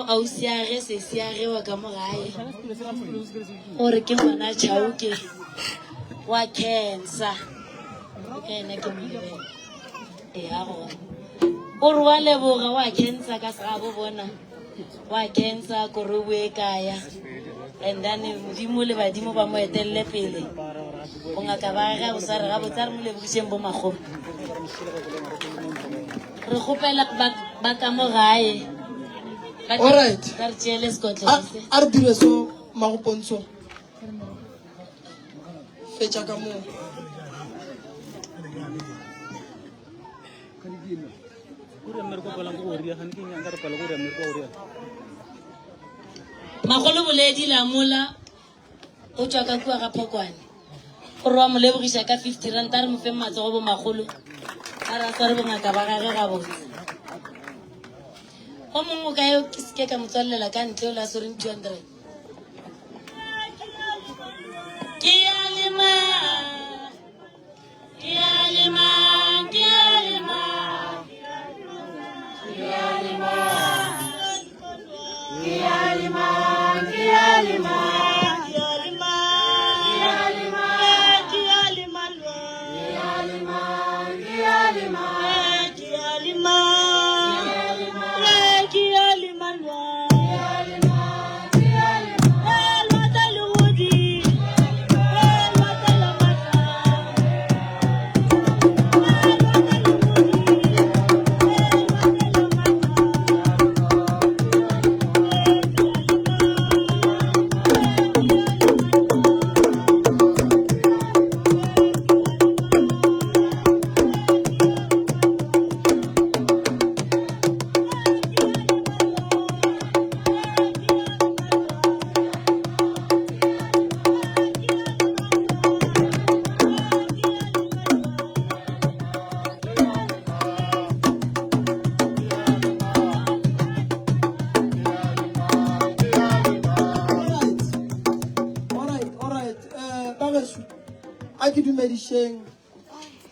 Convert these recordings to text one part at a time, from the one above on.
ausiage se siage wa ka mo gae gore ke ngwana Chauke wa cancer ene ke mile ya go gore wa leboga wa cancer ka sa bo bona wa cancer go re bue kaya and then modimo le badimo ba mo etelle pele o ngaka ba ga o sa re ga botsare mo lebogisheng bo magomo re gopela ba ka mo gae. All right. Ar dire so magopontsho. Fetša ka mo. Magolo boledi la mola o tswa ka kwa ga Phokwane. Go rwa mo lebogisha ka 50 rand a re mo fe matsogo bo magolo. A ra tsare bongaka ba gage ga botse. O mongwe ka yo ke se ka motswalela ka ntle o la soreng 200. Ke a lema ke a lema ke a lema ke a lema ke a lema ke a lema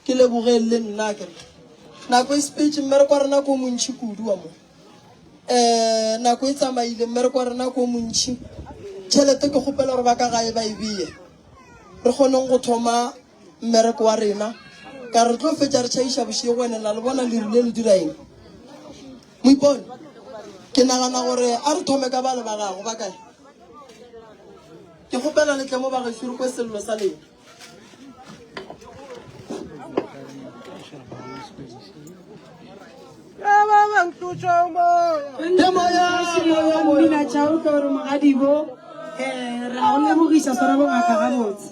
Ke lebogelle nna ke nako speech mmere kwa rena go montshi kudu wa mo nako tsamaile mmere kwa rena go montshi tšhelete ke gopela gore ba ka gae ba ibiye re kgoneng go thoma mmere kwa rena ka re tlo fetša re tšhaiša bošego ene la le bona le rile le dira eng mo ipone ke nagana gore a re thome ka bale ba gago ba kae ke gopela le tle mo ba gešo re kwe sello sa lena Mina Chauke gore magadibo ra o lebogisa sora bo ngaka ga botse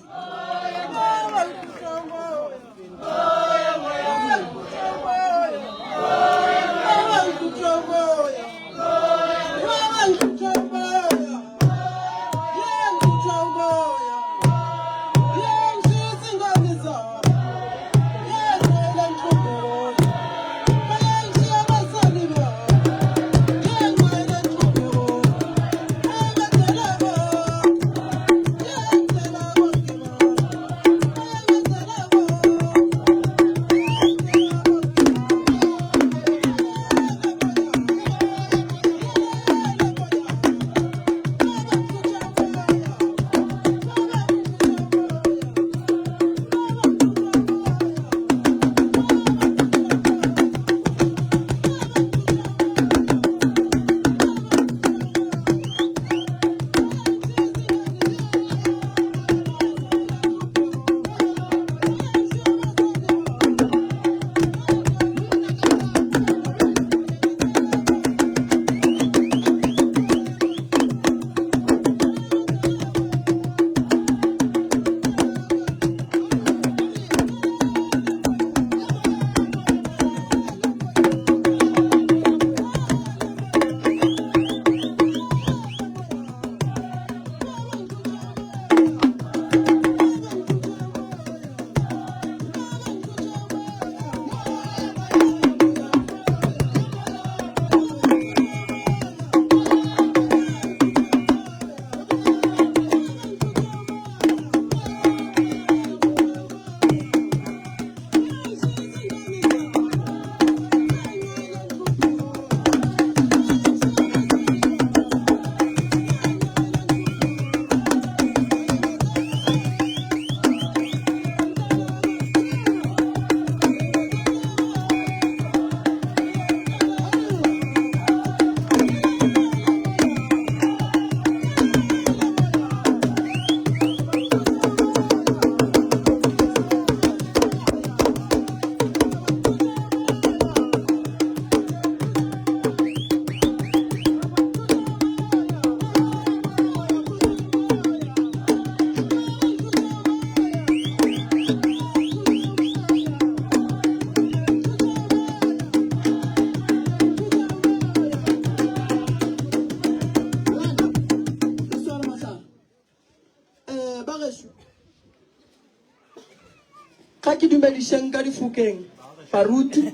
ga ke dumedišeng ka difokeng baruti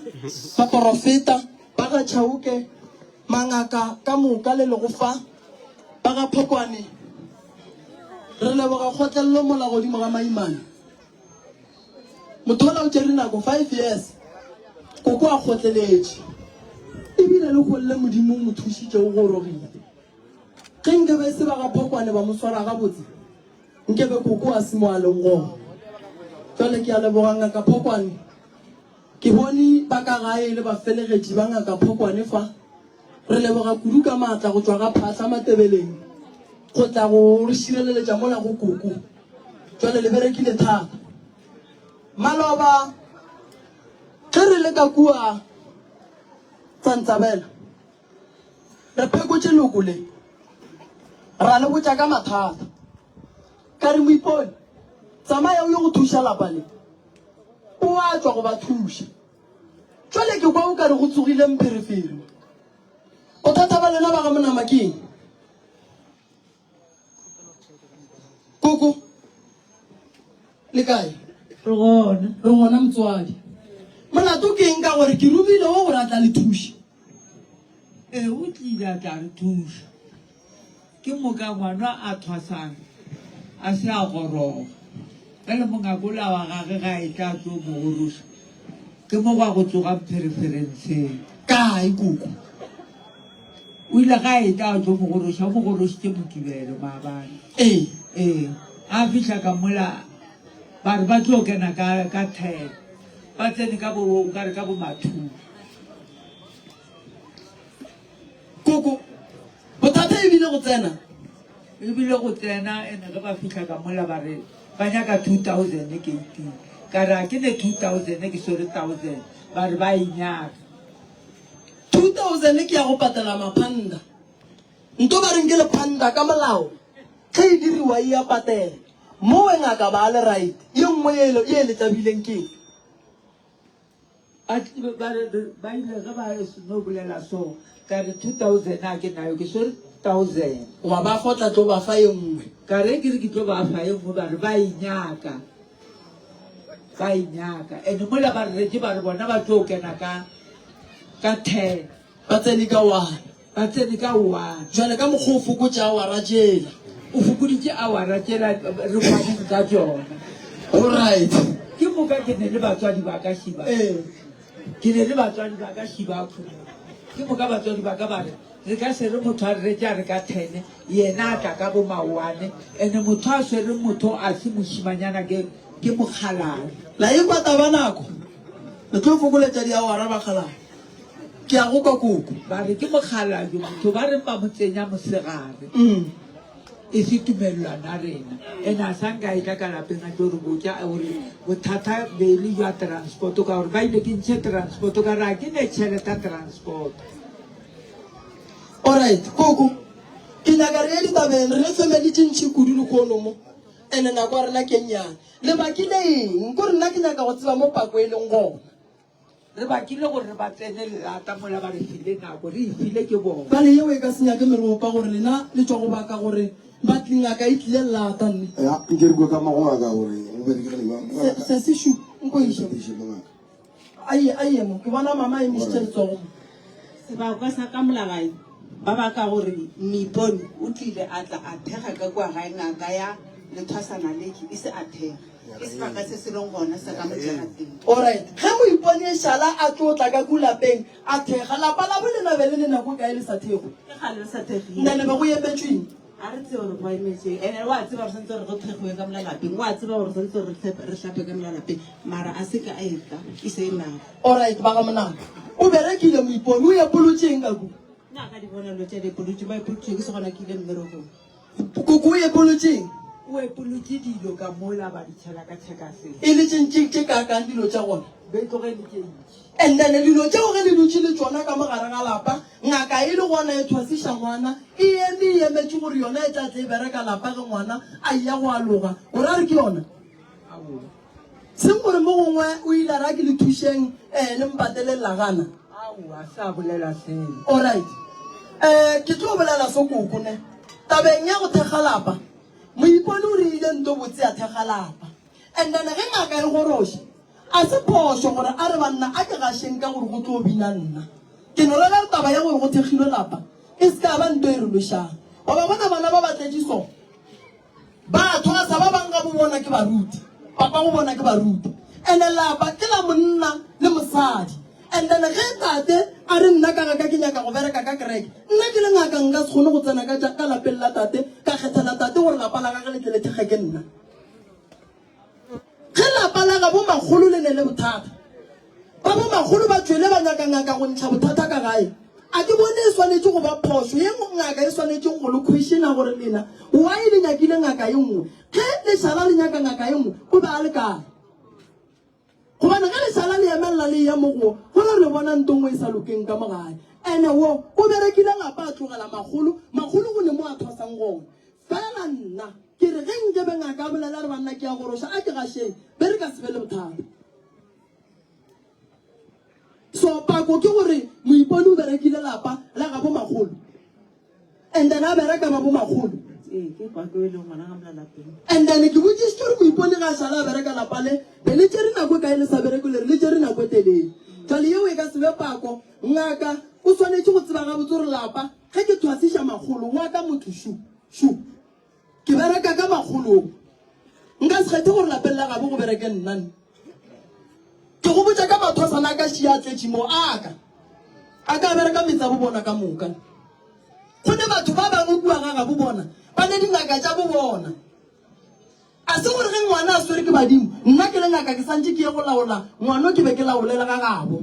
baporofeta ba ga Chauke mangaka ka moka le lego fa ba ga Phokwane re leboga kgotlelelo mola godimo ga maimane motho o tšere nako 5 years koko a kgotleletše ebile le golle modimo mo thušitše go gorogile ge nkebe se ba ga Phokwane ba mo swara gabotse nkebe koko a se mo a leng gona jwale ke a leboga ngaka Phokwane ke bone ba ka gae le bafelegetši ba ngaka Phokwane fa re leboga kudu ka maatla go tswa ga Phahla Matebeleng go tla go re šireletša mola go koko jwale le berekile thata maloba ge re le ka kua Tsantsabela re phekotše loko le ra le botša ka mathata ka re moipone tsamaya o ye go thuša lapa le o a tswa go ba thuša jwale ke kwa o ka re go tsogile mpherefere bothata ba lena ba ga monama ke eng koko le kae re gona re gona motswadi molato ke eng ka gore ke robile o gore a tla le thuša o tlile a tla re thuša ke moka ngwana a thwasana a se a goroga ge le mongakola wa gage ga e tla tlo mo goroša ke mo ba go tsogang phereferenseng kae koko o ile ga e tla tlo mo goroša o mo gorošitše Mokibelo maabane a fitlha ka mola ba re ba tlo kena ka 10 ba tsene ka bo mathuo koko bothata ebile go tsena ebile go tsena ene ge ba fitlha ka mola ba re ba nyaka 2000 ke 18 ka ra ke ne 2000 ke sore 1000 ba re ba inyaka 2000 ke ya go patela maphanda nto ba reng ke lephanda ka molao ge e diriwa e ya patela mo we ngaka ba le right ye nngwe ye le tlabileng ke ba ile ge ba no bolela so ka re 2000 a ke nayo ke sore 1000 wa ba fotla tlo ba fa ye nngwe ka re ke re ke tlo ba fa ye nngwe ba re ba inyaka ene mola ba re ba re bona ba tlo kena ka 10 ba tsene ka 1 jwale ka mokgwa o fokotša wa rajela o fokoditše awara tšela re kwaneng ka tsona alright ke moka ke ne le batswadi ba ka šiba ke moka batswadi ba ka ba re ka se re motho a re retša re ka 10 yena a tla ka bo mawane ene motho a swere motho a se mošimanyana ke mokgalane la e kwata ba nako le tlo fokoletša diawara bakgalane ke a go ka koko ba re ke mokgalane motho ba re ba mo tsenya mosegare e se tumelelwana rena ene a sanka e tla ka lapeng a tlo re botša gore bothata be le jwa transport ka gore ba ile ke ntšhe transport ka re a ke ne tšheleta transport alright koko ke nyaka re ye ditabeng re le family tše ntšhi kudu lekonomo ene nako a rena ke nnyane le bakile eng ko rena ke nyaka go tseba mo pako e leng gona re bakile gore re ba tsene lelata mola ba re file nako re e file ke bona ba le yeo e ka senyake meropa gore lena le tswa go baka gore batlingaka e tlile lelata nne se seshu nkoiša aiemo ke bona mama e mešitše letsogo sebaka sa ka molagae ba baka gore Moipone o tlile a tla a thega ka kua gae ngaka ya lethwasana leke e se a thega ke sebaka se se leng gona sa ka mojarateng alright ge Moipone e šala a tlo tla ka kulapeng a thega lapa la bolena be le le nako kae le sa thego ke gale le sa thegile nna le be go emetsweng a re tsebe gore go emetseng ene wa tseba gore santse re go thegoe ka molalapeng wa tseba gore santse re tlhape ka molalapeng mara a se ka a etla e se e nako alright ba ga monako o berekile Moipone o epolotseng ka ku nna ka di bonelo tša dipolotse ba ipolotse ke se gona ke ile mmerekong koko o epolotseng o epolotse dilo ka mola ba ditšhela ka tšhekaseng e le tšentšentše kakang dilo tša gona be tlogele tše ntši and then dilo tšeo ge le dutše le tsona ka mogare ga lapa ngaka e le gona e thwasiša ngwana e emetše gore yona e tla tle e bereka lapa ge ngwana a ya go aloga o ra re ke yona seng gore mo gongwe o ile ra ke le thušeng le mpatelela gana a sa bolela selo alright ke tlo bolela so kokone tabeng ya go thekga lapa Moipone o re ile nto botse a thekga lapa and then ge ngaka e goroše a se phoso gore a re banna a ke gašeng ka gore go tlo bina nna ke no rela taba ya gore go thegilwe lapa e se ka ba nto e re lošang wa ba bona bana ba batletše so ba thosa ba bang ga bo bona ke baruti papa go bona ke baruti ene lapa ke la monna le mosadi and then ge tate a re nna ka ke nyaka go bereka ka kereke nna ke le ngaka nka se kgone go tsena ka lapeng la tate ka kgethela tate gore lapa la gage le tle le thege ke nna ge lapa la ga bo magolo le ne le bothata ba bo magolo ba tswele ba ngaka go ntsha bothata ka gae a ke bone e swanetse go ba phoso ye ngaka e swanetse go lo questiona gore lena why le nyakile ngaka e nngwe ge le sala le nyaka ngaka e nngwe o ba le kae gobane ge le sala le emelela le ya mogo go re bona ntongwe e sa lokeng ka mogae ene wo o berekile lapa a tlogela magolo go ne mo a thosang gone fela nna ke re ge nkebe ngaka a bolela re banna ke ya goroša a ke gašeng be re ka se be le bothata so pako ke gore moipone o berekile lapa la ga bo magolo and then a bereka ba bo magolo and then ke botsisitse gore moipone ga a sala a bereka lapa le be le tšere nako kae le sa bereko le re le tšere nako telele jale yeo e ka sebe pako ngaka o swanetse go tseba gabotse gore lapa ge ke thwasiša magolo wa ka motho shu ke bereka ka magolong nka se kgethe gore lapeng la gabo go bereke nnane ke go botsa ka mathosana ka šia tletšimo a ka bereka metsa bo bona ka moka go ne batho ba bangwe kua ga gabo bona ba ne dingaka tša bo bona a se gore ge ngwana a swere ke badimo nna ke le ngaka ke santse ke ye go laola ngwana ke be ke laolela ga gabo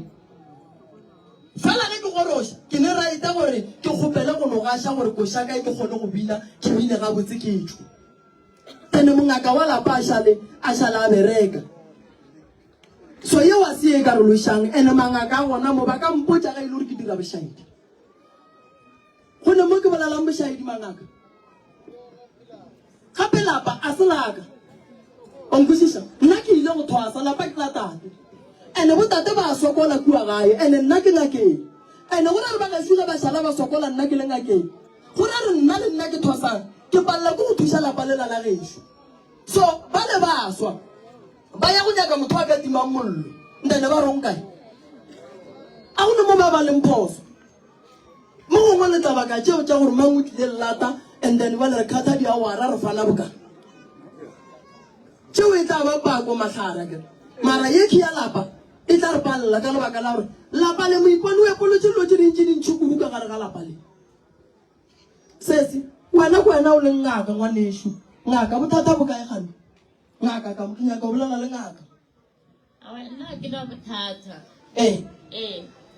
fela ge ke goroša ke ne raita gore ke kgopele go no gaša gore košaka e ke kgone go bina ke bine gabotse ketšo ene mongaka wa lapa a šale a bereka so ye wa se e ka re lošang ene mangaka a gona mo ba ka mpotša ga e le gore ke dira bošaedi go ne mo ke bolelang bošaedi mangaka gape lapa a se laka onkwešiša nna ke ile go thwasa lapa ke la tate ene botate ba sokola kua gae ene nna ke ngakeng ene go ra re ba gašo ge ba šala ba sokola nna ke le ngakeng go ra re nna le nna ke thwasang ke palela ke go thuša lapa lela la gešo so ba le ba swa ba ya go nyaka motho a ka timang mollo ntene ba rong kae a go ne mo ba ba leng phoso mo gongwe le tabaka tšeo tša gore mang o tlile lelata and then ba le re kgatha diawara re fana boka tšeo e tla ba pako matlhara ke mara ye ke ya lapa e tla re palela ka lebaka la gore lapa le moipone o epolotse dilo tse dintši dintšhi kudu ka gare ga lapa le sese wena ko wena o leng ngaka ngwanešo ngaka bothata bo kae gane ngaka ka ke nyaka o bolela le ngaka nna ke na bothata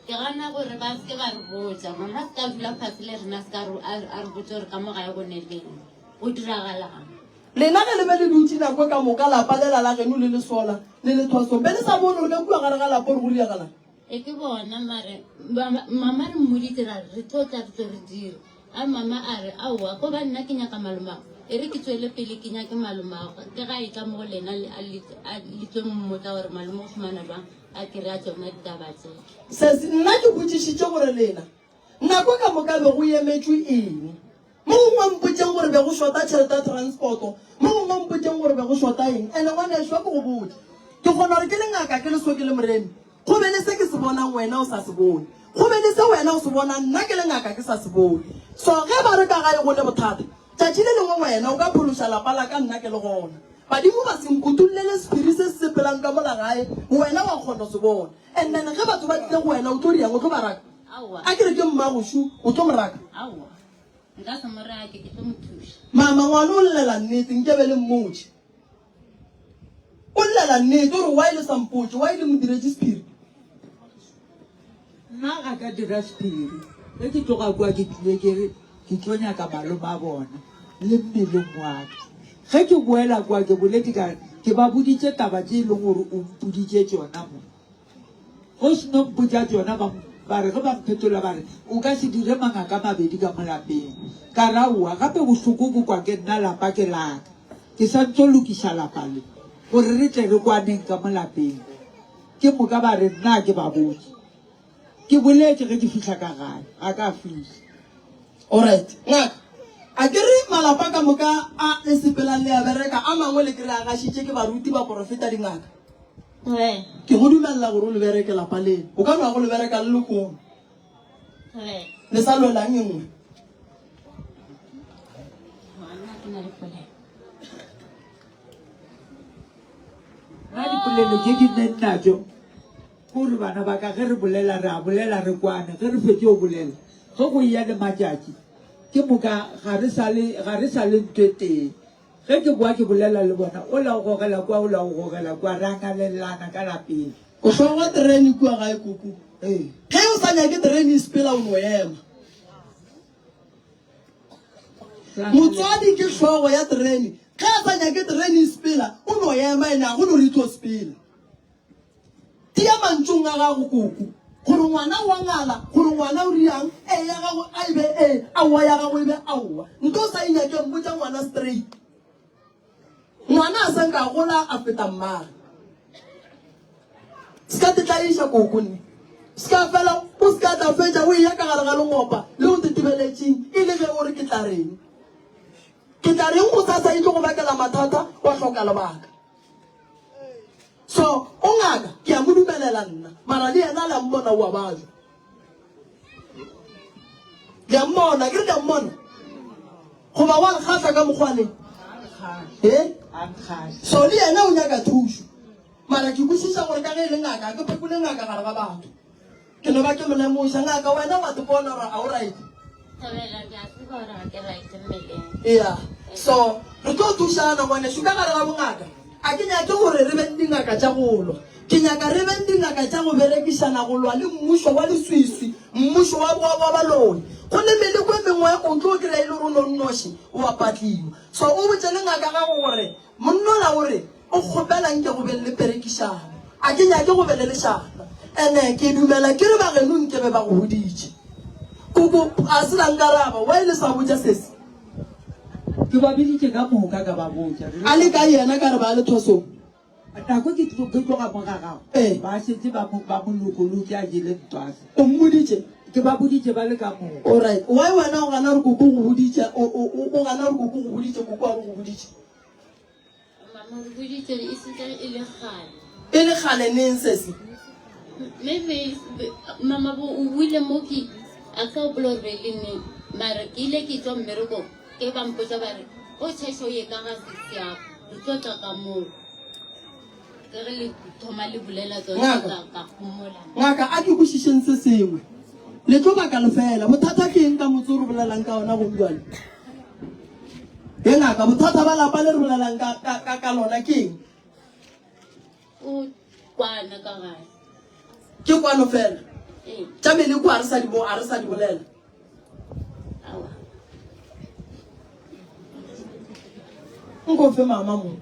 ke gana gore ba se ba re botsa mama se ka dula fatshe le rena se ka a re botse gore ka mo gae go ne leng go diragalang lena ge le be le dutse nako ka moka lapa lela la geno le lesola le le thwasong be le sa bone gore ka kua gare ga lapa gore go diagalang ke bona mare mama re mmoditse ra re tlotla re tlo re dire a mama a re aowa ko ba nna ke nyaka malomago e re ke tswele pele ke nyake malomago ke ga e tla mo go lena a letswe mmotla gore malome go fumana jwang a kry-a tsona ditaba tse sese nna ke botsišitše gore lena nako ka moka be go emetswe eng mo gongwe mpotseng gore be go shota tšhelete ya transporto mo gongwe mpotseng gore be go shota eng ande ngwanešwa ke go botse ke kgona gore ke le ngaka ke leso ke le moremi go be le se ke se bonang wena o sa se bone go be le se wena o se bonang nna ke le ngaka ke sa se bone so ge ba re ka gae go le bothata tšatši le lengwe wena o ka phološa lapa la ka nna ke le gona badimo ba senkutulele sephiri se se sepelang ka mola gae wena wa kgona se bona and then ge batho ba tlile go wena o tlo diang o tlo baraka a ke re ke mmagošu o tlo moraka nka se morake ke tlo mo thuša mama ngwana o llela nnete nkebe le mmotse o llela nnete ore wa ile sampotse wa ile modiretse sephiri nna ga ka dira sephiri ge ke tloga kua ke tlile kere ke tlo nyaka malome a bona le mmeleng waka ge ke boela kua ke boledi kare ke ba boditse taba tse e leng gore o mpoditse tsona mo go seno mpotsa tsona ba re ge ba mphetola ba re o ka se dire mangaka mabedi ka mo lapeng ka raowa gape bohloko bo kwa ke nna lapa ke laka ke santse o lokiša lapa le gore re tle re kwaneng ka mo lapeng ke moka ba re nna ke ba botse ke boletse ge ke fitlha ka gae ga ka fitlha alright ngaka a ke re malapa ka moka a le sepelang le ya bereka a mangwe le kry a gašitše ke baruti ba profeta dingaka ke go dumella gore o le bereke lapa leno o ka nwa go le bereka le lekong le sa lwelang e nngwe ga dipolelo ke di nne natso gore bana ba ka ge re bolela re kwane ge re fetse o bolela ge go ya le matšatši ke moka ga re sa le ntwe teng ge ke boa ke bolela le bona o la o gogela kwa re angalelana ka lapeng o tlhoga terene kua gae koko ge o sa nyake terene e sepela o no ema motswadi ke tlhogo ya terene ge a sa nyake terene e sepela o no ema ene a go no re tlo sepela tia mantšong a gago koko gore ngwana wa ngala gore ngwana o riang ya gago a ebe aowa ya gago ebe aowa nto o sa inyake mbotsa ngwana straight ngwana a sanka gola a feta mmare ska tetlaisha koko nne ska fela o ska ta fetša o ya ka gare ga lengopa le o tetebeletseng e le ge o re ke tla reng o sa itlo go bakela mathata wa hloka lebaka so o ngaka ke a mo dumelela nna mara le yena la mmona wa bajo ya mmona ke re mmona go ba wa kgahla ka mogwaneng so le yena o nyaka thuso mara ke kwešiša gore ka ge e le ngaka ke phekole ngaka gare ga batho ke no ba ke molemoša ngaka wena wa te bona gore a o right yeah so re tlo thušana ngwaneso ka gare ga bongaka a ke nyake gore re beng dingaka tša golwa ke nyaka re beng dingaka tša go berekišana go lwa le mmušo wa leswiswi mmušo wa baloi go le meleko e mengwe o tlo o kry-a e le gore o nonnoši o a patliwa so o botse le ngaka gago gore monnola gore o kgopelang ke go bele le perekišana a ke nyake go bele lešana ene ke dumela ke re bageno nkebe ba go hoditše koko a se lankaraba wa e le sa botja sese ke ba biditše ka moka ka ba botja a le ka yena ka re ba le thosong nako ke tloga mogagago ba setse ba molokoloke a jele ntwase o mmoditše ke ba boditše ba le ka moka alright why wena o gana re koko go boditše o gana re koko go boditše koko a re go boditše e le gale neng sese maybe mama o buile mo ke a ka o blorelene mara ke ile ke tswa mmereko ke ba mpotsa ba re o tshesho ye ka ga setsiago re tlo tla ka moo ke re le thoma le bolela tsona ka gomola ngaka a ke kwešišeng se sengwe le tlo baka lefela bothata ke eng ka motse o re bolelang ka ona gomjwane e ngaka bothata ba lapa le re bolelang ka lona ke eng o kwana ka gae ke kwano fela tlamele ko a re sa di bolela nko fe mama mo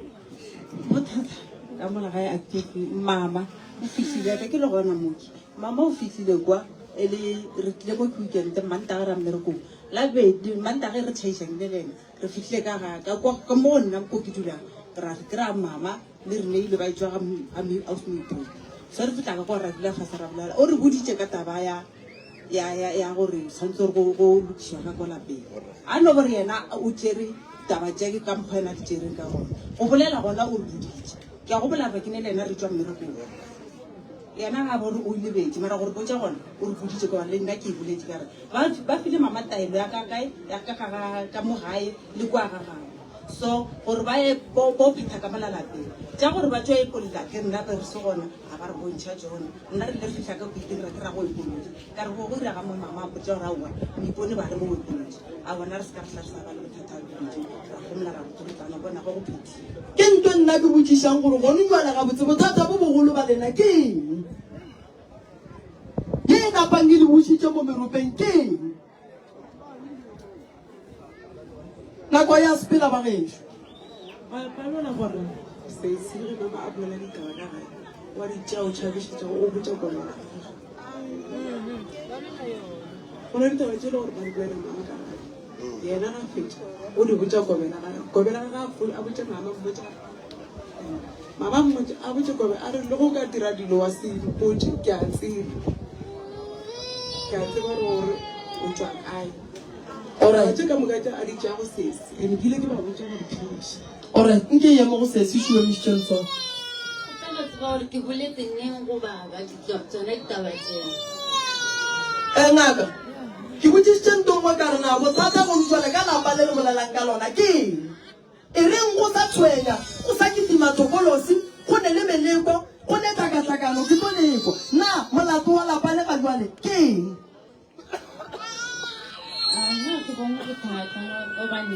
bothata ka mola gae a kefe mama o fihlile ka ke le gona moki mama o fihlile kwa e le re tlile ko ke weekend mantaga ra mmerekong la bedi mantaga e re tšhaišang le lena re fihlile ka gaka ka mo nna ko ke dulang ra re kry-a mama le rene ile ba etswa ga ausmoipoi so re fitlha ka kwa ra dula fasa ra bolela o re boditše ka taba ya gore tshwanetse gore go lokišiwa ka kwa lapeng a no gore yena o tšere taba jake ka mokgwa ena di tšereng ka gona go bolela gona o re boditše ke a go bolela ke ne le ena re tswa mmerekong yena ga bore o lebetse mara gore botsa gona o re boditše ka le nna ke e boletse kare ba file mama taelo ya ka ka mo gae le kwa ga gago so gore ba ye bo pheta ka malalapeng tša gore ba tswa epolela ke nna re se gona ga ba re bontšha tsone nna re le fitlha ka koitirira ke ra go epolodi ka re go go iraga mo mama a potsa gore aowa meipone ba re mo epolodi a bona re se ka re tla re sa ba le bothata a bobedi ra gomola ra botorutana bona go go phethile ke ntho nna ke botsišang gore gone jwana gabotse bothata bo bogolo ba lena ke eng ye e kapang e le bositše mo meropeng ke eng nako ya sepela ba gešo ba bona gore sese re mama a bolela ditaba ka gae wa ditša o tšhabišitša o botsa kona go na ditaba tše le gore ba di bolela mama ka gae yena ga fetša o di botsa kobela ga a botsa mama mmotsa mama mmotsa a botsa kobe a re le go ka dira dilo wa se mpotse ke a tseba gore o tswa kae alright ka moka tša a di tša go sese and kile ke ba botsa gore please alright nke ye mo go sese šuemišitšeng so tseba gore ke boletse neng go baba tsona ditaba tsena ngaka ke botsisitse ntongwe ka re na bothata go utlwala ka lapa le le bolelang ka lona ke e reng go sa tshwenya go sa ketima tokolosi go ne le meleko go ne tlhakatlhakano ke moleko na molato wa lapa le ga jwale ke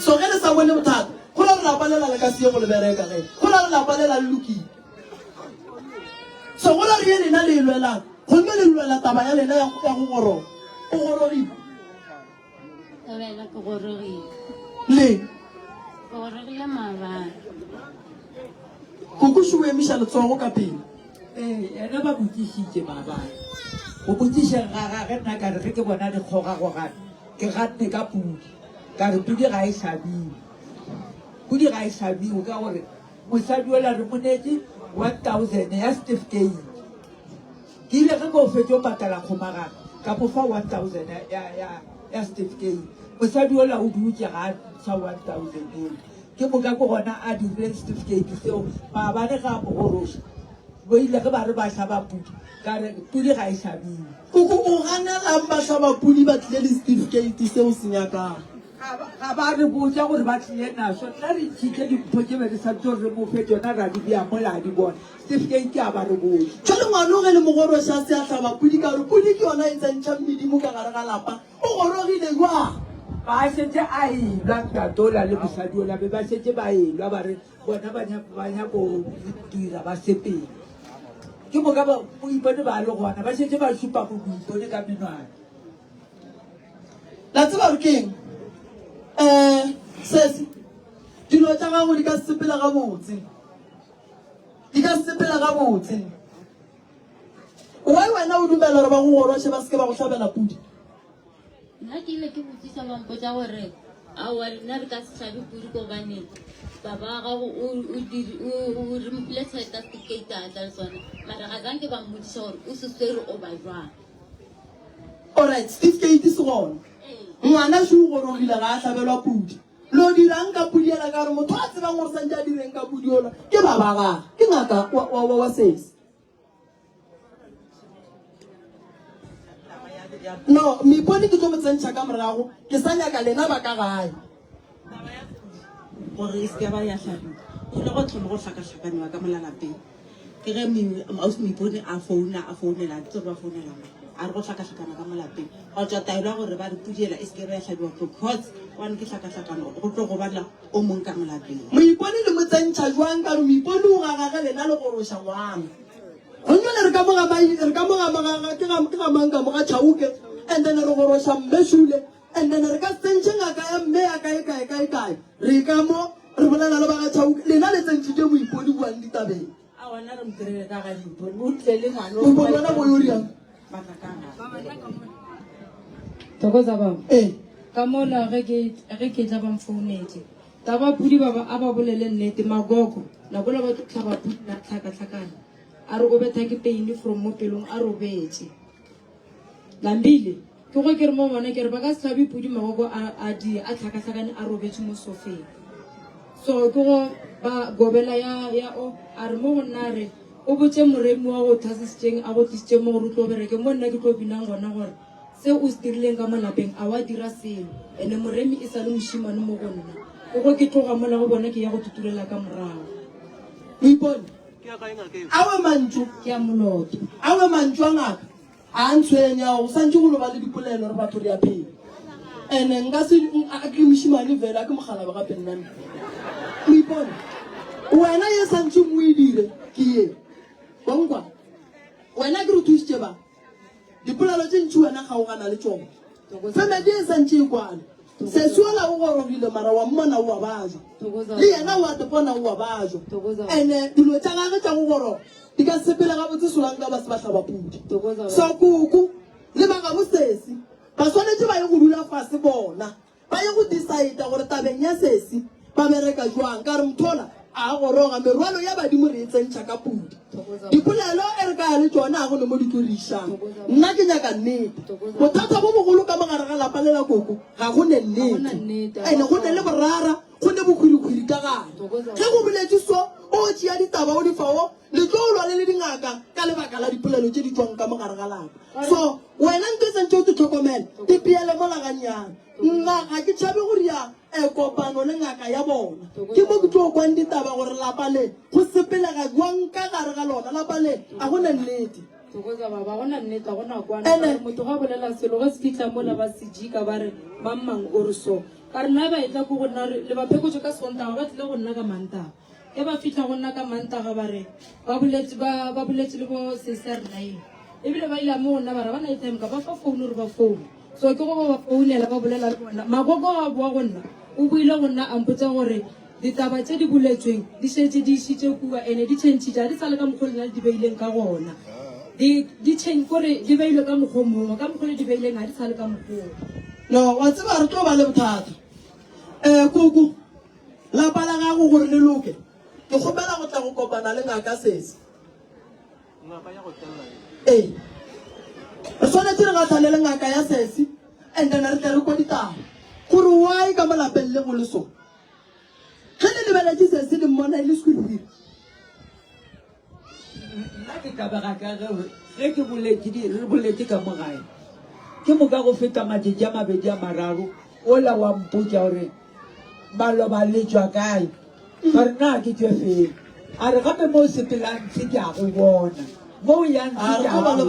so ge le sa bone bothata go la re lapa le la le ka sie go le bereka ge go la re lapa le la le lokile so go la re ye lena le e lwelang go nne le lwela taba ya lena ya go goroga o gorogile tabela ke gorogile le ke gorogile maabane koko se o emiša letsogo ka pele ena ba botsišitše maabane go botsišeng ga gage nna ka re ge ke bona dikgogagogane ke gatne ka pudi ka re pudi ga e hlabiwe pudi ga e hlabiwe ka gore mosadi ola re monetse 1000 ya certificate ke ile ge ko fetse o patala kgomagana ka pofa 1000 ya certificate mosadi ola o dutse ga sa 1000 ke moka ko gona a dirile certificate seo maabane ga mogoroša bo ile ge ba re ba hlaba pudi ka re pudi ga e hlabiwe koko o ganelang batlhabapudi ba tlile le certificate seo se nyakang ga ba re botsa gore ba tlile naso nna re tšhitse dimpho ke be re santse gore re mofe tsona ra di bea mola di bona certificate a ba re botsa jale ngwane o ge le mogoroša se a tlhabapudi ka gore pudi ke yona e tsentšhang medimo ka gare ga lapa o gorogile jwang ba setse a elwa ntatola le mosadiola be ba setse ba elwa ba re bona ba nyako dira ba sepele ke moka boipone ba le gona ba setse ba supa go boipone ka menwana la tseba gore keng sese dilo tša gago di ka sepela gabotse why wena o dumela gore ba go goroše ba seke ba go tlhabela pudi nna ke ile ke botsisa bampotsa gore aowa nna re ka se tlhabe pudi kobane baba gago o remopile tšheleta certificate a tla le sona mara ga zanke ba mmodisa gore o seswere o ba jwang alright certificate se gona ngwana se o gorogile ga a tlhabelwa pudi lo dirang ka pudi ela ka gore motho a tsebang gore santse a direng ka pudi ola ke babagage ke ngaka wa sese no meipone ke tlo mo tsentšha ka morago ke sa nyaka lena ba ka gae gore e seke ba ya hlabiwa go le go thoma go tlhakatlhakaniwa ka molalapeng ke ge meipone a founela tse ba founelang a re go tlhakatlhakana ka molapeng ga tswa taelwa gore ba re pudiela e seke re ya hlabiwa because one ke tlhakatlhakano go tlo go batla o mong ka molapeng moipone le mo tsentšha jwang ka re moipone o gagage lena le goroša ngwana gonyone re ka mogamang ka moga tšhauke and then re goroša mmesule and then re ka tsentšhe ngaka ya mme ya kae re ka mo re bolela le baga tšhauke lena le tsentšhitše moipone buang ditabeng a ona re mokerele ka ga diipone o tle le moipone wena boyo riang tokoza baba ka mola ge ke tla ba mfounetse taba pudi baba a ba bolele nnete magogo nakola ba tlhaba pudi na tlhakatlhakana a re o betha ke peini from mo pelong a robetse lambile ke go ke re mo bona ke re ba ka se tlhabe pudi magogo a tlhakatlhakane a robetse mo sofeng so ke go ba gobela ya o a re mo go nna re o botse moremi wa go thasisitseng a go tlisitse mo gore o tlo bereke mo nna ke tlo binang gona gore se o se dirileng ka mo lapeng a wa dira selo ene moremi e sa le mošimane mo go nna ke go ke tloga mola go bona ke ya go tutulela ka morago moipone awe mantšu ke a moloto awe mantšu a ngaka a ntshwenyago santse go lo ba le dipolelo re batho di a phela and nka se ke mošimane fela ke mogalabe gape nnana moipone wena ye santse mo e dire ke ye bonkwa wena ke re thusitše ba dipolelo tše ntši wena ga o gana le tšone famedi e santse e kwane sesuela o gorogile mara wa mmona o wa baja le yena o a tepona o wa baja and dilo tša gage tša go goroga di ka sepele ga botse solang ka ba se ba tlhaba pudi so koko le baga bosesi ba swanetse ba ye go dula fase bona ba ye go decide gore tabeng ya sesi ba bereka jwang ka re mothola a goroga merwalo ya badimo re e tsentšha ka pudi dipolelo e re ka ya le tsone a gone mo di tlo re išang nna ke nyaka nnete bothata bo bogolo ka mogare ga lapa lela koko ga go ne nnete ande go ne le borara go ne bokhwirikhwiri ka gare ge go boletse so o tšea ditaba o difao le tlo o lwale le ngaka ka lebaka la dipolelo tse di tswang ka mogare ga lapa. So wena ntse sentse o te tlhokomele ke piele mo laganyana ga ke tšhabe gore ya kopano le ngaka ya bona ke mo ke tlo kwang ditaba gore lapa le go sepelega jwang ka gare ga lona lapa le a go na nnete Tokoza baba gona nnete gona kwana motho ga bolela selo ga se kitla mola ba sejika ba re ba mmang o re so ka re nna ba etla go gona le ba phekotse ka sontaga ba tlile go nna ka mantaga e ba fitlha go nna ka mantaga ba re ba boletse le bo sesar nine ebile ba ile mo gona ba re ba na time ka ba fa phone re ba phone so ke go ba founela ba bolela le bona magogo a boa go nna o buile go nna a mpotsa gore ditaba tse di boletsweng di shetse di ishitse kua ene di tšhentšhitša di sa le ka mokgolena le di beileng ka gona di change gore di beile ka mokgwa mongwe ka mokgwa le di beileng ga di sa le ka mokgwa no wa tseba re tlo ba le bothata kuku lapa la gago gore le loke ke kgopela go tla go kopana le ngaka sese ee re tshwanetse re gatlhane le ngaka ya sese and then re tle re kwa ditaba gore why ka mo lapeng le go le so ge le lebeletse sese le mmona e le sekuriri ke tabega ka ge ke boletse ka mogae ke moka go feta matšatši a mabedi a mararo ola wa mpotsa gore maloba letswa kae ka re na ke tswe fela a re gape mo sepelantse ke a go bona mo o yantse ke a go bona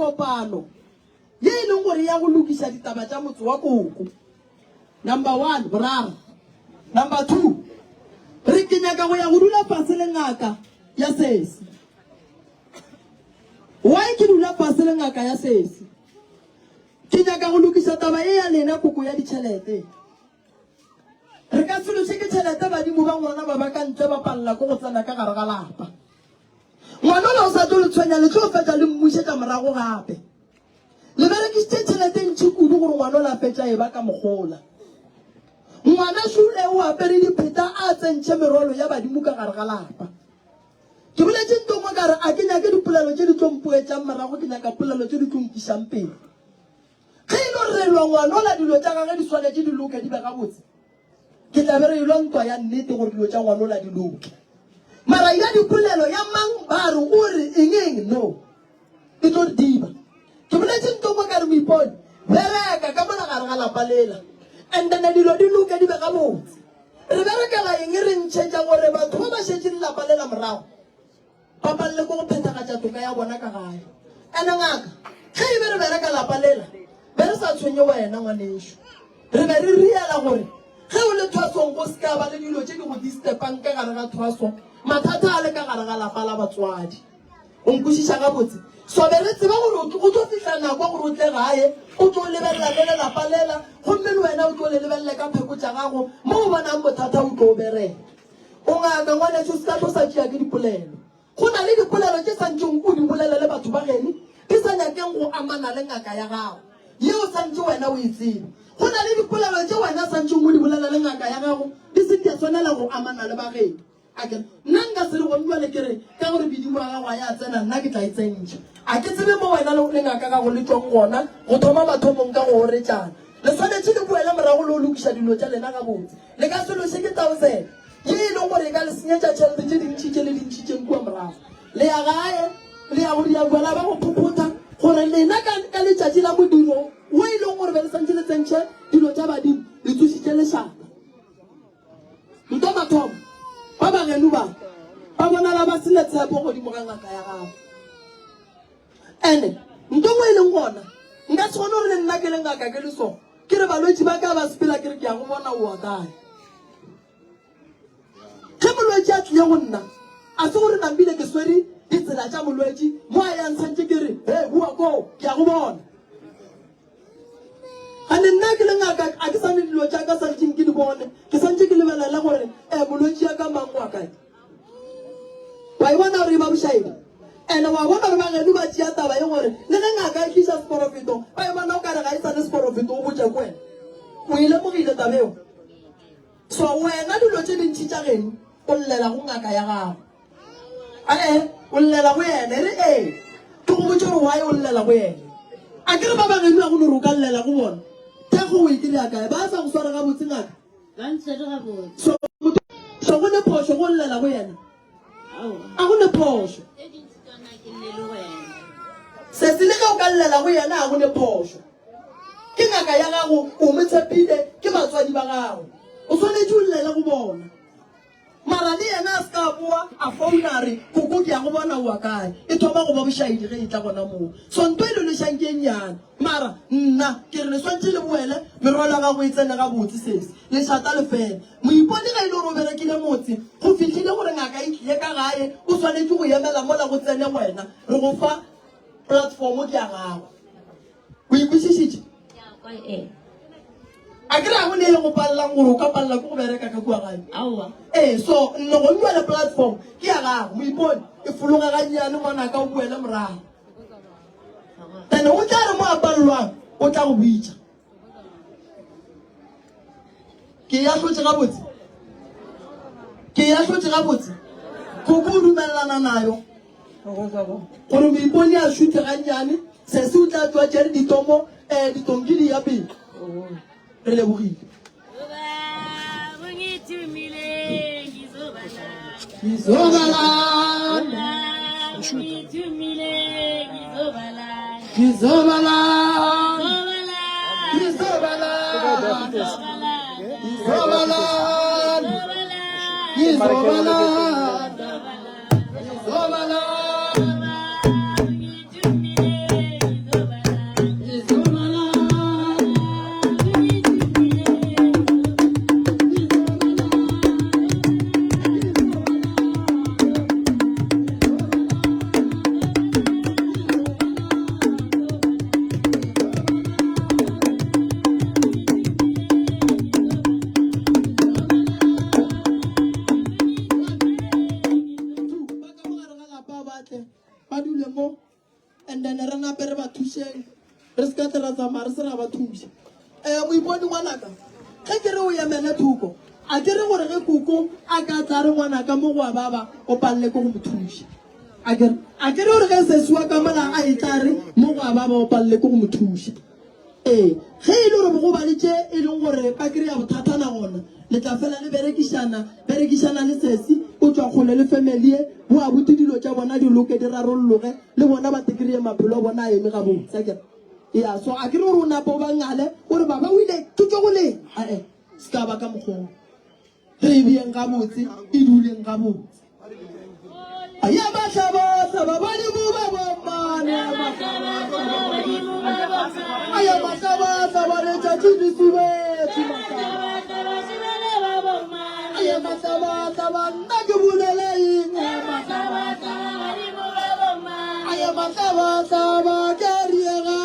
kopano ye e leng gore ya go lokisa ditaba tša motse wa koko. Number 1 boraro. Number 2 re ke nyaka go ya go dula fase le ngaka ya sesi. Why ke dula fase le ngaka ya sesi? Ke nyaka go lokisa taba e ya lena koko ya ditšhelete. Re ka se lose ke tšhelete badimo ba ngwana ba ba ka ntle ba palela ko go tsena ka gare ga lapa. Ngwana o sa tlo le tshwenya le tlo fetsa le mmušetša morago gape. Le berekisitše tšhelete ntši kudu gore ngwana o la fetša e ba ka mogola. Ngwana šule o apere dipheta a tsentšhe merwalo ya badimo ka gare ga lapa. Ke boletše ntongwe ka re a ke nyake dipolelo tše di tlompuetšang morago ke nyaka polelo tše di tlompišang pele. Ge e lo relwa ngwana o la dilo tša gage di swanetše di loke di be gabotse, ke tla be re ilwa ntwa ya nnete gore dilo tša ngwana o la di loke. Mara ya dipolelo ya mang ba re o re eng no e tlo diba. Ke boletše ntongwe ka re moipone bereka ka mona gare ga lapa lela and then dilo di loke di be gabotse. Re berekela eng re ntšhetša gore batho ba ba šetše lelapa lela morago ba palle ko go phethagatša toka ya bona ka gae. Ene ngaka ge e be re bereka lapa lela be re sa tshwenye wena ngwanešo, re be re riela gore ge o le thwasong go se ka ba le dilo tše di go distepang ka gare ga thwasong, mathata a le ka gare ga lapa la batswadi. O nkwešiša gabotse, so be re tseba gore o tlo fitlha nako gore o tle gae o tlo lebelela le lelapa lela gomme le wena o tlo le lebelele ka pheko tša gago mo o bonang bothata o tlo o bereka. O ngaka ngwanešo se ka tlo sa tšea ke dipolelo. Go na le dipolelo tše santšeng o di bolele le batho ba gene di sa nyakeng go amana le ngaka ya gago yeo santše wena o e tsebe. Go na le dipolelo tše wena santšeng o di bolele le ngaka ya gago di se di a tshwanela go amana le bageno. Nna nka se re gonjale ke re ka gore bedimo ya gago a ya tsena nna ke tla e tsentšha. A ke tsebe mo wena le ngaka gago le tšong gona go thoma mathomong ka go oretšana. Le tshwanetše le boele morago le o lokiša dilo tša lena gabotse. Le ka se loše ke 1000 ye e leng gore e ka le senyetša tšhelete tše dintšhi tše le dintšhitšeng kua morago. Le ya gae le ya go dira boela ba go phuphutha gore lena ka letšatši la modiro wo e leng gore be le santše le tsentšhe dilo tša badimo le tsošitše lešaka. Nto mathomo ba bageno ba bonala ba sele tshepo godimo ga ngaka ya gago. Ande nto mo e leng gona nka se gone gore le nna ke le ngaka ke le so ke re balwetši ba ka ba sepela ke re ke ya go bona o wa kae. Ge molwetši a tlile go nna a se gore nambile ke swere ditsela tša molwetši mo a yang santše ke re e bua ko ke ya go bona. Ane nna ke le ngaka a ke sane dilo tša ka santšeng ke di bone ke santše ke lebelele gore molwetši ya ka mang wa kae. Wa e bona gore e ba bošaiba ande wa bona gore bageno ba tšea taba e gore le ge ngaka e tliša seporofeto ba e bona o kare ga e sane seporofeto o botša ko wena o e lemogile taba eo. So wena dilo tše dintšhi tša geno o llela go ngaka ya gago. O llela go yene re ke go botse gore wae o llela go yene. A ke re ba bageno ya go no re o ka llela go bona thego o e kry-a kae ba sa go swara gabotse ngaka. So go ne phoso go llela go yena a go ne phoso se se le ge o ka llela go yena a go ne phoso. Ke ngaka ya gago o mo tshepile ke batswadi ba gago o swanetše o llela go bona. Mara le yena a se ka boa a founare koko ke ya go bona wa kae e thoma go ba bošaedi ge e tla gona moo. So nto e le lešang ke nyane mara nna ke re le swantše le boele merwalo gago e tsene gabotse sese le šata le fela. Moipone ga e le gore o berekile motse go fitlhile gore ngaka e tlile ka gae o swanetše go emela mola go tsene wena re go fa platform ke ya gago. O ikwešišitše a ke re a go ne e go palelang gore o ka palela ke go bereka ka kua gae. So nne go nwa le platform ke ya gago moipone e fologa gannyane ngwanaka o boele morago ande o tla re mo a palelwang o tla go bitša. Ke ya hlotse gabotse koko o dumelelana nayo gore moipone a šuthe gannyane se se o tla tšwa tšere ditomo ditonki di ya pele. Re lebogile. mo and then re nape re ba thušeng re se ka tla ra tsamaya re se ra ba thuša moipone ngwanaka ge ke re o emele thoko a ke re gore ge koko a ka tla re ngwanaka mo go a baba o palele ko go mo thuša a ke re gore ge sesiwa ka mola a e tla re mo go a baba o palele ko go mo thuša ge e le gore mo go baletse e leng gore ka kry-a bothatana gona le tla fela le berekišana le sesi o tswa kgole le family e bo a bute dilo tša bona di loke di rarolloge le bona ba tekry-e maphelo a bona a eme ga botsa kere ya so a ke re gore o napa o ba ngale gore baba o ile ke tso go leng ae se ka ba ka mokgong re e beng ga botse e duleng ga botse ya matlhabatlhaba badimo ba bommane aya matlhabatlhaba letšatši di subetse aya matlhabatlhaba nna ke bolela eng aya matlhabatlhaba ke a riega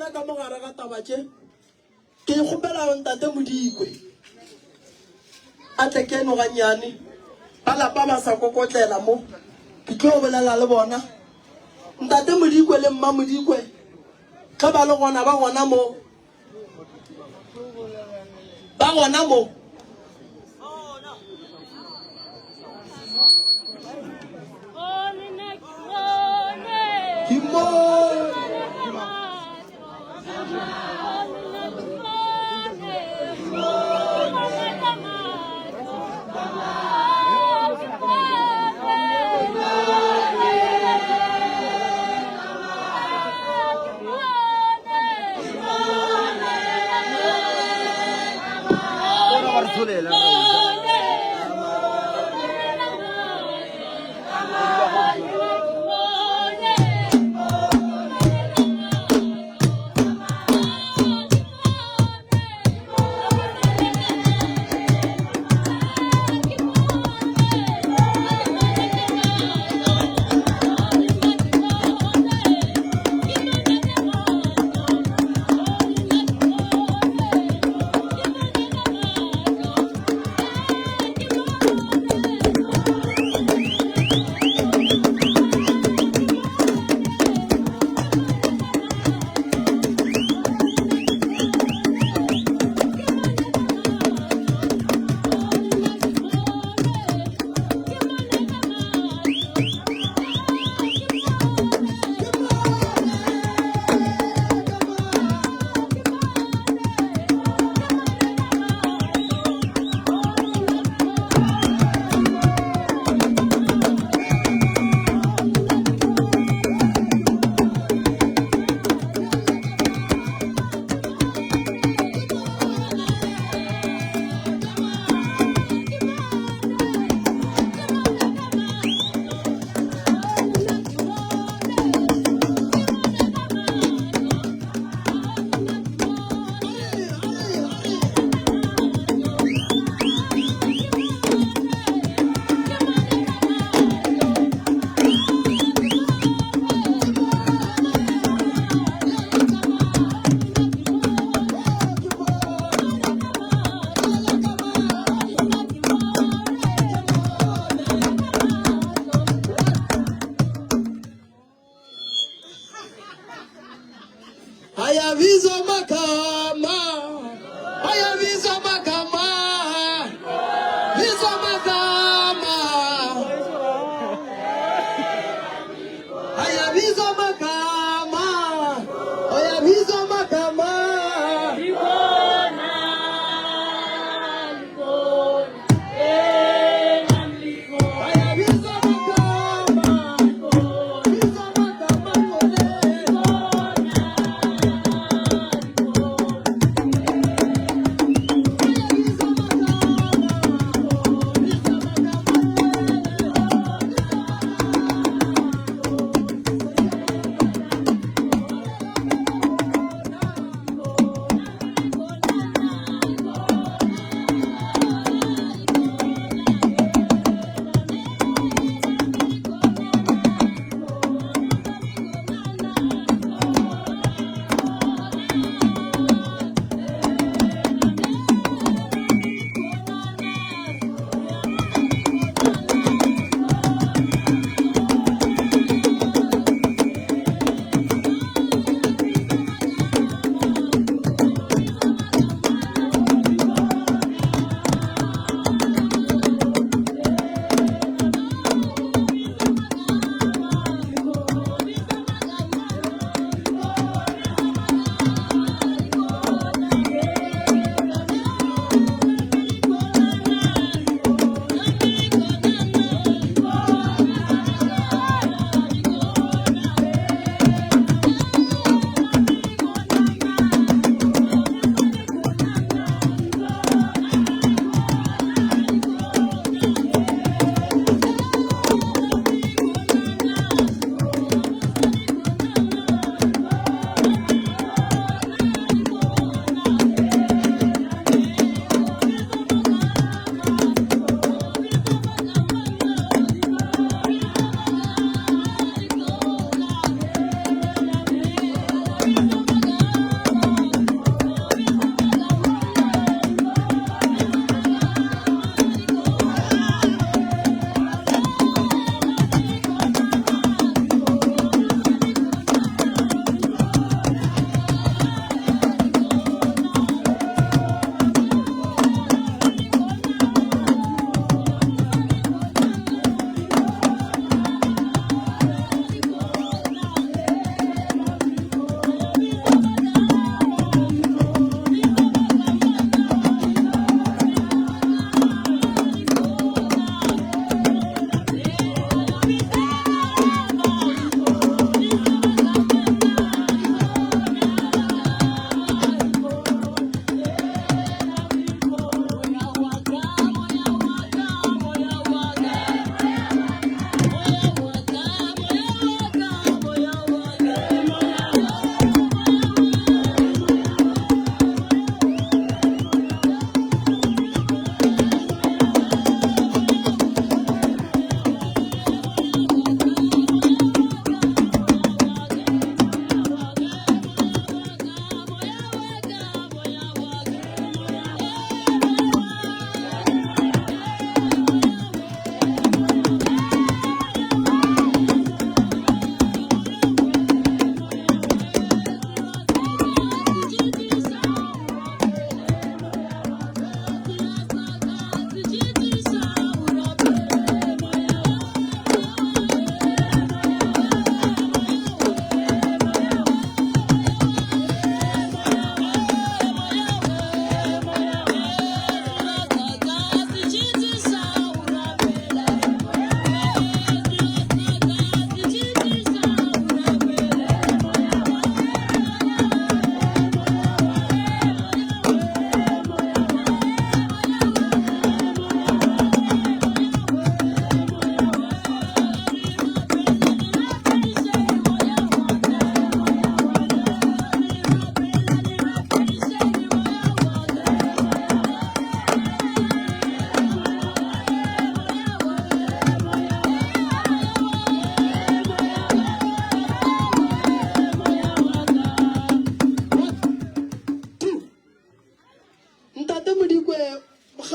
tsena ka mogare ga taba tše ke ikgopela ntate Modikwe a tle ke no ganyane ba lapa ba sa kokotlela mo ke tlo bolela le bona ntate Modikwe le mma Modikwe ka ba le gona ba gona mo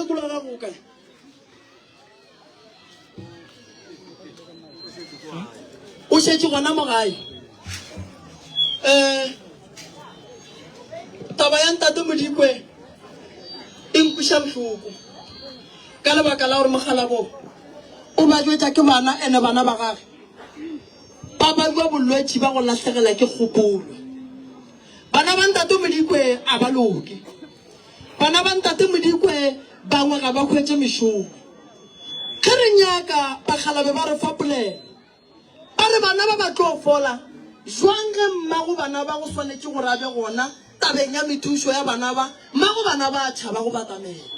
mokgekolo wa gago o kae o šetše gona mo gae taba ya ntate Modikwe e nkweša bohloko ka lebaka la gore mogala bo o ba jwetša ke bana ene bana ba gage ba bua bolwetši ba go latlhegela ke kgopolo. Bana ba ntate Modikwe a ba loke, bana ba ntate Modikwe bangwe ga ba khwetse mešomo. Ge re nyaka bakgalabe ba re fapolela ba re bana ba ba tlo fola jwang ge mmago bana ba go swanetše go rabe gona tabeng ya methušo ya bana ba mmago bana ba tšhaba go batamela.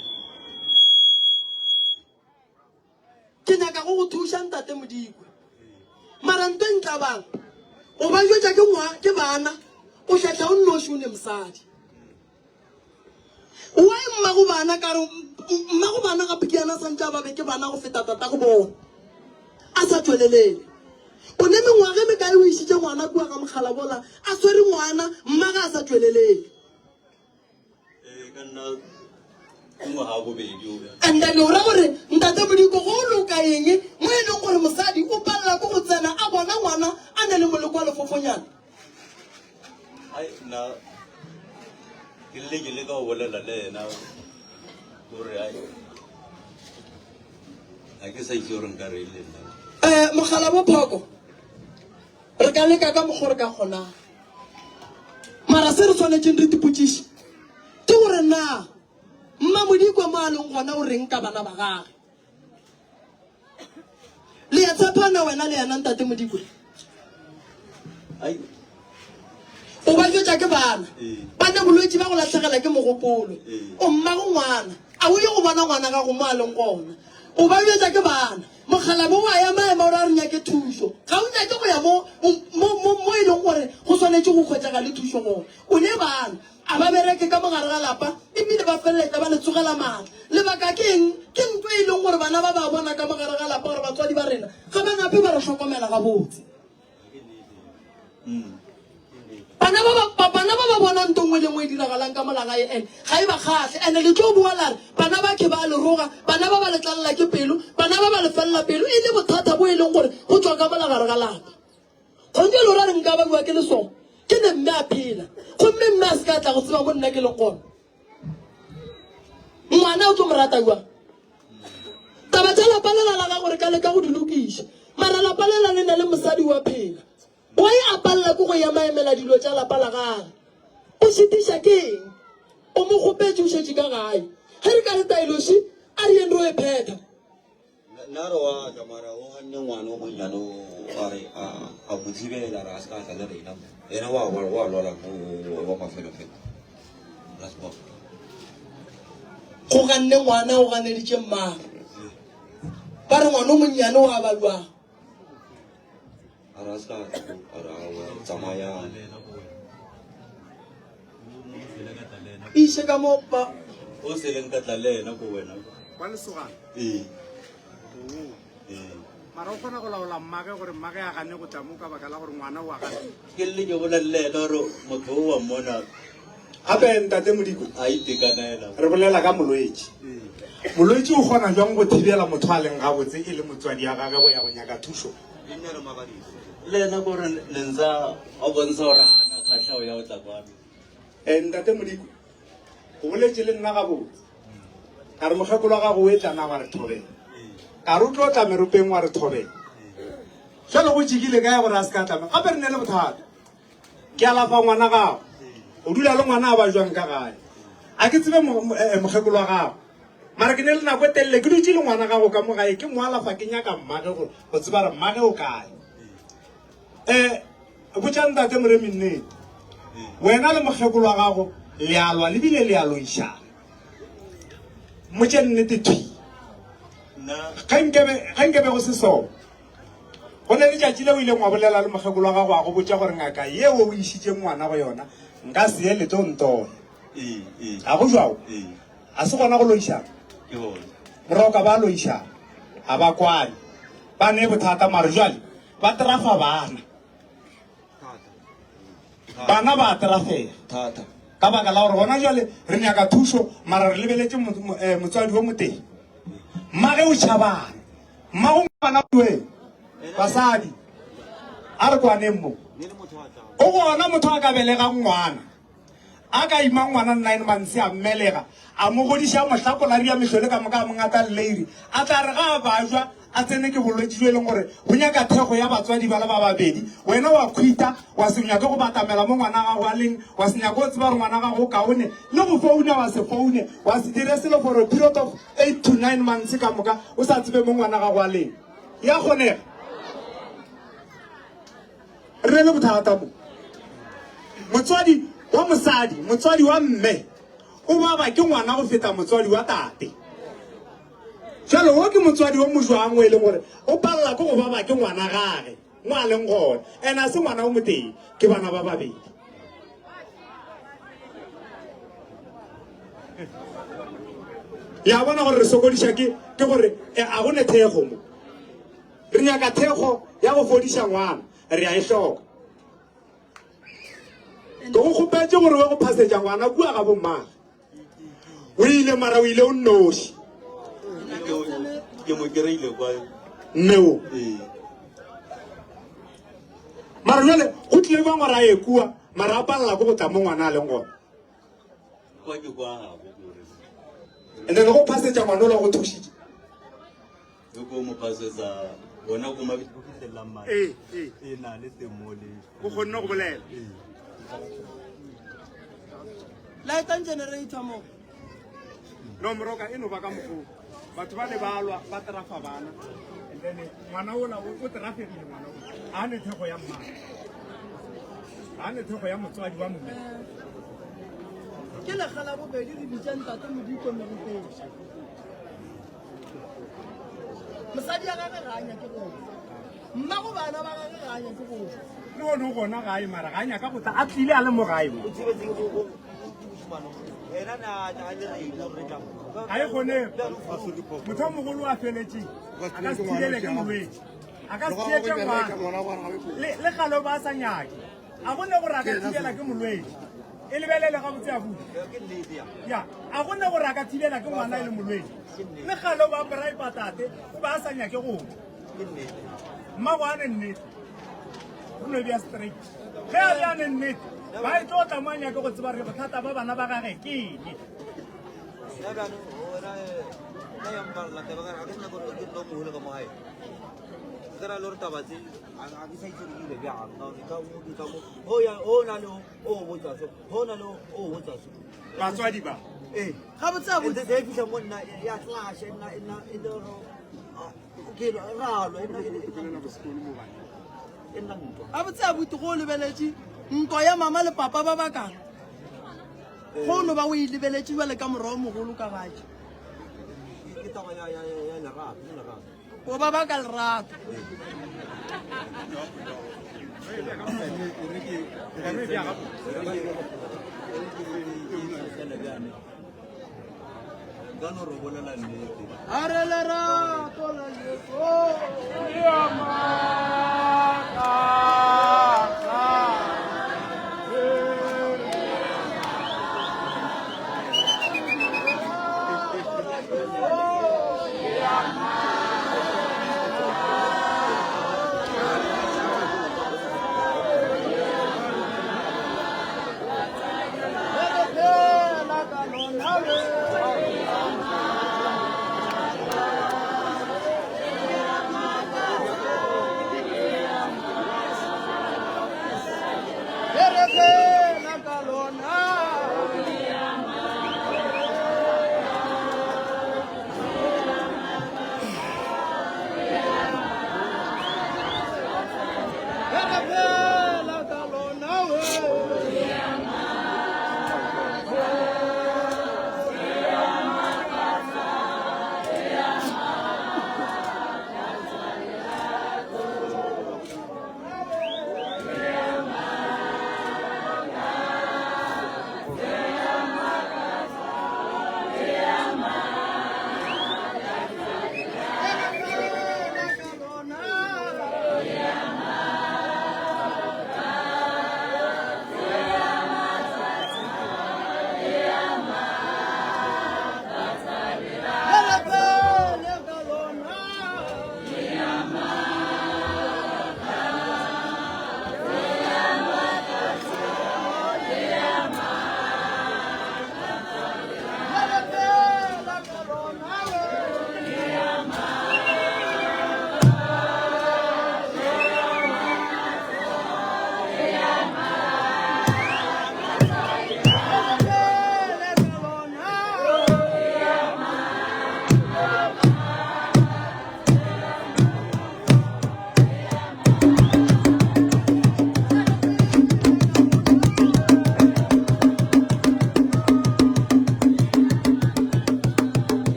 Ke nyaka go thuša ntate Modikwe mara ntwe ntla bang o ba jwetša ke bana o hlatla o nnoši o ne mosadi wa mmago bana ka re mmago bana gape ke yana santse a ba be ke bana go feta tata go bona a sa tswelelele o ne mengwaga e mekae o išitše ngwana kua ga mogala bola a swere ngwana mmaga a sa tswelelele and then o ra gore ntate Modikwe go loka eng mo e leng gore mosadi o palela ko go tsena a bona ngwana a ne le moleko wa lefofonyana. Mogala bo phoko re ka leka ka mokgwa re ka kgonang mara se re tshwanetseng re tipotšiše ke gore na mma Modikwe mo a leng gona o reng ka bana ba gage le ya tshepana wena le yana ntate Modikwe o ba jwetša ke bana ba ne bolwetši ba go latlhegela ke mogopolo o mmago ngwana a o ye go bona ngwana gago mo a leng gona o ba jwetša ke bana mogala bo wa ya maema ore a re nyake thušo ga o nyake go ya mo e leng gore go swanetše go kgwetšega le thušo gone o ne bana a ba bereke ka mogare ga lapa ebile ba feleletša ba le tsogela maatla lebaka ke eng ke ntho e leng gore bana ba ba bona ka mogare ga lapa gore batswadi ba rena ga ba nape ba re hlokomela gabotse bana ba ba bona ntho nngwe le nngwe e diragalang ka molagae ene ga e ba kgatlhe ande le tlo bua lare bana ba ke ba le roga bana ba ba le tlalela ke pelo bana ba ba le felela pelo e le bothata bo e leng gore go tswa ka molagare ga lapa gontse le ora re nka ba bua ke le sone ke ne mme a phela gomme mme a se ka tla go tseba mo nna ke leng gona ngwana o tlo mo rata jwang taba tsa lapa lela la ga gore ka leka go di lokiša mara lapa lela le na le mosadi wa phela wa e apalela ko go ya maemela dilo tša lapa la gage o šitiša ke eng o mo kgopetse o šetše ka gae ge re ka re tailoši a re yen re o e pheta naro wa kamara o ganne ngwana o monnyane a re a botsibela re a se ka tla le rena ene wa lola wa mafelofelo go ganne ngwana o ganeditše mmaga ba re ngwana o monnyane o a ba jwang ise ka mo ba o se leng ka tla le ena ko wena ba le sogana mara o kgona go laola mmage gore mmage a gane go tla mo ka baka la gore ngwana o a gane ke le ke bolela le ena gore motho o wa mmona gape ntate Modikwe a itekanela re bolela ka molwetši molwetši o kgona jwang go thibela motho a leng gabotse e le motswadi ya gage go ya go nyaka thušo le ena gore lenza o bontsha gore gana kgatlhao ya o tla kwana ntate Modikwe go boletše le nna gabotse ka re mokgekolo wa gago o e tlana wa re thobela ka re o tlo tla meropeng wa re thobela jalo go jekile ka ya gore a se ka tlame gape re ne le bothata ke alafa ngwana gago o dula le ngwana a ba jwang ka gae a ke tsebe mokgekolo wa gago mara ke ne le nako e telele ke dutse le ngwana gago ka mo gae ke mo alafa ke nyaka mmage go tseba re mmage o kae botša ntate Moremi nnete wena le mokgekolo wa gago le alwa le bile le a loišana motše nnete thui ga nkebe go se sone go ne letšatši le o ileng wa bolela le mokgekolo wa gago a go botša gore ngaka yeo o išitšeng ngwana go yona nka se ye leto ntone a go jwao a se gona go loišana moroka ba loišana a ba kwane ba ne bothata mare jwale ba terafa bana ba terafega ka baka la gore gona jale re nyaka thuso mara re lebeletse motswadi wo moteng mmage o tšhabana mmago ngwana we basadi a re kwaneng mo o gona motho a ka belegang ngwana a ka ima ngwana 9 months a mmelega a mo godiša mohlakolari ya mehlole ka moka a mongata lady a tla re ga a bajwa a tsene ke bolwetse jo e leng gore go nyaka thego ya batswadi ba le ba babedi wena wa khwita wa se nyaka go batamela mo ngwana gago a leng wa se nyaka go tseba gore ngwana gago kaone le go founa wa se foune wa se dire selo for a period of 8 to 9 months ka moka o sa tsebe mo ngwana gago a leng ya kgonega re le bothata mo motswadi wa mosadi motswadi wa mme o baba ke ngwana go feta motswadi wa tate jalo wo ke motswadi wo mojwang o e leng gore o palela ke go baba ke ngwana gage mo a leng gona ene a se ngwana o moteng ke bana ba babedi ya bona gore re sokodiša ke gore a gone thego mo re nyaka thego ya go fodiša ngwana re a e hloka ke go kgopetse gore we go phasetša ngwana kua ga bommaga o ile mara o ile o nnoši nneo mara jale go tlile ba ngwara a ye kua mara a palela ko go tla mo ngwana a leng gona and then go phasetša ngwana o la go thušitše go kgonne go bolela lightan generator mo no moroka e no ba ka mokgwa batho ba le balwa ba terafa bana and then ngwana ola o terafegile ngwana o a ne thego ya mma a ne thego ya motswadi wa mme ke legala bobedi re bitšang tate modiko meruteng mosadi ya gage ga a nyake go mma go bana ba gage ga a nyake go le one o gona gae mara ga a nyaka go tla a tlile a le mo gae mo ga e kgone motho o mogolo a feletse a ka se thibele ke molwetse a ka se thietša ngwana le galo ba sa nyake a gone gore a ka thibela ke molwetse e lebelele ga botse a bua ya a gone gore a ka thibela ke ngwana e le molwetse le galo ba poraepatate o ba a sa nyake gone mmago a ne nnete o no bja straight ge a bja ne nnete ba e tlo tla mo a nyake go tseba re bothata ba bana ba gage ke eng batswadi ba ga botse a botse a buti go o lebeletše ntwa ya mama le papa ba bakang go no ba o e lebeletše jale ka morago mogolo ka gae o ba baka lerato a re lerato la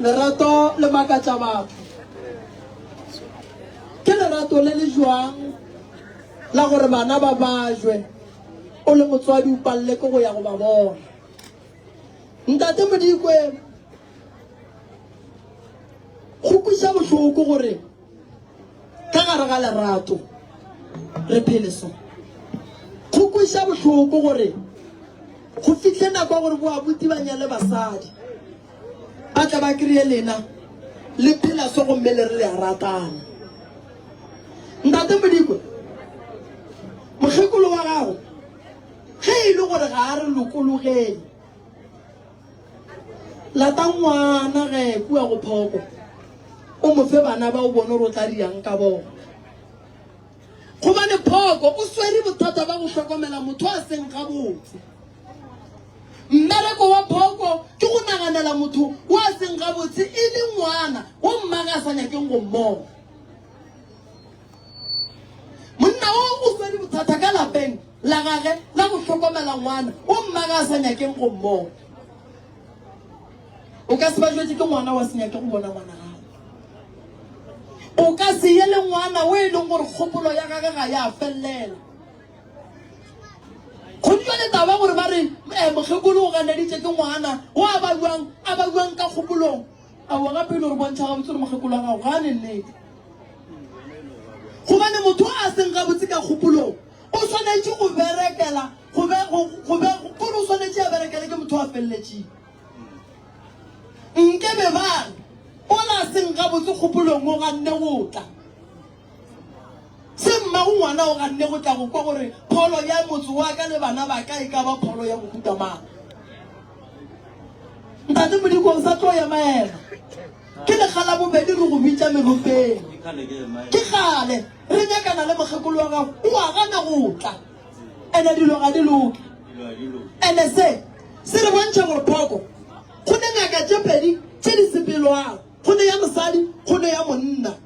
lerato le makatša batho ke lerato le le jwang la gore bana ba bajwe o le motswadi o palle ke go ya go ba bona. Ntate Modikwe go kwiša bohloko gore ka gare ga lerato re pheleso go kwiša bohloko gore go fitlhe nako gore bo abuti ba nyale basadi ba tla ba kry-e lena le phela so go mme le re le a ratana. Ntate Modikwe mokgekolo wa gago ge e le gore ga a re lokologeng lata ngwana ge kua go phoko o mo fe bana ba o bone gore o tla diang ka bona gobane phoko o swere bothata ba go hlokomela motho a seng ga botse. Mmereko wa phoko ke go naganela motho wa seng ga botse e le ngwana o mmaga sa nyakeng go mmoga. Monna o swere bothata ka lapeng la gage la go hlokomela ngwana o mmaga sa nyakeng go mmoga. O ka se ba jwetse ke ngwana wa senyake go bona ngwana gago. O ka se ye le ngwana o e leng gore kgopolo ya gage ga ya felela. Go le taba gore ba re mokgekolo o ganeditse ke ngwana o a ba buang ka kgopolong a wa gape le gore bontsha ga botse gore mokgekolo wa gago ga a ne nnete. Gobane motho a seng ga botse ka kgopolong o tshwanetse go berekela gore o tshwanetse a berekele ke motho a feleletseng. Nkebe ba o la seng ga botse kgopolong o ganne go tla se mmago ngwana o ganne go tla go kwa gore pholo ya motho wa ka le bana ba ka e ka ba pholo ya mohuta mang. Ntate Modikwe o sa tlo ya maema ke lekgala bobedi re go bitša melopeng ke gale re nyakana le mokgekolo wa gago o a gana go tla ene dilo ga di loke ene se re bontšha gore phoko go ne ngaka tše pedi tše di sepelwang go ne ya mosadi go ne ya monna.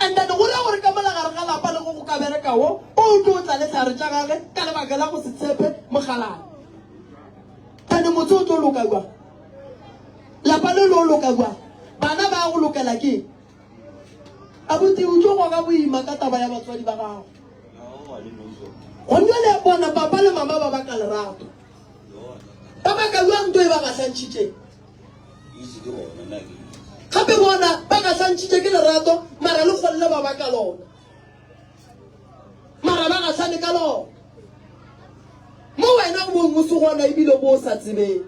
And then go ra gore ka mola gare ga lapa le go go ka bereka wo o tlo tla le tlhare tša gage ka lebaka la go se tshepe mogalane. Ane motho o tlo loka jwa lapa le lo loka jwa bana ba go lokela ke abuti o tlo go ga boima ka taba ya batswadi ba gago. Go le bona papa le mama ba ba ka lerato ba ba ka jwa ntwe ba ga tlantšitše gape bona ba ka tlantšitše ke lerato mara le kgolle ba ba ka lona mara ba ga tlane ka lona mo wena o moso gona ebile bo o sa tsebeng.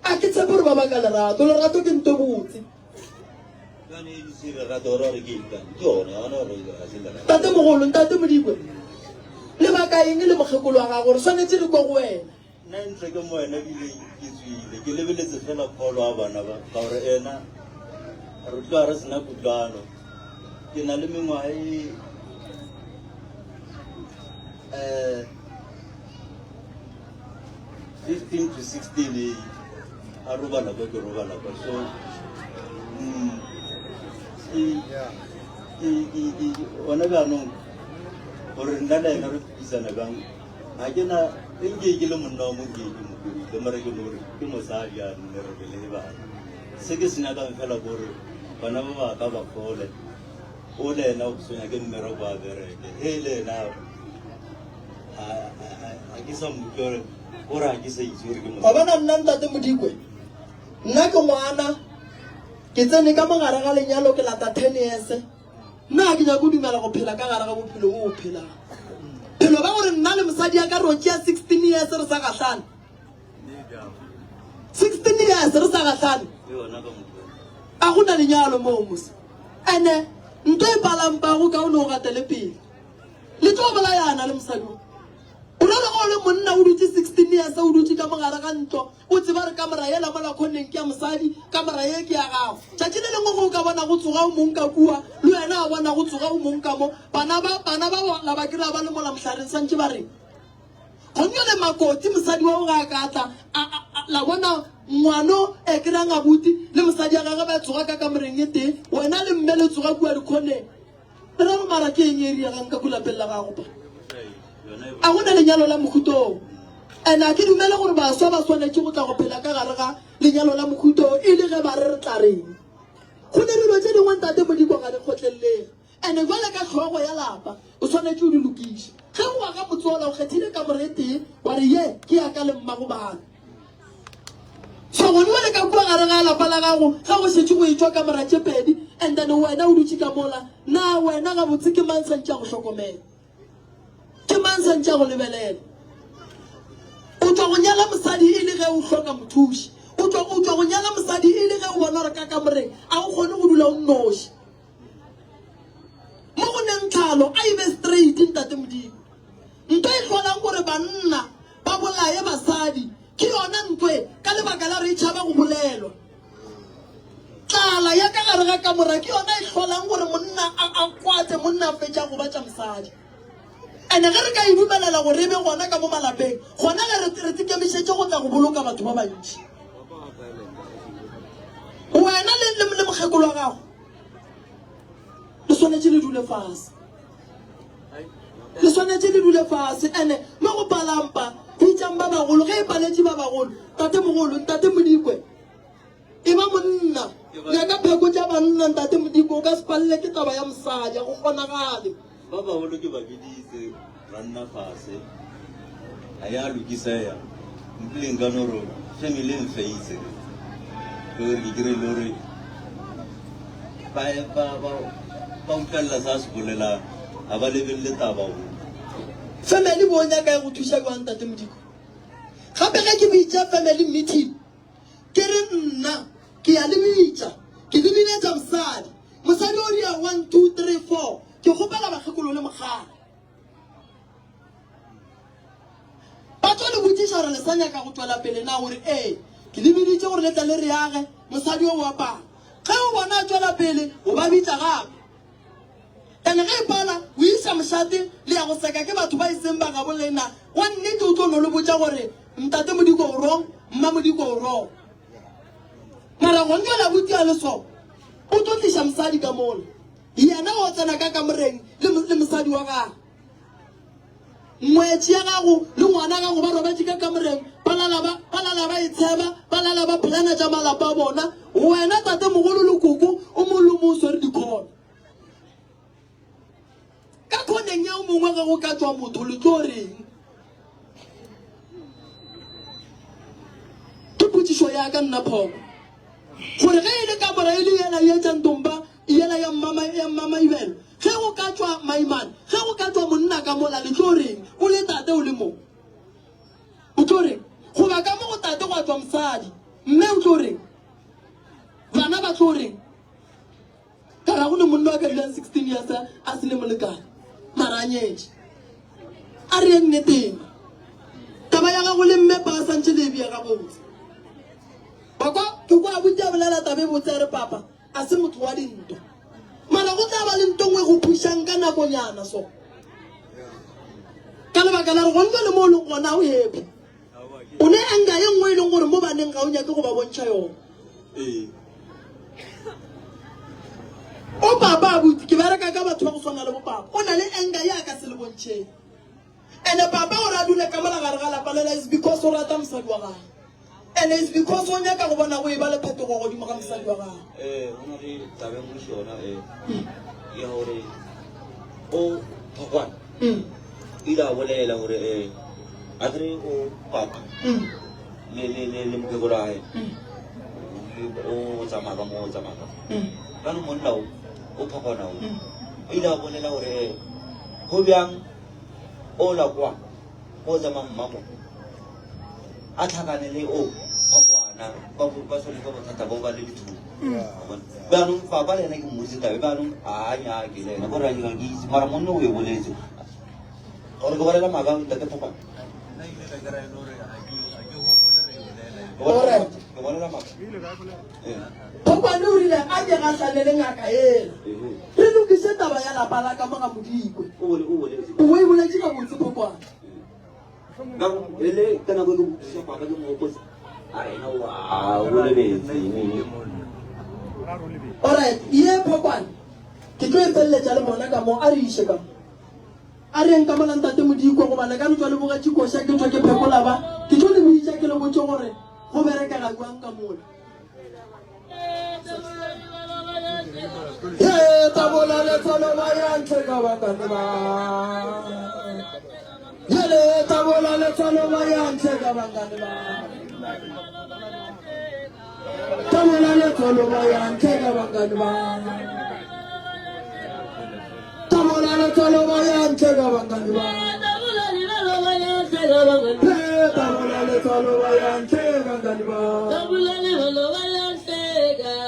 A ke tshepe gore ba ba ka lerato ke nto botse. Tate mogolo Ntate Modikwe lebaka eng le mokgekolo wa gago gore tshwanetse di kwa go wena. Nna ntle ke mo wena bile ke tswile ke lebeletse fela pholo a bana ba ka gore ena re tloa re sena kutlwano ke na le mengwae 15 to 16 a robala kwa ke robala kwa so ona jaanong gore nna le ena re pisana bang a ke na ke le monna wa mokedi le mare ke gore ke mosadi a nne re le bana se ke sena ka fela gore bana ba ba ka ba fole o le ena o sonya ke mmero ba bereke he le ena a ke sa mokore gore a ke sa itse gore ke ba bana nna Ntate Modikwe nna ke ngwana ke tsene ka mogare ga lenyalo ke lata 10 years nna ke nyaka go dumela go phela ka gare ga bophelo bo o phelang phelo ba gore nna le mosadi ya ka ro tšea 16 years re sa gahlane 16 years re sa gahlane a go na lenyalo mo mose ene ntho e palampago ka o ne o gatele pele le tlo bolayana le mosadi o le go le monna o dutse 16 years o dutse ka mogare ga ntlo o tseba re kamera yela mola khoneng ke ya mosadi kamera ye ke ya gago tšatši le lengwe go ka bona go tsoga o mong ka kua le wena a bona go tsoga o mong ka mo bana ba la ba kry-a ba le mola mohlare santse ba reng go nyo le makoti mosadi wa o ga ka tla la bona ngwano e kry-ang abuti le mosadi ya gage ba tsoga ka kamereng e teng wena le mme le tsoga kua dikhoneng re re mara ke eng e riagang ka kulapeng la gago pa a go na lenyalo la mokhutong and a ke dumela gore baswa ba tshwanetse go tla go phela ka gare ga lenyalo la mokhutong e le ge ba re tla reng go ne dilo tse dingwe ntate Modiko ga di kgotlelele and jwale ka tlhogo ya lapa o tshwanetse o di lokise ge o ga motsola o kgethile ka morete wa re ye ke ya ka le mmago bana so gone wa le ka kwa gare ga lapa la gago ga go setse go etswa ka moratše pedi and then wena o dutse ka mola na wena ga botse ke mang santša go hlokomela ke mang santša go lebelela o tswa go nyala mosadi e le ge o hloka mothuši o tswa go nyala mosadi e le ge o bona gore ka kamoreng a o kgone go dula o nnoši mo go neng tlhalo a ebe straight ntate Modimo ntho e tlholang gore banna ba bolaye basadi ke yona ntwe ka lebaka la re itšhaba go bolelwa tlala ya ka gare ga kamora ke yona e tlholang gore monna a kwate monna a fetša go batša mosadi ene ge re ka e dumelela gore e be gona ka mo malapeng gona ge re tekemišetše go tla go boloka batho ba bantši wena le mokgekolo wa gago le swanetše le dule fase ene mo go palampa pitšang ba bagolo ge e paletše ba bagolo tate mogolo ntate Modikwe e ba monna ya ka pheko tša banna ntate Modikwe o ka se palele ke taba ya mosadi ya go kgonagale ba bagolo ke bakeditse ranna fase a ya lokisea mpileng ka noro family en face ke re dire lore ba utlwella sa se bolela a ba lebelle taba go family bo nyaka go thuša jwang ntate Modikwe gape ge ke bitša family meeting ke re nna ke ya le bitša ke le binetša mosadi o ria 1 2 3 4 ke gopela bakgekolo le mogala ba tlo le botšiša gore le sa nyaka go tswela pele na gore ke le biditše gore le tla le reage mosadi o apang ge o bona a tswela pele o ba bitša gape ene ge e pala o isa mošate le ya go seka ke batho ba iseng ba gabolena wa nnete o tlo no le botša gore ntate Modiko o rong mma Modiko o rong mara go ntse la butia le so o tlo tliša mosadi ka mola yena o tsena ka kamoreng le mosadi wa gago ngwetši ya gago le ngwana gago ba robatše ka kamoreng palala ba itsheba palala ba plana tša malapa a bona wena tate mogolo le koko o molomo o swere dikgono ka khoneng ya o mongwe ge go ka tswa motho le tlo reng ke potšišo ya ka nna phoko gore ge e le kamora e le yela ye tšantompa yela ya mama ibelo ge go ka tswa maimane ge go ka tswa monna ka mola le tlo reng o le tate o le mo o tlo reng goba ka mo go tate go a tswa mosadi mme o tlo reng bana ba tlo reng ka ra go le monna wa ka dulang 16 years a se le molekane mara a nyetše a re nneteng taba ya gago le mme pa santše le ebia ga botse bakwa ke kwa botša bolela tabe botse re papa a se motho wa dinto mara go tla ba le nto ngwe go phušang ka nakonyana so ka lebaka la re go ntse le mo o leng gona o happy o ne enga ye nngwe e leng gore mo baneng ga o nyake go ba bontšha yona o papa abuti ke bereka ka batho ba go swana le bo papa o na le enga ya ka se le bontšheng ene papa o re a dule ka mola gare ga lapa lela is because o rata mosadi wa gage and is because o nyaka go bona go e ba le phetogo godimo ga mosadi wa gage go na le tabe mo šona ya gore o phokwane ile a bolela gore a kry o papa le mokekolo a o tsamaka mo o tsamaka ka no monna o phokwana o ile a bolela gore go bjang o la kwa o tsamang mmamo a tlhakane le o phokwana ba sole ka bothata bo ba le dithuto baanong papa le ena ke mmotse tabe baanong a nyake le ena gore a nyaka ke itse mara monna o e boletse gore ke bolela maaka ntate phokwana ke bolela maaka phokwane o rile a ke gatlane le ngaka ela re lokise taba ya lapa la ka moga Modikwe o e boletse ka botse phokwane ele ka nako ke botsa papa ke mo botsa a ena wa o lebetse alright ye phokwane ke tlo e feleletša le mona ka mo a re iše ka a reng ka mola ntate Modiko go bana ka ntwa le boga tshiko sha ke tswa ke phekola ba ke tlo le bitsa ke le botse gore go bereka ga kwang ka mola tabola le tsalo ba ya ntle ka bangane ba tabola le tsalo ba ya ntle ka bangane ba tabola le tsalo ba ya ntle ka bangane ba tabola le tsalo ba ya ntle ka bangane ba tabola le tsalo ba ya ntle ka bangane ba tabola le tsalo ba ya ntle ka tabola le tsalo ba ya ntle ka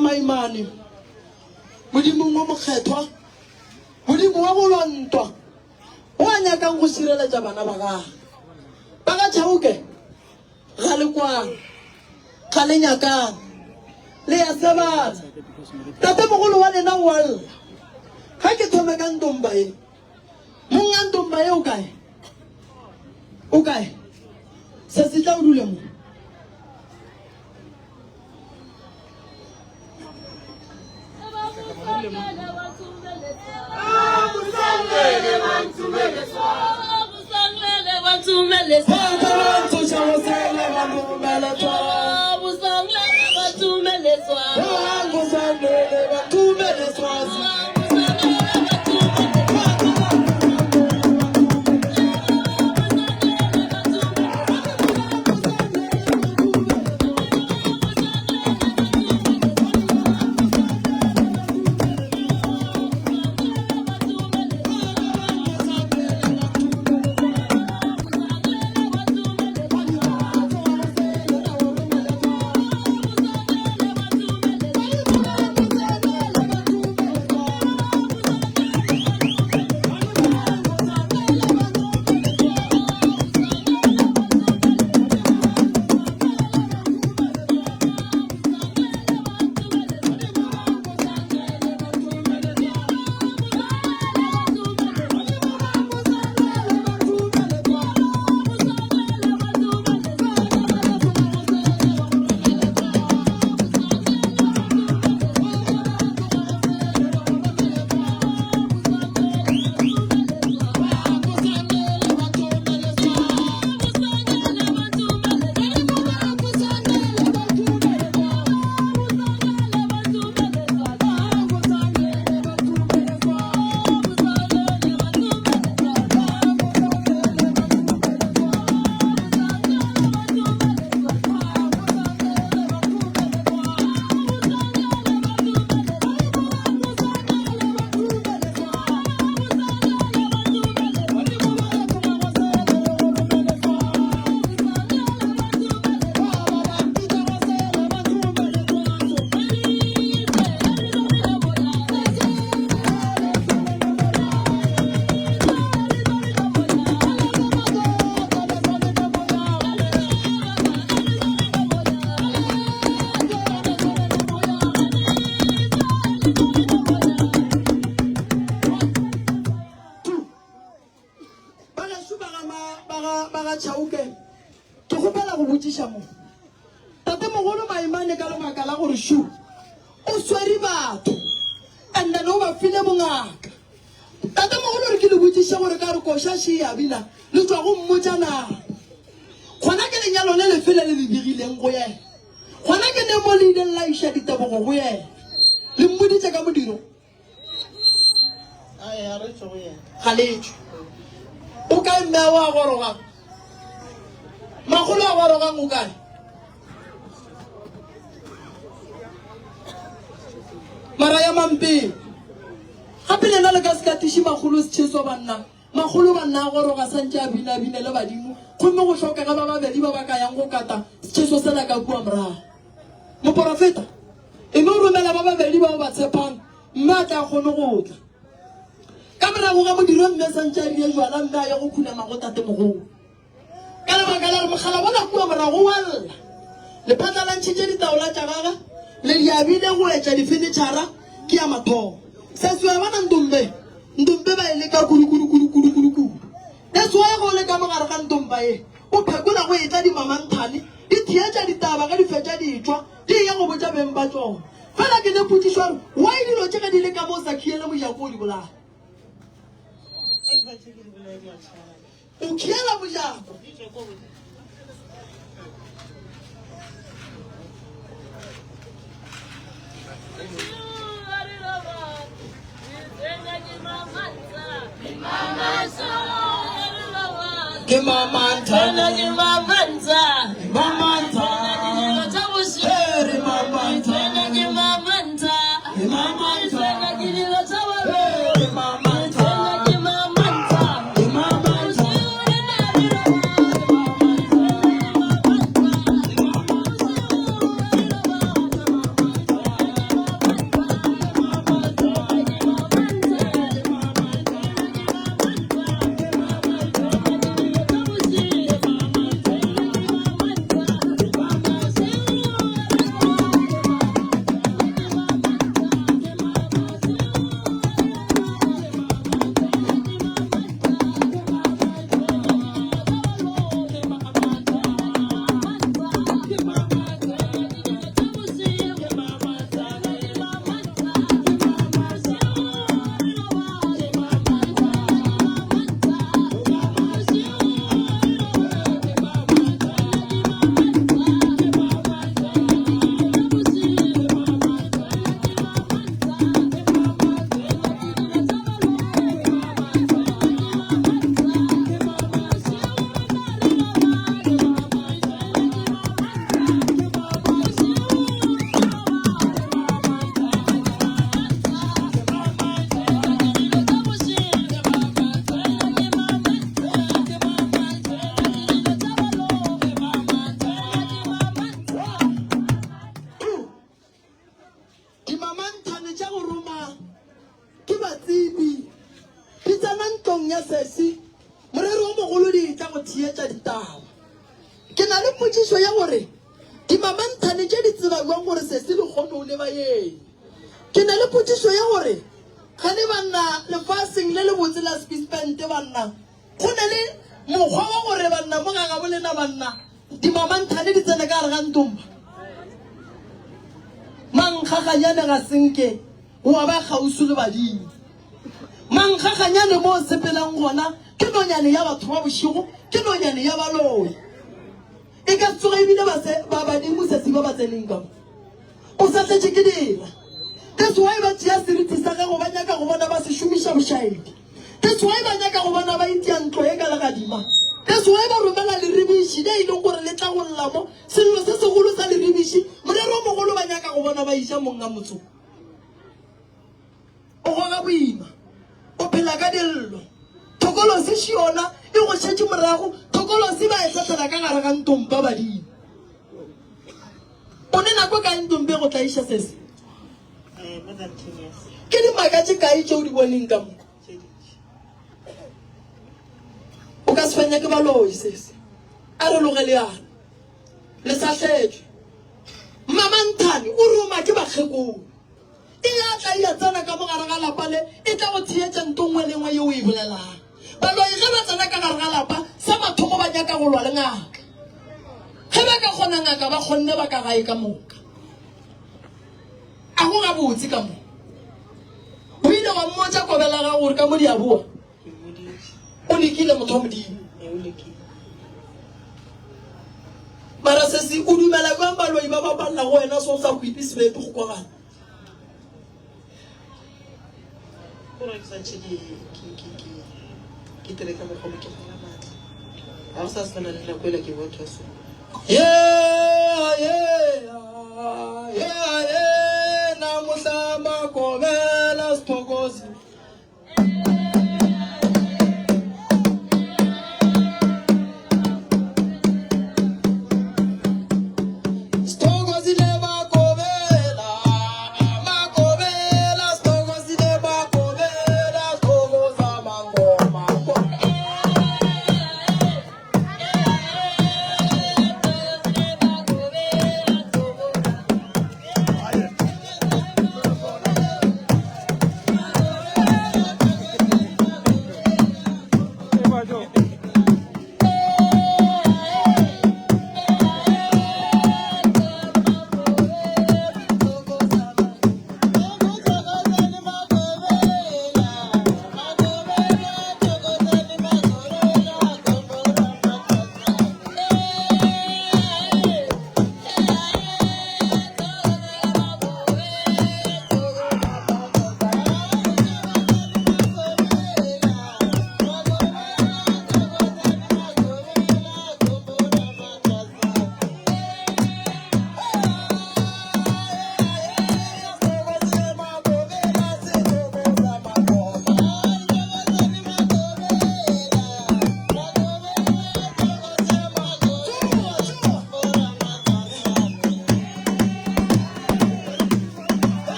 maimane modimo mo mokgethwa modimo wa bolwantwa o a nyakang go sireletsa bana ba ga tšhauke ga le kwang ga le nyakang le ya sebata tate mogolo wa lena o alla ga ke thome ka ntomba e monga ntomba e o kae se se tla o dule mo ba ga Chauke ke gopela go botsisha mo tate mogolo Maimane ka lebaka la gore shu o swere batho and then o ba file bongaka tate mogolo re ke le botsisha gore ka re koša Shiabila le tswa go mmotsa na gona ke lenyalo le le fele le le digileng go yena gona ke ne mo le ile la isha ditebogo go yena le mmoditse ka modiro a re tso go yena ga letšo o ka mme wa goroga magolo a goroga mo kae mara ya mampe gape le na le ka se ka tiši magolo setšheso banna magolo banna a goroga santse a binabine le badimo gomme go tlhokega ba babedi ba ba ka yang go kata setšheso sela ka kua morago moporofeta e mo romela ba babedi bao ba tshepang mme a tla kgone go tla ka morago ga modiro mme santse a rile jwala mme a ya go khunama go tate mogolo ka lebaka la re mogala bona kua morago wa lla lephatla la ntšhitše ditaola tša gaga le diabile go etša difenitšhara ke ya mathomo seswe bana ndombe ba e leka kudu deswaye go le ka mogare ga ntomba e o phekola go etša dimamanthane di thietša ditaba ka di fetša ditšwa di ya go botša beng ba tsona fela ke ne putišwa re wa e dilo tše ge di le ka mo sa khiele mojako o di bolaya o khiela mojako ke mamantha senke wa ba gausu le badimo mangaganyane mo sepelang gona ke nonyane ya batho ba boshigo ke nonyane ya baloi e ka tsoga ebile ba badimo se se ba ba tseneng ka o sa tletse ke dira that's why ba tšea seriti sa gago ba nyaka go bona ba se šomiša bošaedi that's why ba nyaka go bona ba itia ntlo e ka legadima that's why ba romela leribiši le e leng gore le tla go lla mo sello se segolo sa leribiši morero o mogolo ba nyaka go bona ba iša monga motso o goga boima o phela ka dillo thokolosi šiona e go šetše morago thokolosi ba e tlatela ka gare ga ntompa badimo o ne nako ka ntompe go tla iša sese ke dimaka tše kae tšeo di boneng ka mo o ka se fenya ke baloi sese a re loge le yana le sa tletšwe mamanthane o roma ke bakgekolo e ya tla ya tsena ka mogare ga lapa le e tla go thietša nto nngwe le nngwe yeo e bolelang baloi ge ba tsena ka gare ga lapa sa mathomo ka go lwa le ngaka ge ba ka kgona ngaka ba kgonne ba ka gae ka moka a go ga botse ka mo o ile wa mmotsa kobela ga gore ka mo di a boa o lekile motho wa modimo mara se se o dumela kwa baloi ba ba balla go wena so sa go ipise be go kwagana gore ke sa tshedi ke tere ka mokgwa ke fela matla a sa sana le nako ile ke botsa so na muhlamba kobela sithokozi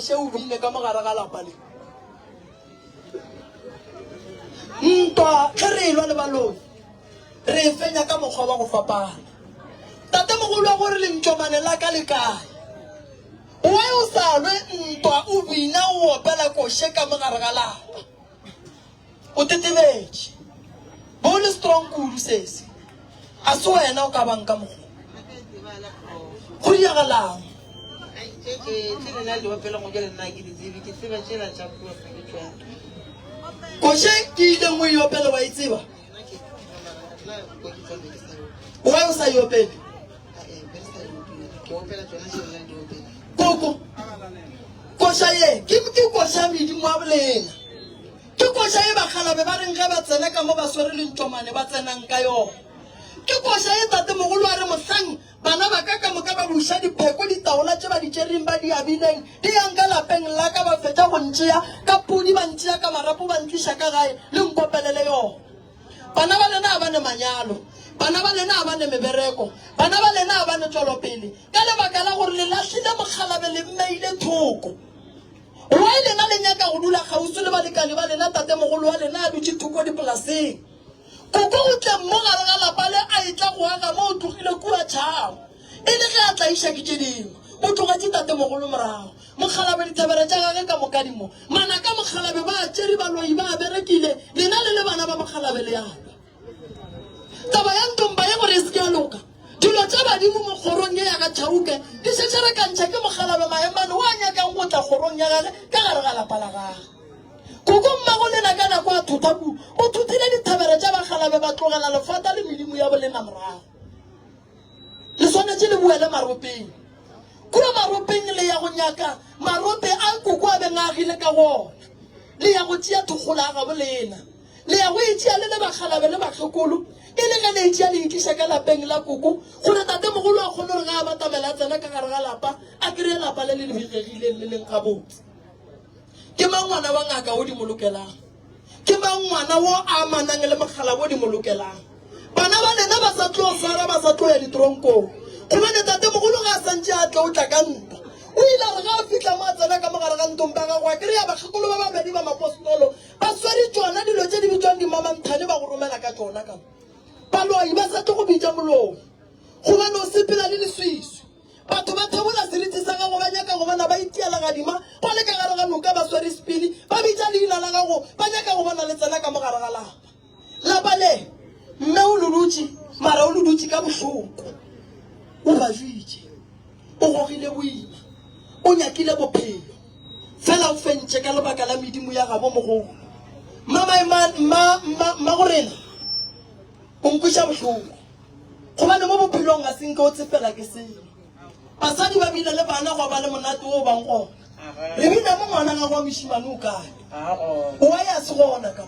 sheu bile ka mogara ga lapa le ntwa kgerelwa le baloi re fenya ka mokgwa wa go fapana tate mogolo wa gore le ntšomane la ka le kae wa o sa lwe ntwa o bina o opela koše ka mogare ga lapa o tetebetše bo le strong kudu sese a se wena o ka bang ka mogolo go diagalang koše ke ile mo e opele wa e tseba wa o sa e opele koko koša ye ke koša medimo a bolena ke koša ye bakgalabe ba reng ge ba tsena ka mo ba swere le ntšomane ba tsenang ka yona ke koša ye tate mogolo a re mohlang bana ba ka moka ba buša dipheko ditaola tše ba di tšereng ba di abileng di yang ka lapeng la ka ba fetša go ntšea ka pudi ba ntšea ka marapo ba ntliša ka gae le nkopelele yona bana ba lena a bane manyalo bana ba lena a bane mebereko bana ba lena a bane tšwelopele ka lebaka la gore le lahlile mokgalabe le mmeile thoko wa ile na le nyaka go dula gausu le balekane ba lena tate mogolo wa lena a dutse thoko dipolaseng koko o tle mo gare ga lapa le a itla go aga mo o tlogile kua tšhao e le ge a tla iša ke tše dingwe o tlogatse tate mogolo morago mokgalabe dithebere tša gage ka mokadimo mana ka mokgalabe ba tšeri baloi ba berekile lena le le bana ba mokgalabe le yana taba ya ntomba ye gore e se ke ya loka dilo tša badimo mo kgorong ye ya ga tšhauke di šetšere kantšha ke mokgalabe maemane o a nyakang go tla kgorong ya gage ka gare ga lapa la gage koko mmago lena ka nako a thutaku o thutile dithebere tša bagalabe ba tlogela lefata le medimo ya bolena morago le swanetše le buele maropeng kua maropeng le ya go nyaka marope a koko a beng agile ka gona le ya go tšea thokgola ga bolena le ya go etšea le le bagalabe le bakgekolo e le ge le etšea le ikiša ka lapeng la koko gore tate mogolo a kgone gore ga a batamela a tsena ka gare ga lapa a kry-e lapa le le lebegegileng le leng gabotse ke mang ngwana wa ngaka o di molokelang ke mang ngwana wo a amanang le mogala bo di molokelang bana ba lena ba sa tlo swara ba sa tlo ya ditoronkong gobane tate mogolo ga a santse a tla o tla ka ntwa o ile re ga a fitlha mo a tsena ka mogare ga ntompa gago a kry-a bakgekolo ba babedi ba mapostolo ba sware tsona dilo tse di bitswang dimamanthane ba go romela ka tsona ka baloi ba sa tlo go bitsa molomo gobane o sepela le leswiswi batho ba thebola seriti sa gago ba nyaka go bona ba itiela gadima go le ka gare ga noka ba sware sepele ba bitsa leina la gago ba nyaka go bona le tsena ka mogare ga lapa lapa le mme o lodutse mara o lodutse ka bohloko o bajwitse o gogile boima o nyakile bophelo fela o fentše ka lebaka la medimo ya gabo mogolo mma gorena o nkweša bohloko gobane mo bophelong a senke o tsefela ke selo basadi ba bile le bana go ba le monate o bang gona re bina mo ngwana ga go mošimane o kae o a ya se gona ka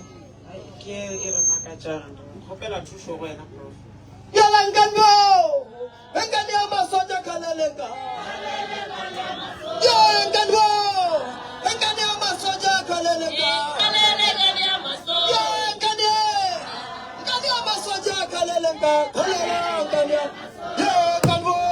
yalankanyo enkane ya masoja kalelenka yo enkanyo enkane ya masoja kalelenka yo enkane ya masoja kalelenka kalelenka yo kanyo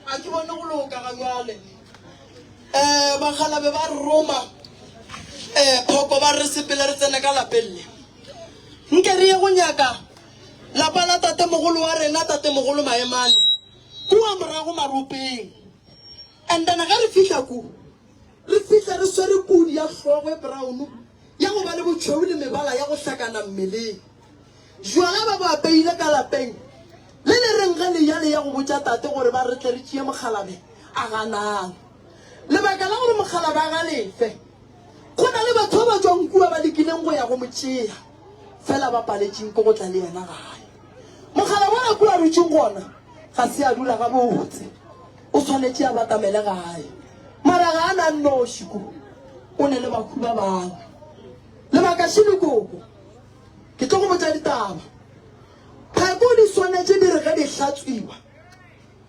a ke bone go loka ga jwale bakgalabe ba roma phoko ba re sepele re tsene ka lapelle nke re ye go nyaka lapa la tatemogolo wa rena tatemogolo maemane kua morago maropeng and then ga re fihla re fihla re swere pudi ya tlhogo e brown ya go ba le botšhweu le mebala ya go hlakana mmeleng jwala ba ba apeile ka lapeng le le reng ga le ya go botša tate gore ba re tle re tšee mogalabe a ganang lebaka la gore mogalabe a galefe go na le batho ba tswang kua ba lekileng go ya go motšea fela ba paletšeng ko go tla le yena gae mogalabe wa kua rutšeng gona ga se a dula ga botse o tshwanetse a batamele gae mara ga a na nnoši ko o ne le bakhu ba bangwe lebaka šele koko ke tlo go botša ditaba pheko di swanetse di re ge di hlatswiwa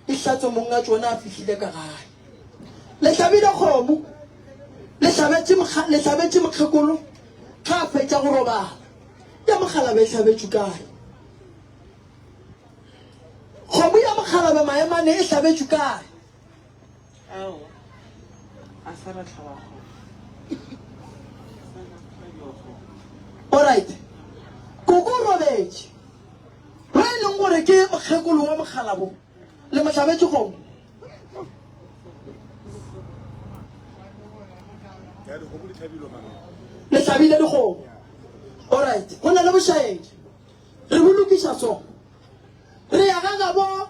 di hlatswe mong a tsona a fihlile ka gae le hlabile kgomo le hlabetse mokgekolo ga a fetša go robala ya mogalabe e hlabetšwe kae kgomo ya mogalabe maemane e hlabetšwe kae alright koko o robetše ba e leng gore ke mokgekolo wa mogalabo le mohlabetše kgomo le hlabile dikgomo alright go na le bošaedi re bolokiša so re ya ga bo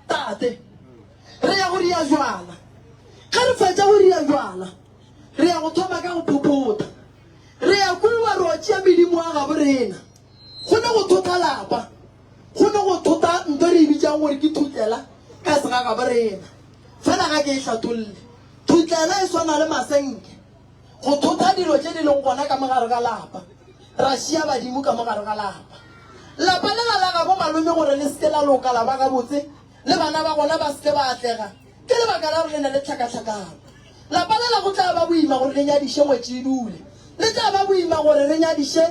tate re ya go ria jwala ga re fetša go ria jwala re ya go thoma ka go phopota re ya kua ro tšea medimo a gabo rena go ne go thota lapa go ne go thota nto re e bitšang gore ke thutlela ka se ga gabo rena fela ga ke e hlatolle thutlela e swana le masenke go thota dilo tše di leng gona ka mogare ga lapa ra šia badimo ka mogare ga lapa le la gabo malome gore le seke la loka la ba ga botse le bana ba gona ba seke ba atlega ke lebaka la gore le na le tlhakatlhakano lapa le la go tla ba boima gore le nyadiše ngwetse e dule le tla ba boima gore re nyadiše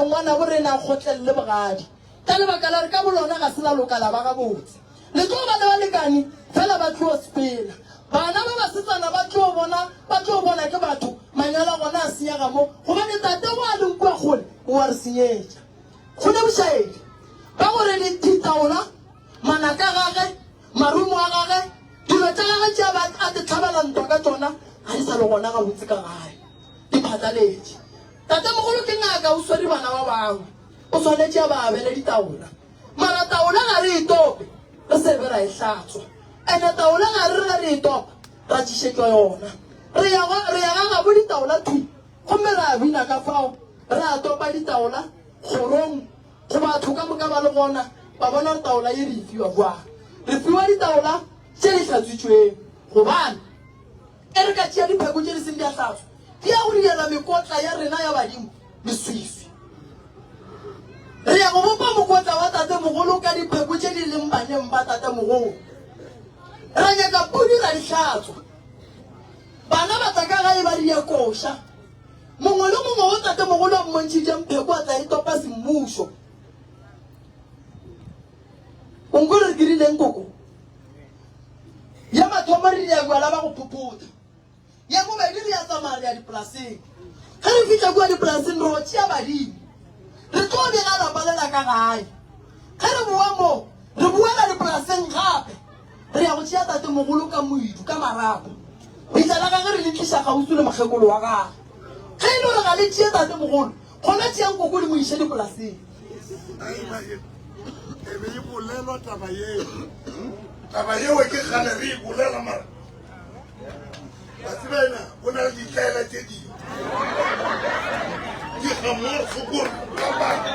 ngwana bo rena a kgotlelele bogadi ka lebaka la gore ka bolona ga se la loka la ba ga botse le tlo ba le balekane fela ba tlo sepela bana ba basetsana ba tlo bona ke batho manyala gona a senyega mo gobane tate go a leng kua kgole o wa re senyetša go ne bošaedi ba gore le ditaola manaka gage marumo a gage dilo tša gage tšea a te tlhabela ntwa ka tsona ga di sa le gona ga botse ka gae di phatlaletše tate mogolo ke ngaka o swere bana ba bangwe o tshwanetse a ba abele ditaola mara taola ga re itope re sebe ra e hlatswa ande taola ga re itopa ra tšišetšwa yona re ya ga gabo ditaola thui gomme re a bina ka fao re a topa ditaola kgorong go batho ka moka ba le gona ba bona gore taola ye re e fiwa jwang re fiwa ditaola tše di hlatswitšweng gobane e re ka tšea dipheko tše di seng di a hlatswa di ya go direla mekotla ya rena ya badimo leswifi re ya go bopa mokotla wa tate mogolo ka dipheko tše di leng banyeng ba tate mogolo ra nyaka pudi ra di hlatswa bana ba tla ka gae ba ria koša mongwe le mongwe o tate mogolo a mmontšhitšeng pheko a tla itopa semmušo onko re dirileng koko ya mathomo re ya bua la ba go phopota ya bobedi re ya tsamaya re ya dipolaseng ga re fitlha kua dipolaseng re o tšea badimo re tlo bega lapa lela ka gae ga re boa mo re buela dipolaseng gape re ya go tšea tate mogolo ka moidu ka marapo bitla ka ge re le tliša gausi le mokgekolo wa gage ga e le gore ga le tšee tate mogolo gona tšeang koko le mo iše dipolaseng e be e bolelwa taba yeo ke gane re e bolela mara batsebena go na le ditlaela tše dingwe di gamor sokore ka baka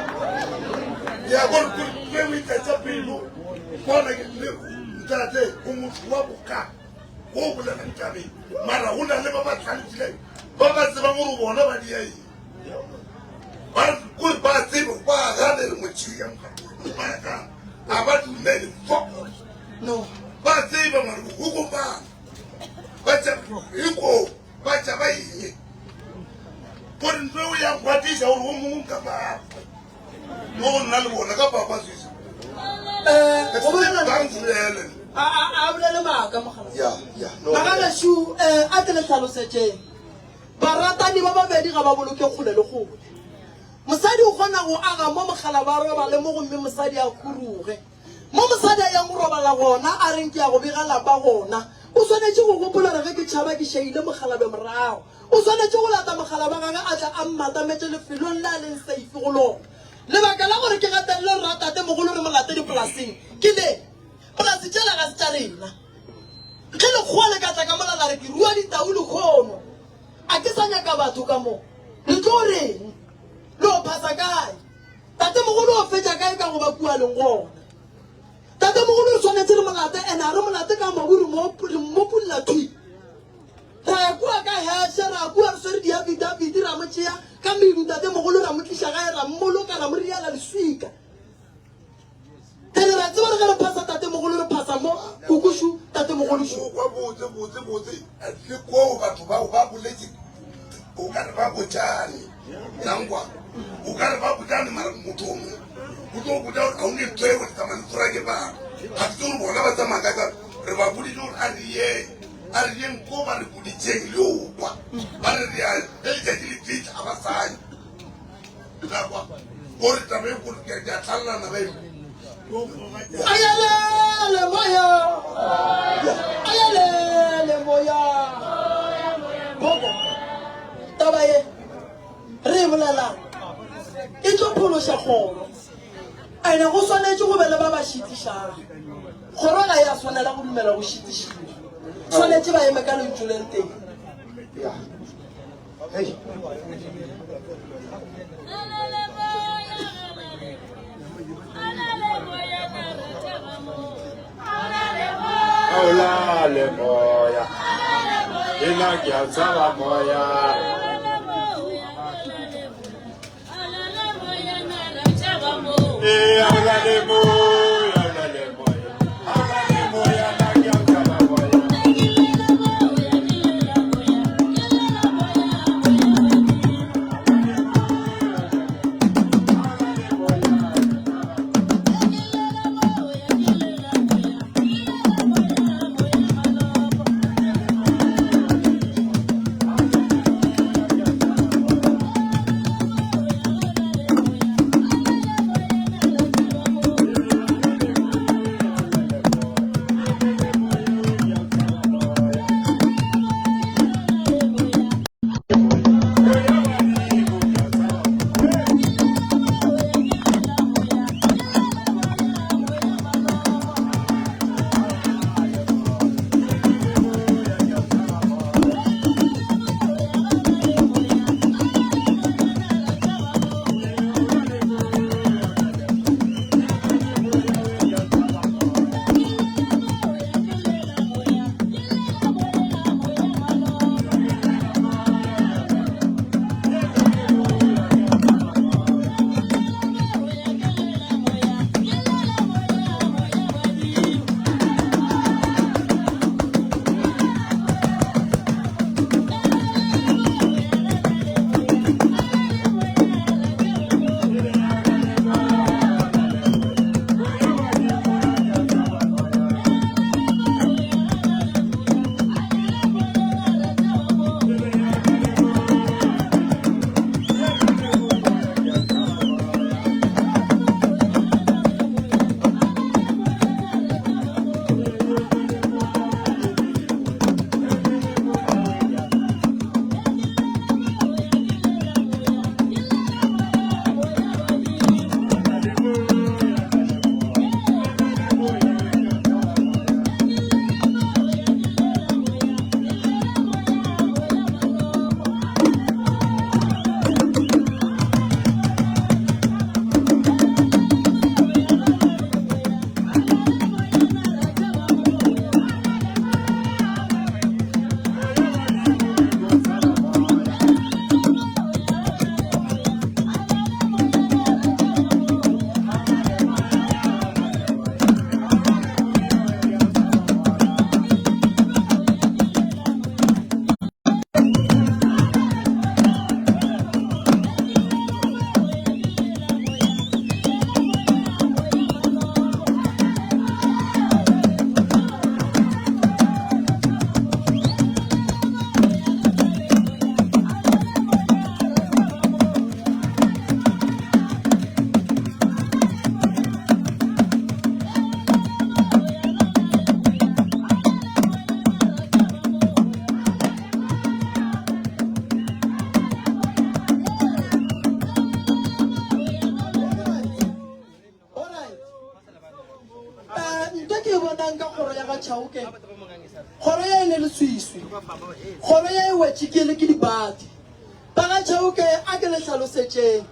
ya gore ke o itlatša pelo bona ntate o motho wa boka go bolela ditabeng mara go na le ba ba tlhalefileng ba ba tsebang gore bona ba diaeng kore ba tsebe ba gane re motšhii ya mokgaaka a ba dumele foko no ba tseba mara go ba iko ba tša ba eng gore ntse o ya kwatiša gore o mongwe ka baa mo go nna le bona ka papa sesa a bolele maaka mogala ya magala shu a ke le tlhalosetseng baratani ba babedi ga ba boloke kgole le kgole mosadi o kgona go aga mo mogala ba roba le mo gomme mosadi a kuruge mo mosadi a yang go robala gona a reng ke ya go bega lapa gona o tshwanetse go gopola re ge ke tšhaba ke shaile mogalabe morago o tshwanetse go lata mogala ba gage a tla a mmatametse lefelong le a leng saife go lona lebaka la gore ke gatelele ratate mogolo re molate dipolaseng ke le polasi tšela ga se tša rena ge lekgowa le ka tla ka molala re ke rua ditau le kgono a ke sa nyaka batho ka mo le tlo reng le o phasa kae tate mogolo o fetša kae ka go ba kua leng gona tate mogolo o tshwanetse le molate ene a re molate ka maburi mmopulela thui ra kua ka heshe ra kua re swere diabitabiti ra mo tšea ka medu tate mogolo ra mo tliša gae ra mmoloka ra mo riala leswika tene ra tseba re ge re phasa tate mogolo re phasa mo kokošu tate mogolo šo botse le koo batho bao ba boletse o ka re ba botjane nangwa o ka re ba botjane mara motho o mongwe o tlo botsa gore ga o ne tswe go tsamane tsora ke bana ga ke tsore bona ba tsamaya ka re ba boditse gore a re yeng ko ba re boditseng le o kwa ba re re a le letsatsi le fitlha a ba sanye nakwa gore tabe gore ke a tlhalelana ba eno ayalele moya ayalele moya bobo taba ye re bolelang e tlo phološa kgoro ene go swanetse go be le ba ba šitišang kgoro ga ya tshwanela go dumela go šitišiwa tshwanetse ba eme ka lentšoleng teng Aulale moya, ina kiatsala moya. Aulale moya, aulale moya, aulale moya, na kiatsala moya. ya ga Chauke kgoro ya ene le Swiswi kgoro ya e wetšikele ke dibati ba ga Chauke a ke le tlhalosetšeng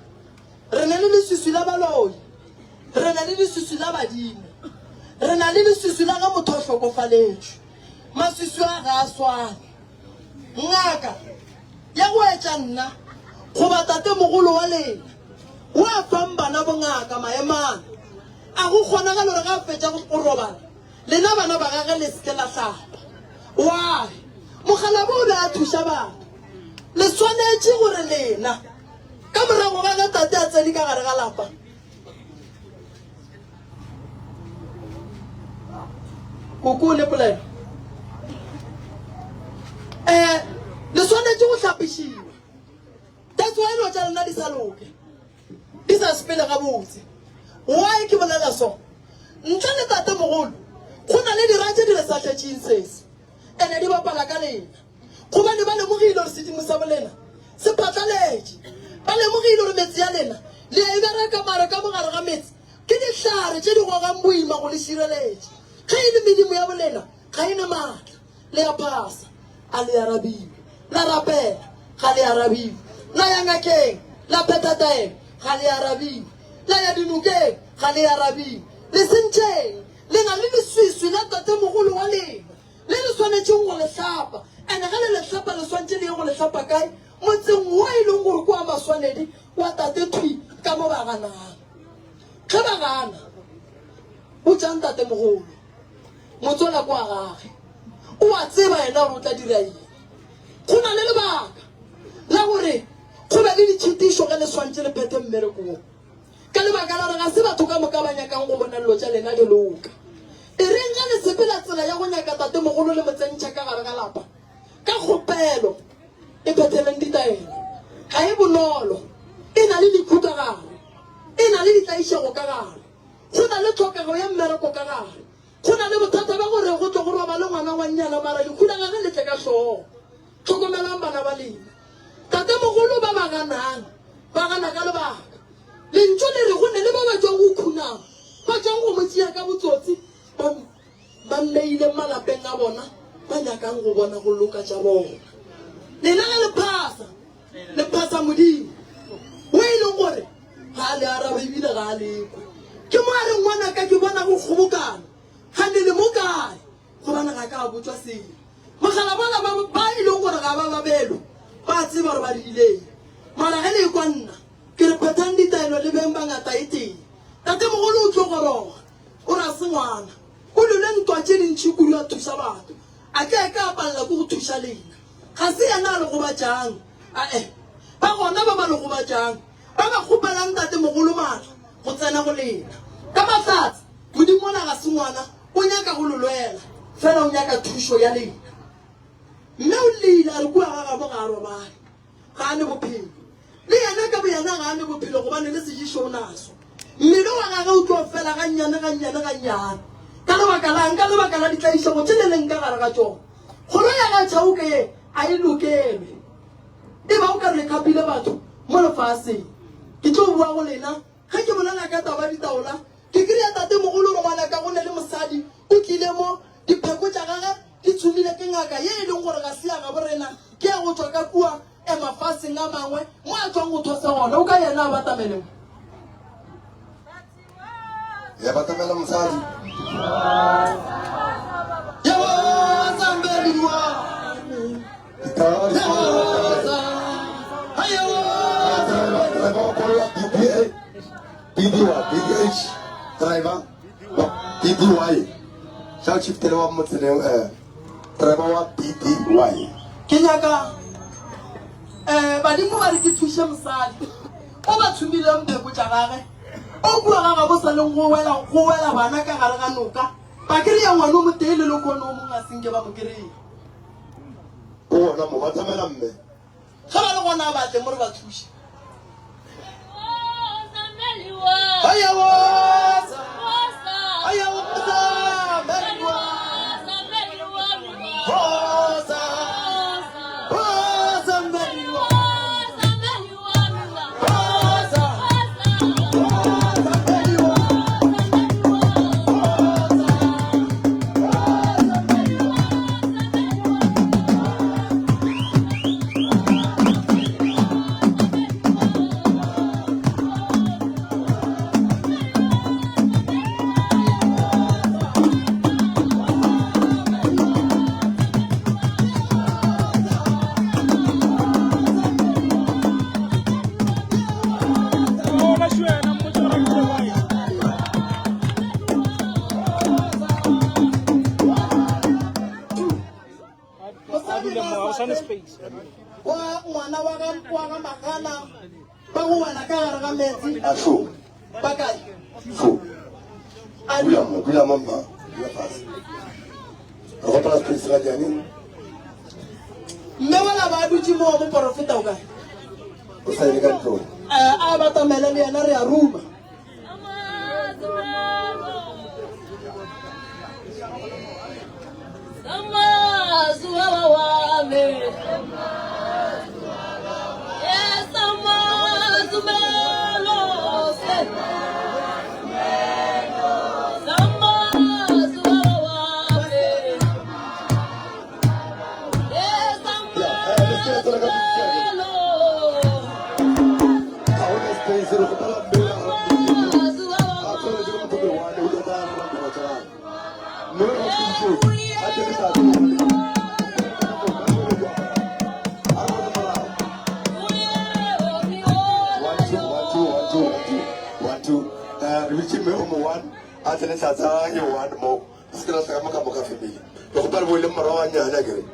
re na le leswiswi la baloi re na le leswiswi la badimo re na le leswiswi la ga motho o hlokofaletšwe maswiswi a ga a swane ngaka ya go etša nna goba tate mogolo wa lena o a fang bana bongaka maemana a go kgona ga lore ga a fetša go robala lena bana ba gage le seke la hlapa why mogala bo o le a thuša batho le swanetše gore lena ka morago ga ge tate a tsedi ka gare ga lapa koko le polelo le swanetše go hlapišiwa that's why lo tša lena di sa loke di sa sepele gabotse why ke bolela so ntle le tate mogolo go na le diratše di re sa tletšeng sese ene di bapala ka lena gobane ba lemogile gore sedimo sa bolena se phatlaletše ba lemogile gore metsi ya lena le a e bereka mare ka mogare ga metsi ke dihlare tše di gogang boima go le šireletše ge e le medimo ya bolena ga e ne maatla le ya phasa a le arabiwe la rapela ga le arabiwe la ya ngakeng la phethataeng ga le arabiwe la ya dinokeng ga le arabiwe le sentšeng le na le leswiswi la tate mogolo wa lena le le swanetšeng go le hlapa ande ga le le hlapa le swantše le ye go le hlapa kae motseng wa e leng gore ko wa maswanedi wa tate Thwi ka mo ba ganang ge ba gana o tšang tate mogolo motsola kwa gage o a tseba yena gore o tla dira eng go na le lebaka la gore go be le ditšhitišo ge le swantše le phethe mmerekong ka lebaka la gore ga se batho ka moka ba nyakang go bona dilo tša lena di loka e reng ga le sepela tsela ya go nyaka tate mogolo le motsentšha ka gare ga lapa ka kgopelo e phetheleng ditaelo ga e bonolo e na le dikhuta gare e na le ditlaišego ka gare go na le tlhokego ya mmereko ka gare go na le bothata ba gore go tlo go roba le ngwana wa nnyana mara dikhuta gage le tle ka tlhogo tlhokomelang bana ba lena tate mogolo ba ba ganang ba gana ka lebaka lentso le re go ne le ba ba tswang go khunang ba tswang go motšea ka botsotsi ba nneile malapeng a bona ba nyakang go bona go loka tša bona lena ga le phasa modimo o e leng gore ga a le araba ebile ga a lekwe ke mo a reng ngwanaka ke bona go kgobokana ga ne le mo kae gobane ga ka a botswa selo mogala bona ba e leng gore ga ba babelo ba tseba gore ba diileng mara ge le kwa nna ke re phethang ditaelo le beng ba ngata e teng tate mogolo o tlo goroga o ra se ngwana o lole ntwa tše dintšhi kudu a thuša batho a ke ka palela ko go thuša lena ga se yena a le go batšang ae ba gona ba ba le go batšang ba ba kgopelang tate mogolo maatla go tsena go lena ka matlhatse modimo ona ga se ngwana o nyaka go lolwela fela o nyaka thušo ya lena mme o leile a re kua ga gabo ga a robale ga a ne bophelo le yena ka boyena ga a ne bophelo gobane le sejišo o naso mmele wa gage o tlo fela gannyane ka lebaka la ditlaišego tše le leng ka gare ga tsona kgolo ya ga Chauke ye a e lokelwe e ba o ka re kapile batho mo lefaseng ke tlo bua go lena ge ke bolela ka taba ditaola ke kry-a tate mogolo re ngwana ka go ne le mosadi o tlile mo dipheko tša gage di tshumile ke ngaka ye e leng gore ga se ya ga borena ke ya go tswa ka kua mafaseng a mangwe mo a tswang go those gona o ka yena a batameleng ya batamela mosadi BDH driver BDY sa chiftele wa motseleng driver wa BDY ke nyaka badimo ba re ke thuše mosadi o ba tshumileng pheko tša gage o bua ga gabo sa leng go wela bana ka gare ga noka ba kry-a ngwane o moteele le kone o mongwe a senke ba mo kry-a o gona mo batamela mme ge ba le gona a batle mo re ba thuše wa ngwana wa ga magana ba go wela ka gare ga metsi ba kae bula mama bula fase re gopela space ga jane mme wala ba dutse mo mo porofeta o kae o sa ile ka ntlo a ba tamela le yena re a ruma atene tata ye wan mo skira sa maka boka family to ko bar mo le maro anya na gere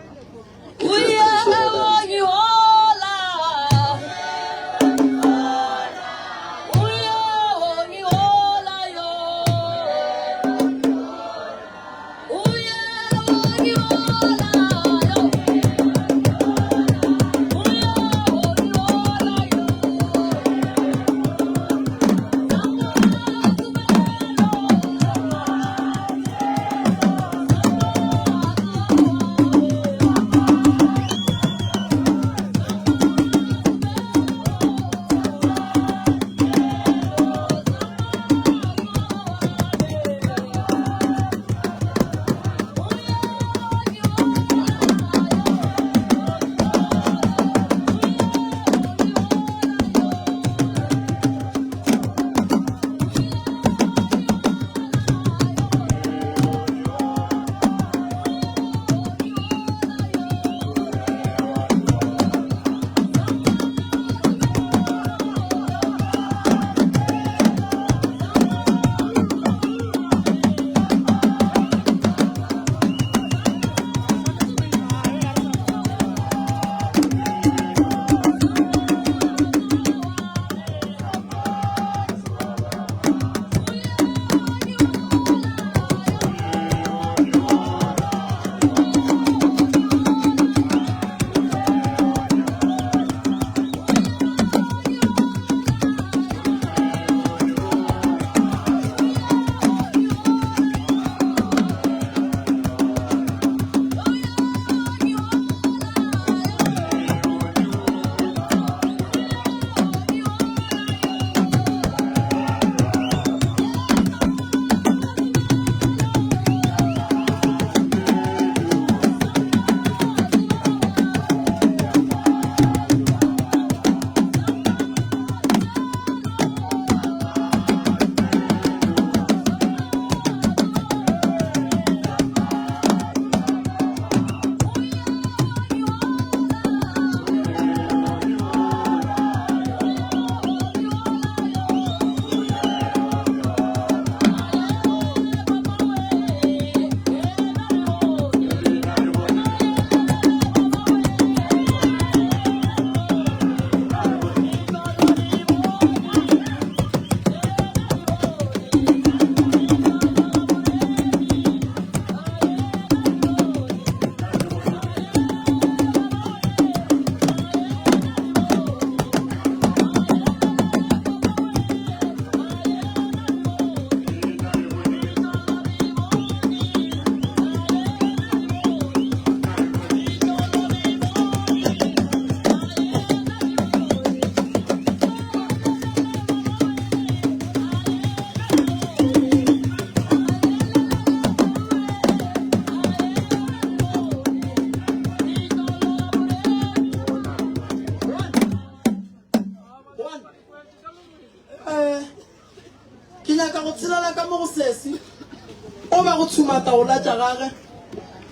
o ba go tshumata o la tša gage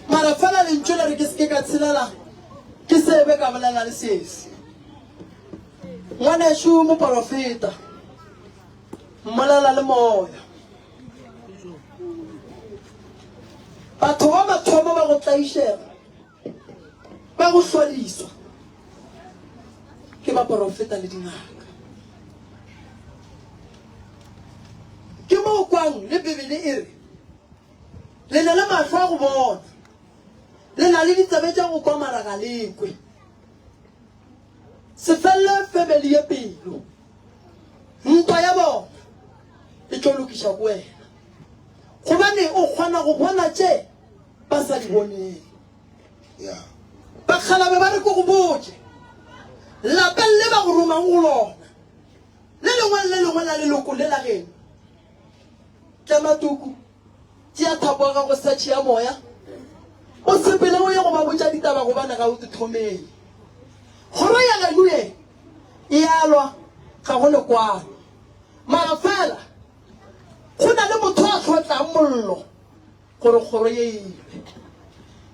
mara fela lentšo le re ke seke ka tshelela ke sebe ka bolela le sesi ngwanešo moporofeta mmolela le moya batho ba mathomo ba go tlaišega ba go hlodiswa ke ba profeta le dingaka. Ke mo kwang le Bibele e re le na le mahlo a go bona, le na le ditsebe tša go kwa maraga lekwe. Se felle family ya pelo, ntwa ya bona e tlo lokiša go wena, gobane o kgona go bona tše ba sa di boneng. Bakgalabe ba re ko go botse lapeng le ba go romang go lona, le lengwe la leloko le la geno tla matuku tšea thapo ga go sa tšea moya o sepele o ye go ba botša ditaba gobane ga o te thomeng. Kgoro ya geno e alwa ga go lekwano, mara fela go na le motho a tlhotlang mollo gore kgoro ye ile.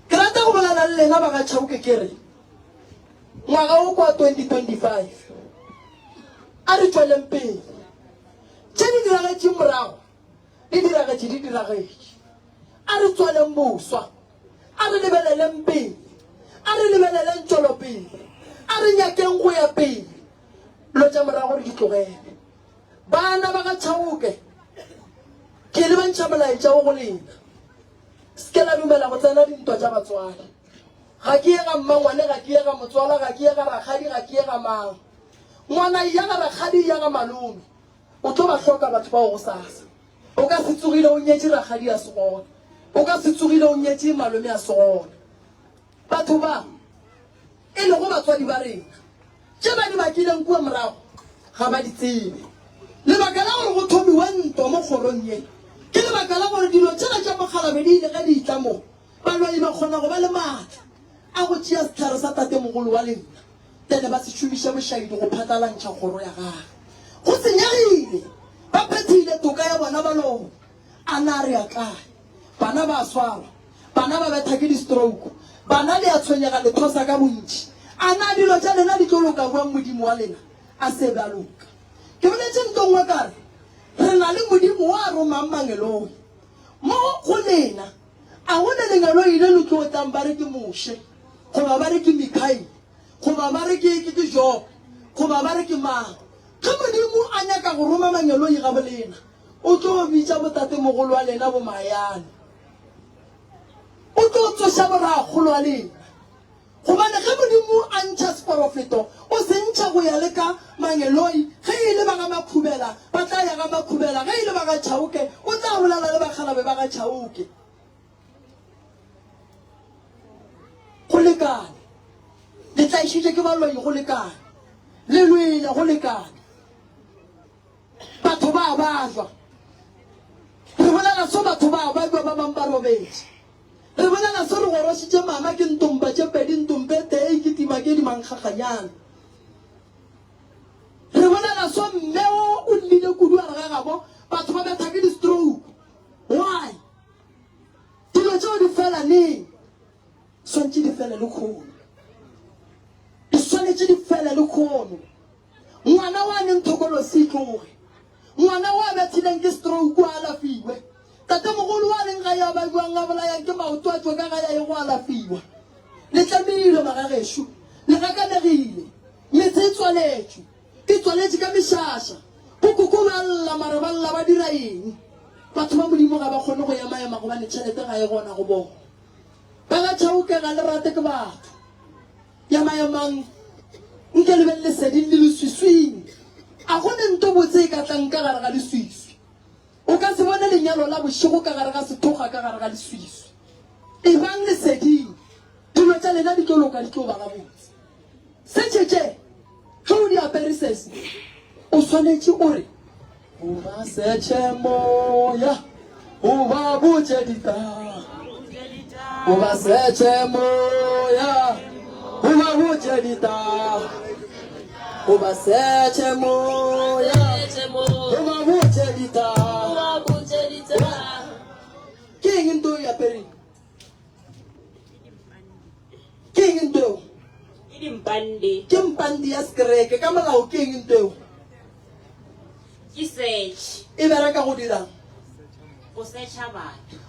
Ke rata go bolana le lena ba ga Chauke ke re ngwaga o kwa 2025 a re tsweleng pele, tše di diragetše morago di diragetše, a re tsweleng boswa, a re lebeleleng pele, a re lebeleleng tšwelopele, a re nyakeng go ya pele, lo tša morago re di tlogele. Bana ba ga Chauke ke le bantšha molaetša o go lena, se ke la dumela go tsena dintwa tša batswadi. Ga ke ye ga mmangwane, ga ke ye ga motswala, ga ke ye ga rakgadi, ga ke ye ga mang. Ngwana ya ga rakgadi ya ga malome o tlo ba hloka batho ba go sasa. O ka se tsogile o nyetše rakgadi a se gona, o ka se tsogile o nyetše malome a se gona. Batho ba e le go batswadi ba rena tše ba di bakileng kua morago ga ba di tsebe. Lebaka la gore go thomiwe ntwa mo kgorong ye ke lebaka la gore dilo tšela tša Mokgalabe di ile ge di itla mo balwai ba kgona go ba le maatla a go tšea setlhare sa tatemogolo wa lena tene ba se šomiša bošaedi go phatlalantšha kgoro ya gage. Go senyegile ba phethile toka ya bona balong a na re ya kae. Bana ba swara, bana ba betha ke di-stroke, bana le a tshwenyega le thosa ka bontši. A na dilo tša lena di tlo loka boang Modimo wa lena a se ba loka. Ke boletše ntongwe kare re na le Modimo wa romang mangelong mo go lena. A gona lengelo ile le tlo tlang ba re ke Moshe, goba ba re ke Mikhaele, goba ba re ke Job, goba ba re ke mang. Ge Modimo a nyaka go roma mangelong ga bolena o tlo bitša botatemogolo wa lena bo Mayane, o tlo tsoša borakgolo wa lena. Gobane ge Modimo a ntšha seporofeto o se ntšha go ya le ka mangeloi. Ge e le ba ga Makhubela ba tla ya ga Makhubela, ge e le ba ga Chauke o tla bolala le Bakgalabe ba ga Chauke. Go lekane, le tlaišitše ke baloi go lekane, le lwele go lekane, batho ba bajwa. Re bolela so batho ba bajwa ba bang ba robetše. Re bolela so re gorošitše mama ke ntompa tše pedi, ntompe tee ke tima ke dimankgakganyana. Re bolela so mmeo o llile kudu a re gagabo batho ba betha ke di-stroke. Why? Dilo tšeo di fela neng? Swantše di fele le kgono, di swanetše di fele le kgono. Ngwana wa ne nthokolo se tloge, ngwana wa bethileng ke stroke a alafiwe, tatemogolo wa leng ga ya ba buang a bolayang ke maoto a tšwe ka ga ya ye go alafiwa. Le tlamehile magagešo le gakanegile, metse e tswaletšwe, e tswaletše ka mešaša, bokoko ba lla mare ba lla ba dira eng. Batho ba Modimo ga ba kgone go ema gobane tšhelete ga e gona go bona. Ba ga Chauke ga le rate ke batho ya maemang nke le belle seding le leswiswing. A gone nto botse e ka tlang ka gare ga leswiswi, o ka se bone lenyalo la bošego ka gare ga sethoga ka gare ga leswiswi. E bang le seding dilo tša lena di tlo loka, di tlo ba gabotse. Se tšetše ge o di apere sese o swanetše o re o ba setše moya, o ba botše ditaba, o ba setše moya, o ba botše ditaba, o ba setše moya, o ba botše ditaba. Ke eng ntho e apereng? Ke eng ntho eo? Ke mpandi ya sekereke ka molao. Ke eng ntho eo? E bereka go dirang?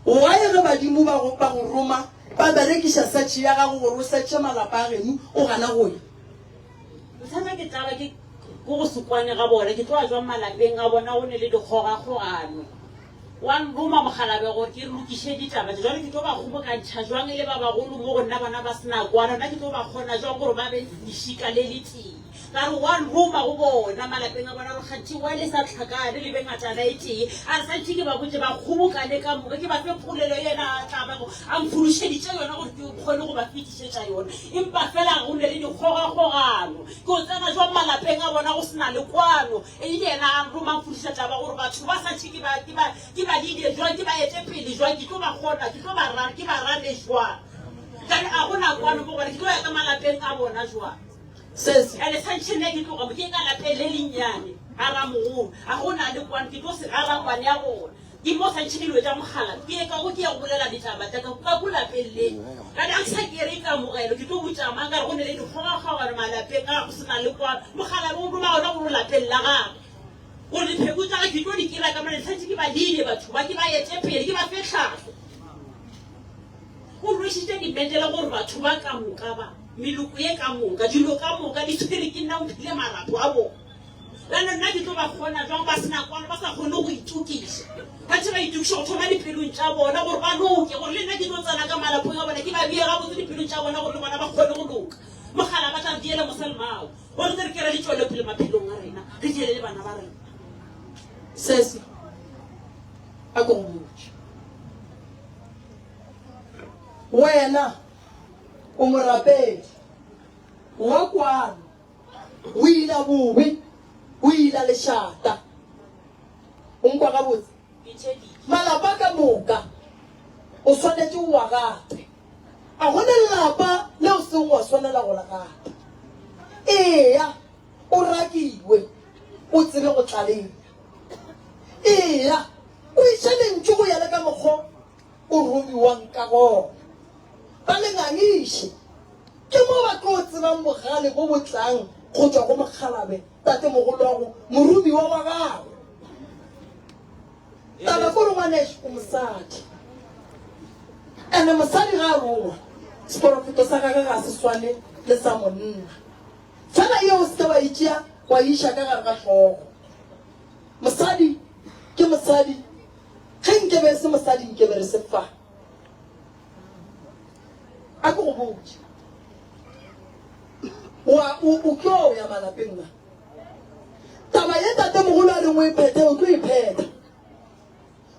Wa ye ge badimo ba go roma ba berekisa search ya gago gore o searche malapa a geno o gana go ya bothata ke taba ke go sekwane ga bona ke tloa jwang malapeng a bona o ne le dikgogakgogano one roma mogalabe gore ke re lokiše ditaba tse jale ke tlo ba kgobokantšha jwang le ba bagolo mo go nna bona ba sena kwana nna ke tlo ba kgona jwang gore ba be lešika le le tee ka re one roma go bona malapeng a bona gore kganthi wa le sa tlhakane le bengatana e tee a re santšhe ke ba botse ba kgobokane ka moka ke ba fe polelo yena a tlabago a mphološeditše yona gore ke kgone go ba fetišetša yona empa fela go ne le dikgogakgogano ke o tsena jwang malapeng a bona go sena le kwano e le yena roma mphodiša taba gore batho ba santšhe ke ba dide jwang ke ba ete pele jwang ke tlo ba kgona ke ba rane jwang kane a gona kwano mo gore ke tlo ya ka malapeng a bona jwang ane santšhe nne ke tloga mo ke ka lapeng le lennyane ga ra mogolo a gona le kwano ke tlo se gara kwane ya gona ke mo santšhe dilo tša mogala ke ye kago ke ya go bolela ditaba taka ka ko lapeng le kane a ke sa kere kamogelo ke tlo botšama kare go ne le dikgogakgogano malapeng a go sena le kwano mogala bo roma gona gore lapeng la gage gore dipheko tsa ke tlo di kira ka mane santse ke ba dile batho ba ke ba etse pele ke ba fe tlhago o rwešitše dimetele gore batho ba ka moka ba meloko ye ka moka dilo ka moka di tshwere ke nna ophile marapo a bona lana nna ke tlo ba kgona jwang ba sena kwana ba sa kgone go itukiša bathe ba itukiša go thoma dipelong tša bona gore ba loke gore le nna ke tlo tsena ka malapong a bona ke ba bie gabotse dipelong tša bona gore le bona ba kgone go loka mogala ba tla diele moselmao gore tse re kere le tswele pele maphelong a rena re diele le bana ba rena sese a ko go botse wena o morapedi wa kwano o ila bobe o ila lešata o nkwa gabotse malapa ka moka o swanetse o wa gape a gone lelapa leo seng wa swanela go la gape eya o rakiwe o tsebe go tlaleng eya o išhelentše go ya le ka mokgwa o romiwang ka gona ba lengangiše ke mo ba tlo tsebang bogale bo botlang go tswa go mokgalabe tate mogolo wa go morumi wa wa gagwe taba kore ngwaneše o mosadi ande mosadi ga a rongwa seporofeto sa gage ga se swane le sa monna fela yeo se wa itšea wa iša ka gare ga tlhogo mosadi ke mosadi ge nkebe se mosadi nkebe re se fa a ko go botse o tlo ya malapeng a taba ye tate mogolo a reng o iphete o tlo ipheta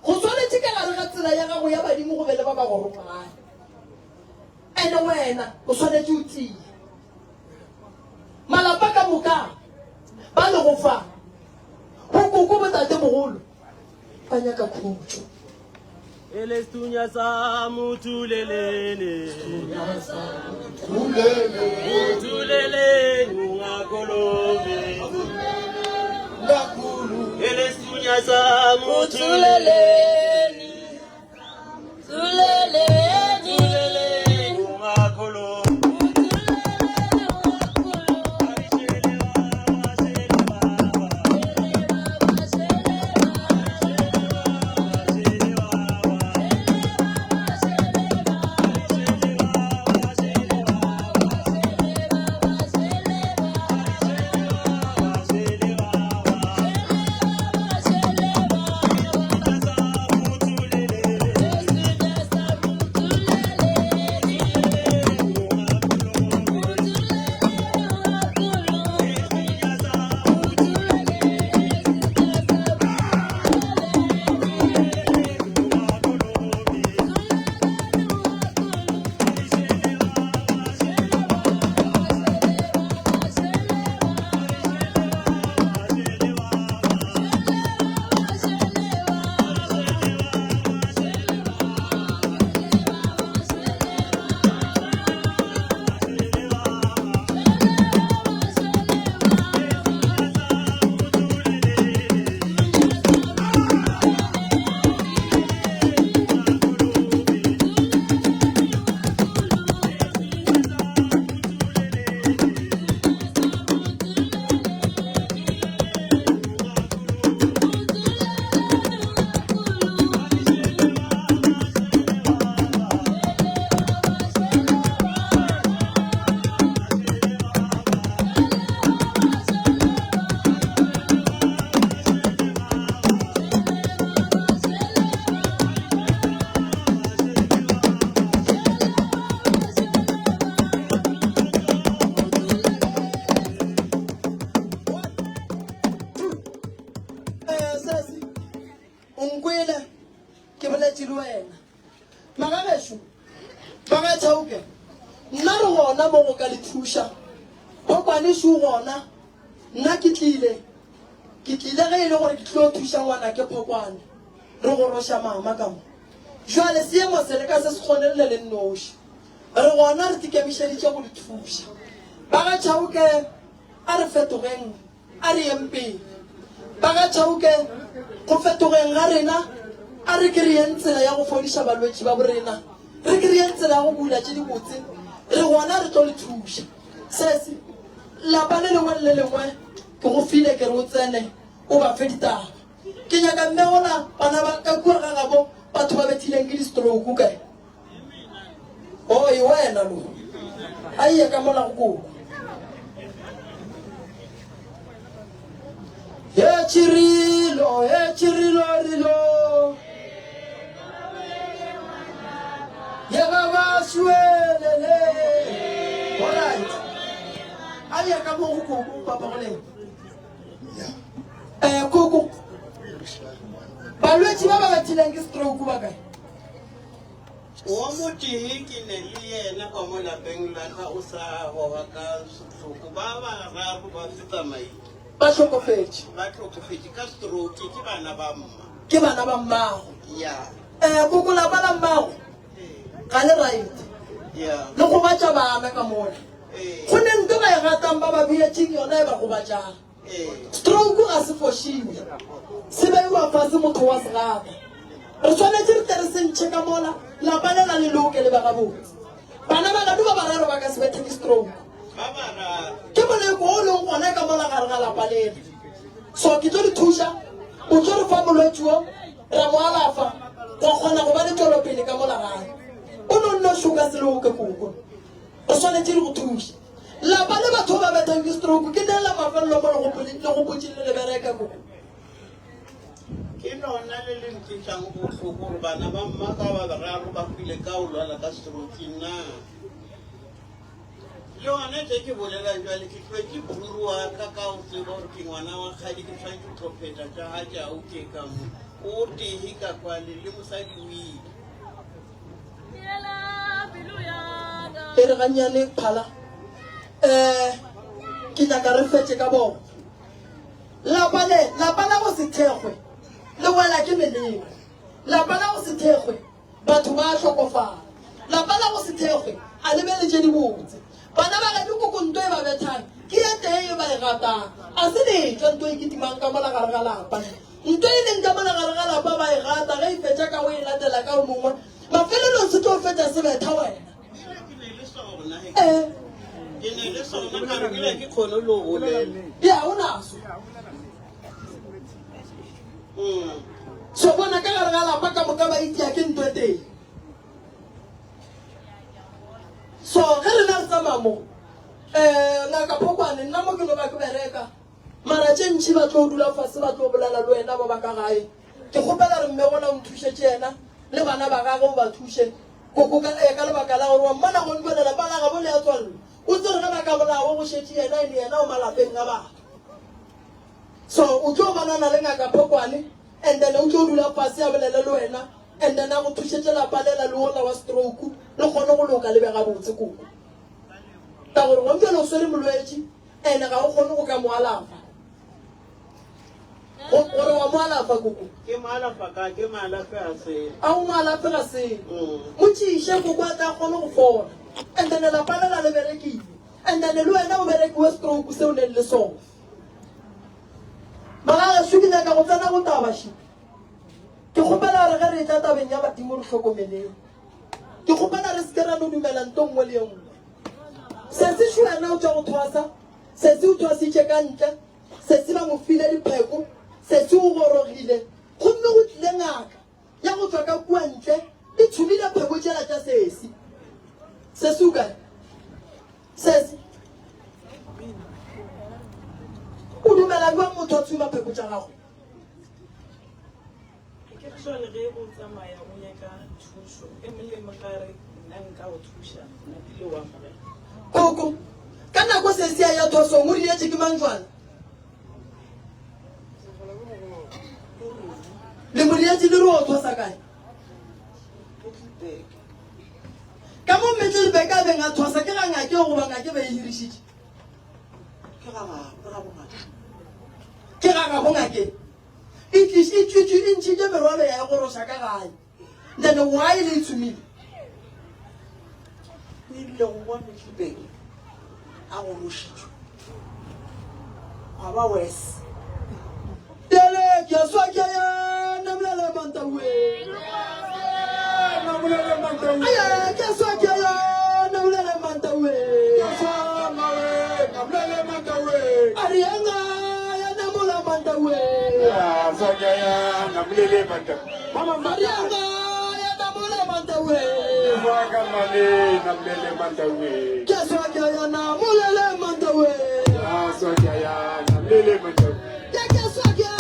go tshwanetse ka gare ga tsela ya gago ya badimo go be le ba ba go romagane ande wena o tshwanetse o tie malapa ka moka ba le go fa go koko botate mogolo ba nyaka khutso Ele stunya sa mutulelele mutulele ngakolobe ngakulu ele stunya sa mutulele tulele ngakolobe ga tšauke nna re gona mo go ka le thuša phokwane se gona nna ke tlile ge e le gore ke tlile go thuša ngwana ke phokwane re go roša mama ka mo jale seemo se le ka se se kgonelele le nnoši re gona re tikemišeditše go le thuša ba ga tšauke a re fetogeng a re yempeng ba ga tšauke go fetogeng ga rena a re kry-eng tsela ya go fodiša balwetši ba borena re kry-eng tsela ya go bula tše dibotse re gona re tlo le thuša sese lapa le lengwe le lengwe ke go file ke re o tsene o ba fe ditaba ke nyaka mmegola bana ba ka kua ga gabo batho ba bethileng ke di-stroke kae oi wena lo a ie ka mola go koko he chirilo rilo ye baba suelele alright a ie ka mo go koko papa go leng koko balwetši ba ba bathileng ke stroke ba kae wa motehe ke ne le yena ka mo lapeng la ka o sa goga ka setlhoko ba bararo ba fetsamai ba tlhokofetše ka stroke ke bana ba mma ke bana ba mmago ya koko lapa la mmago ga le right le go batša bana ka mona go ne nto ba e ratang ba ba beetšeng yona e ba go batšang stroke ga se fošiwe se beiwa fase motho wa serata re tshwanetse re tere sentšhe ka mola lapa le na le loke le ba gabotse bana ba gadu ba bararo ba ka se bethe ke stroke ke moleko o leng gona ka mola gare ga lapa lena so ke tlo di thuša o tlo re fa molwetši o ra mo alafa go kgona go ba le tswelopele ka mola gae o no nno šoka se leoke koko re tshwanetse di go thuša lapa le batho ba bethang ke stroke ke neela mafelelo mo le go potšeng le lebereka koko ke lona le le ntlišang botlhoko gore bana ba mma ka ba bararo ba file ka o lwala ka stroke na le gone tse ke bolela jale ke tloe ke buru wa ka o tseba gore ke ngwana wa kgadi ke tshwanetse go tlhopheta tša ga tšauke ka mo o tehe ka kwale le mosadi o ile e re ganyane phala ke nyaka re fetse ka bona lapa la go se thekgwe le wela ke melemo lapa la go se thekgwe batho ba tlhokofala lapa la go se thekgwe a lebeletše dibotse bana ba ga dikokonto e ba bethang ke ye tee e ba e ratang a se letšwa nto e ketimang ka mola gare ga lapa nto e leng ka mola gare ga lapa ba e rata ge e fetša ka o e latela ka o mongwe mafelelong se tlo fetša se betha wena ke ne le sona ka re ke kgone lo bolela ya o naso so bona ka gare ga lapa ka moka ba itia ke nto e teng so ge re na re tsamamo ngaka phokwane nna mo ke no ba ke bereka mara tše ntšhi ba tlo dula fase ba tlo bolela le wena ba ba ka gae ke kgopela re mme gona o nthušetše ena le bana ba gage o ba thuše koko ka lebaka la gore wa mmana go nbolela ba gaga bo le ya tswalelo o tsere ge ba ka bolago go šetše yena e le yena o malapeng a batho so o tlo banana le ngaka phokwane and then o tlo dula fase a bolele le wena and then a go thušetše lapalela le ola wa stroke le kgone go loka lebe gabotse koko ka gore gompele o swere molwetši ande ga o kgone go ka mo alafa gore wa mo alafa koko ke maalafa ka ke maalafe a se a o mo alafe ga selo mo tšiše koko a tla kgone go fola and then lapalela le berekile and then le wena o berekiwe stroke se o neng le sone magageso ke nyaka go tsena go tabaši ke kgopela gore ge re tla tabeng ya badimo re tlhokomeleng ke kgopela re seke ra no dumela nto nngwe le ye nngwe sese se wena o tswa go thwasa sese o thwasitše ka ntle sese ba mo file dipheko sese o gorogile gomme go tlile ngaka ya go tswa ka kua ntle e tshumile pheko tšela tša sese o kae sese o dumela jwa motho a tshuma pheko tša gago jwale ge o tsamaya o nyaka thuso e molemo gare nna nka go thuša napile wa morena koko ka nako sese a ya thosong o rietse ke mang jwana le morietse le re o thosa kae ka mo metsi be ka benga thosa ke ga ngake go ba ngake ba e hirishitse ke ga go ngake it inchi je merwalo ya go rosa ka gae then why le to me ni le go wa metsi be a go roshitse wa ba wes dele ke so ke ya namlele mantawe namlele mantawe aya ke so ke ya namlele mantawe so male namlele mantawe arianga ya namula mantawe ya so ke ya namlele mantawe mama marianga ya namula mantawe wa kamale namlele mantawe ke so ke ya namulele mantawe ya so ke ya namlele mantawe ya ke so ke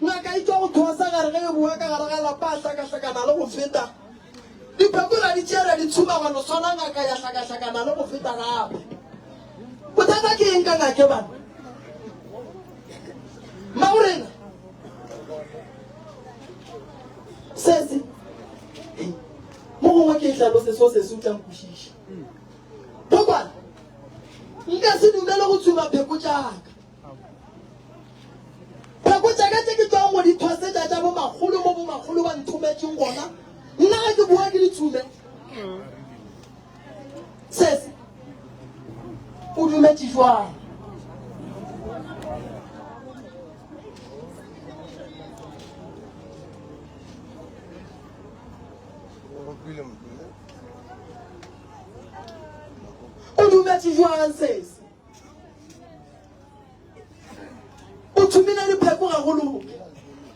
ngaka itwa go thosa gare ge e bua ka gare ga lapa hlakahlakana le go feta diphekola di tšeela ditshumagano tshwana ngaka ya hlakahlakana le go feta gape bothata ke eng ka ngake bana maorena sese mo gongwe ke tlhalose seo se se utlang kwešiša bokwana nka se dumele go tshuma pheko jaaka pheko jaaka tse ke tswang go dithwasetša tša bomagolo mo bomagolo ba nthometseng gona nna ga ke bua ke dithume sese o dumetse jwang o dumetse jwang sese o thumile dipheko ga go loke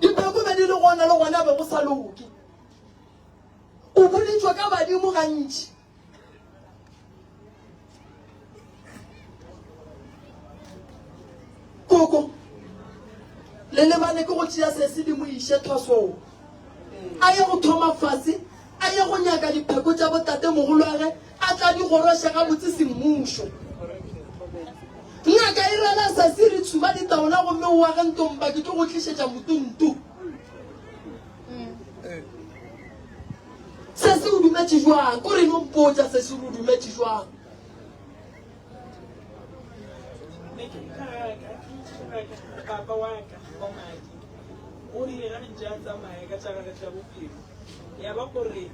dipheko be di le gona le gona be go sa loke o boletswa ka badimo gantši koko le lebane ke go tšea sese di mo iše thwasong a ye go thoma fase a ye go nyaka dipheko tša botate mogolo age a tla di goroša ga botse semmušo ngaka e rala sa se re tshuba ditaola gomme o wage ntompa ke tlo go tlišetša motuntu se se o dumetse jwang ko reno mpotsa se se o dumetse jwang papa wa ka wa madi o rile ga ntse a tsamaya ka tšhaka tša bophelo ya ba gore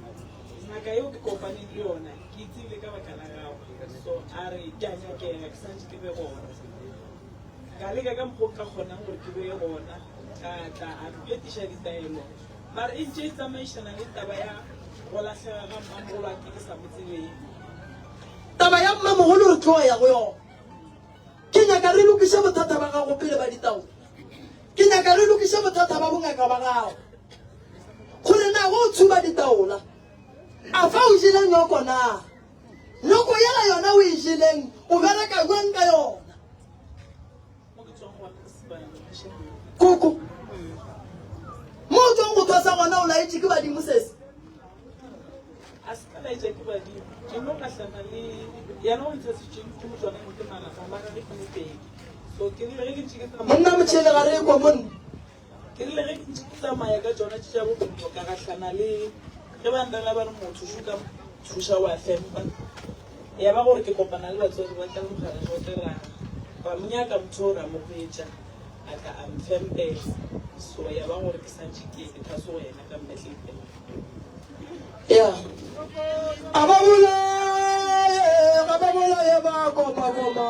ngaka eo ke kopaneng le yona ke itsile ka baka la gago so a re ke a nyakega ke santse ke be gona ka leka ka mokgwa ka kgonang gore ke be gona ka tla a phetiša ditaelo mare e ntse e tsamaišana le taba ya go latlhega ga mmamogolo a ke sa mo tsebeng taba ya mmamogolo re tloa ya go yona lokise bothata ba gago pele ba ditaola ke nyaka re lokise bothata ba bongaka ba gago gore na go tshuba ditaola a fa o jileng nyoko na nyoko yela yona o e jileng o bereka jwang ka yona koko mo o tswang go tlosa gona o laetse ke badimo sese a se ka laetša ke badimo ke mo kgatlhana le yana o ntshasitseng ke motswana ke malaga ba gage ke mopedi so ke rile ge ke ntse ke monna motšhele ga re kwa monna ke rile ge ke ntse ke tsamaya ka tsona tša bophelo ka kgatlhana le ge ba ndela ba re motho o ka thuša wa fempa ya ba gore ke kopana le batswadi ba tlangogare goterang ba monyaka motho o ra mo gwetša a ka a mfempela so ya ba gore ke santse ke thase go yena ka mmetlefela ya ababulaye bakomakoma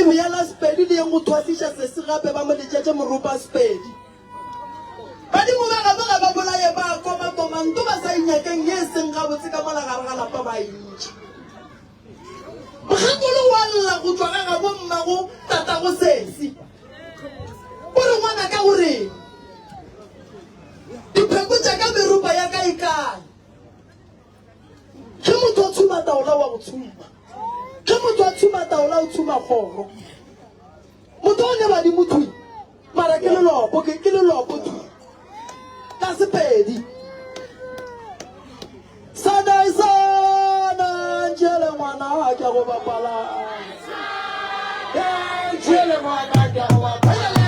le meala spedi le yang go twasisha se se gape ba mo le tšetše moropa spedi badimo ba bolaye ba koma nto ba sa inyakeng ye seng gabotse ka mola gare ga lapa ba intšhi mokgakolo wa lla go tswa ga gabo mmago tatago sesi o re ngwana ka gore dipheko tša ka meropa ya ka e kae ke motho a tshuma taola wa go tshuma ke motho a tshuma taola o tshuma kgoro motho o ne badimo thui mara ke lelopo thui ka sepedi sana njele ngwana ke go bapala njele ngwana ke go bapala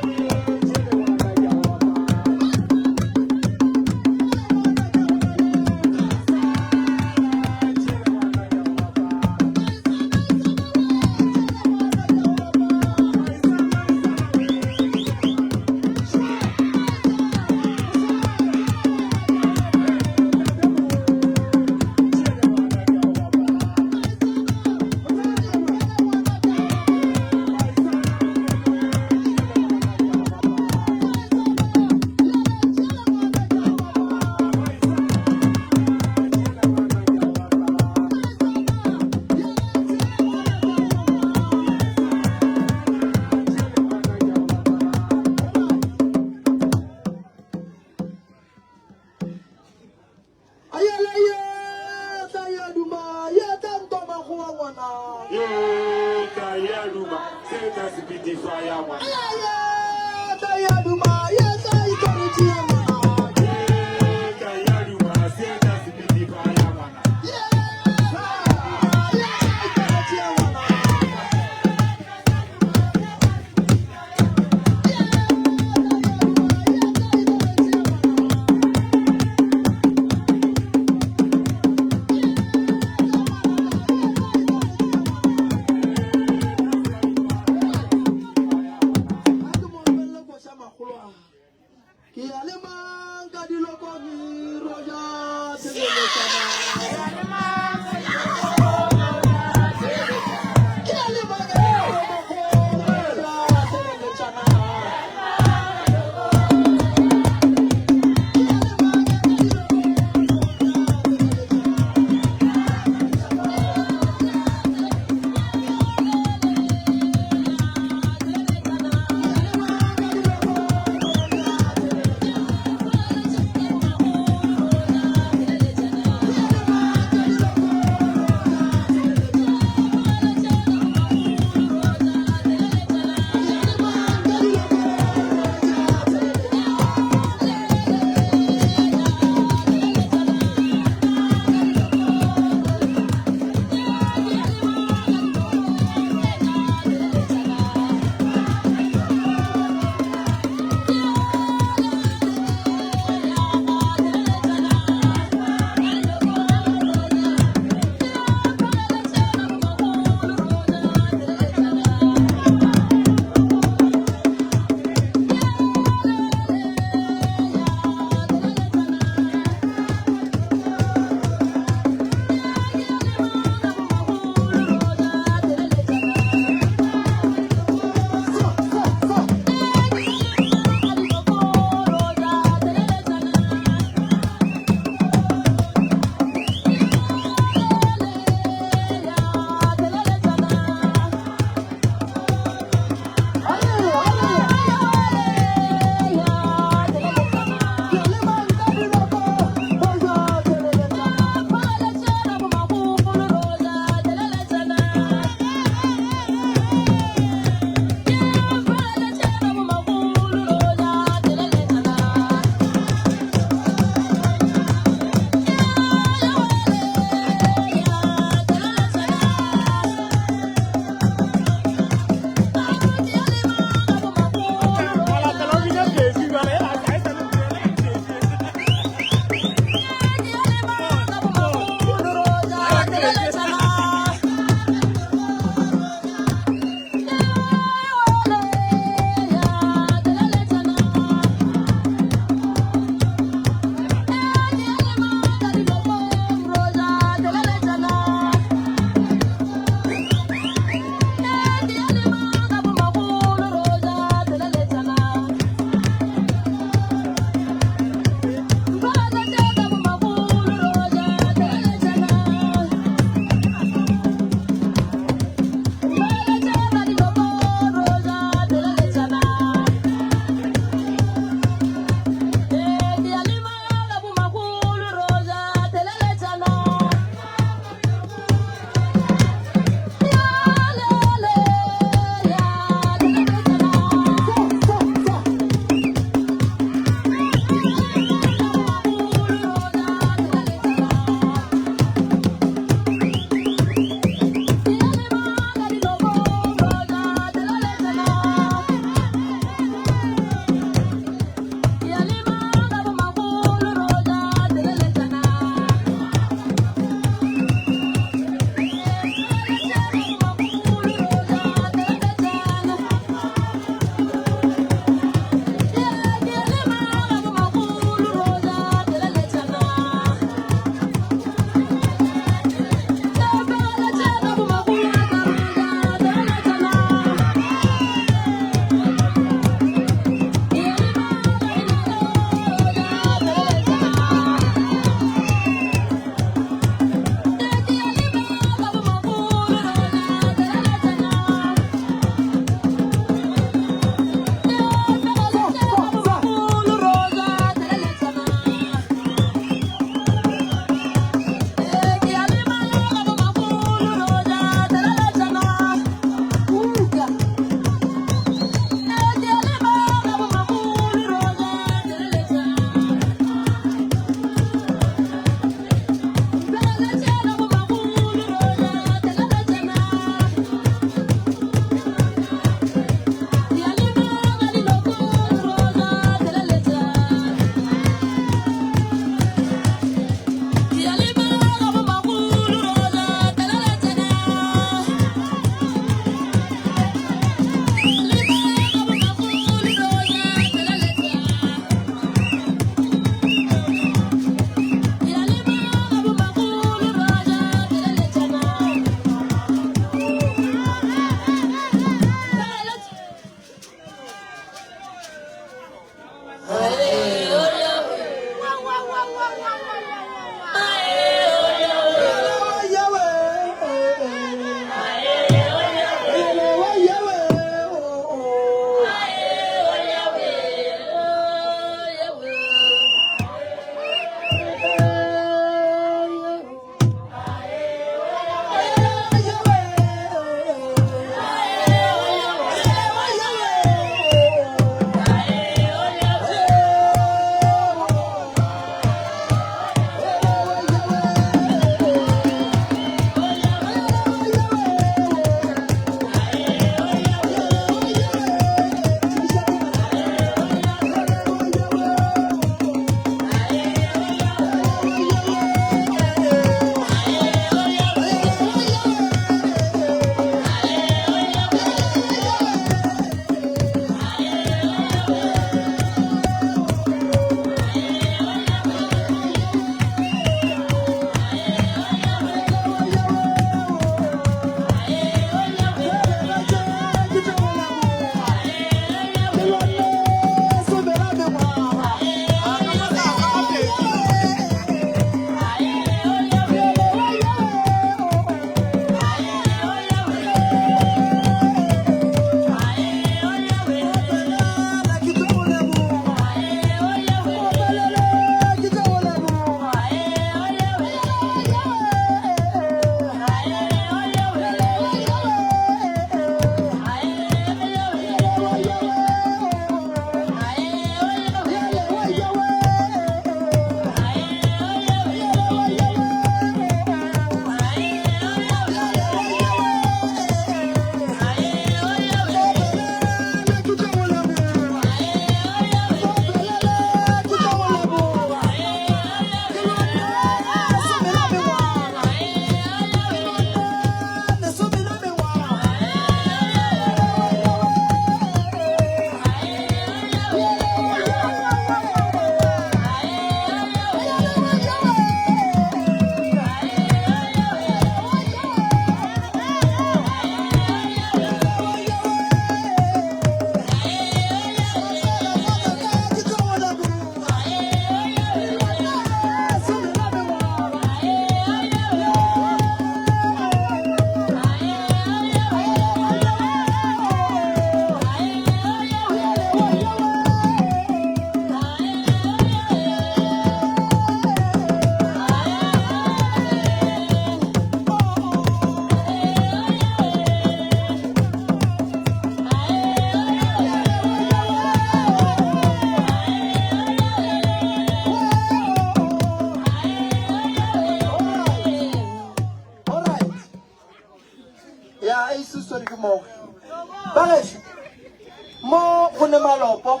le malopo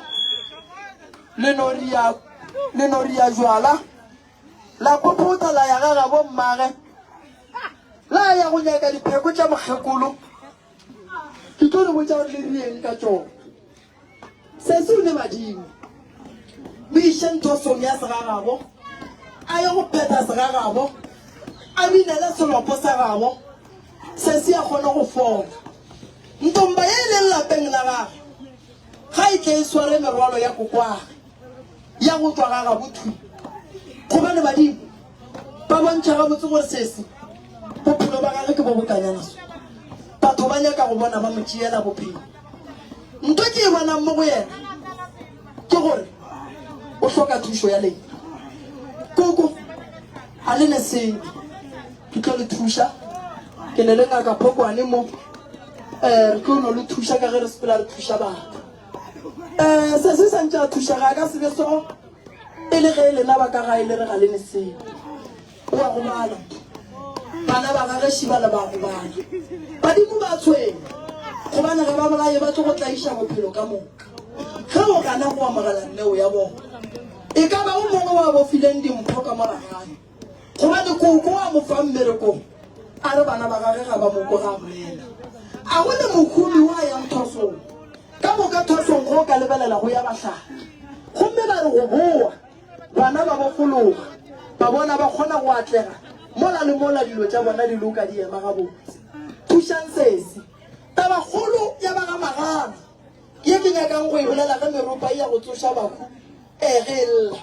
le noria jwala la popota la ya ga bo mmare la ya go nyaka dipheko tša mokgekolo ke tlo re botša gore le rieng ka tsona se se ne badimo bishen tosong ya segagabo a ye go pheta segagabo a binele selopo sa gabo se se ya kgona go fola ntomba ye e leng lapeng la gage ga e tle e sware merwalo ya kokwage ya go tswa ga gabothui gobane badimo ba bontšha gabotse gore sese bophelo ba gage ke bo bokanyana so batho ba nyaka go bona ba motšeela bophelo nto ke e bonang mo go yena ke gore o hloka thušo ya lena koko a le ne seng ke tlo le thuša ke ne le ngaka phokwane mo ke o no le thuša ka ge re sepela re thuša batho se se santse a thuša ga ka sebe so e le ge e lena ba ka ga e le re ga le ne seng o a go bala bana ba gage šiba le ba go bala badimo ba tshweng gobane ge ba bolaye ba tlo go tlaiša bophelo ka moka ge o gana go amogela nneo ya bona e ka ba o mongwe wa bofileng dimpho ka moragane gobane koko wa mo fa mmerekong a re bana ba gage ga ba moko ga bolela a go le mokhumi wa yang thosong ka moka thosong go ka lebelela go ya batlhaka gomme ba re go boa bana ba bofologa ba bona ba kgona go atlega mola le mola dilo tša bona di loka di ema gabotse thušang sese tabagolo ya ba ga magana ye ke nyakang go e bolela ge meropa e ya go tsoša baku egella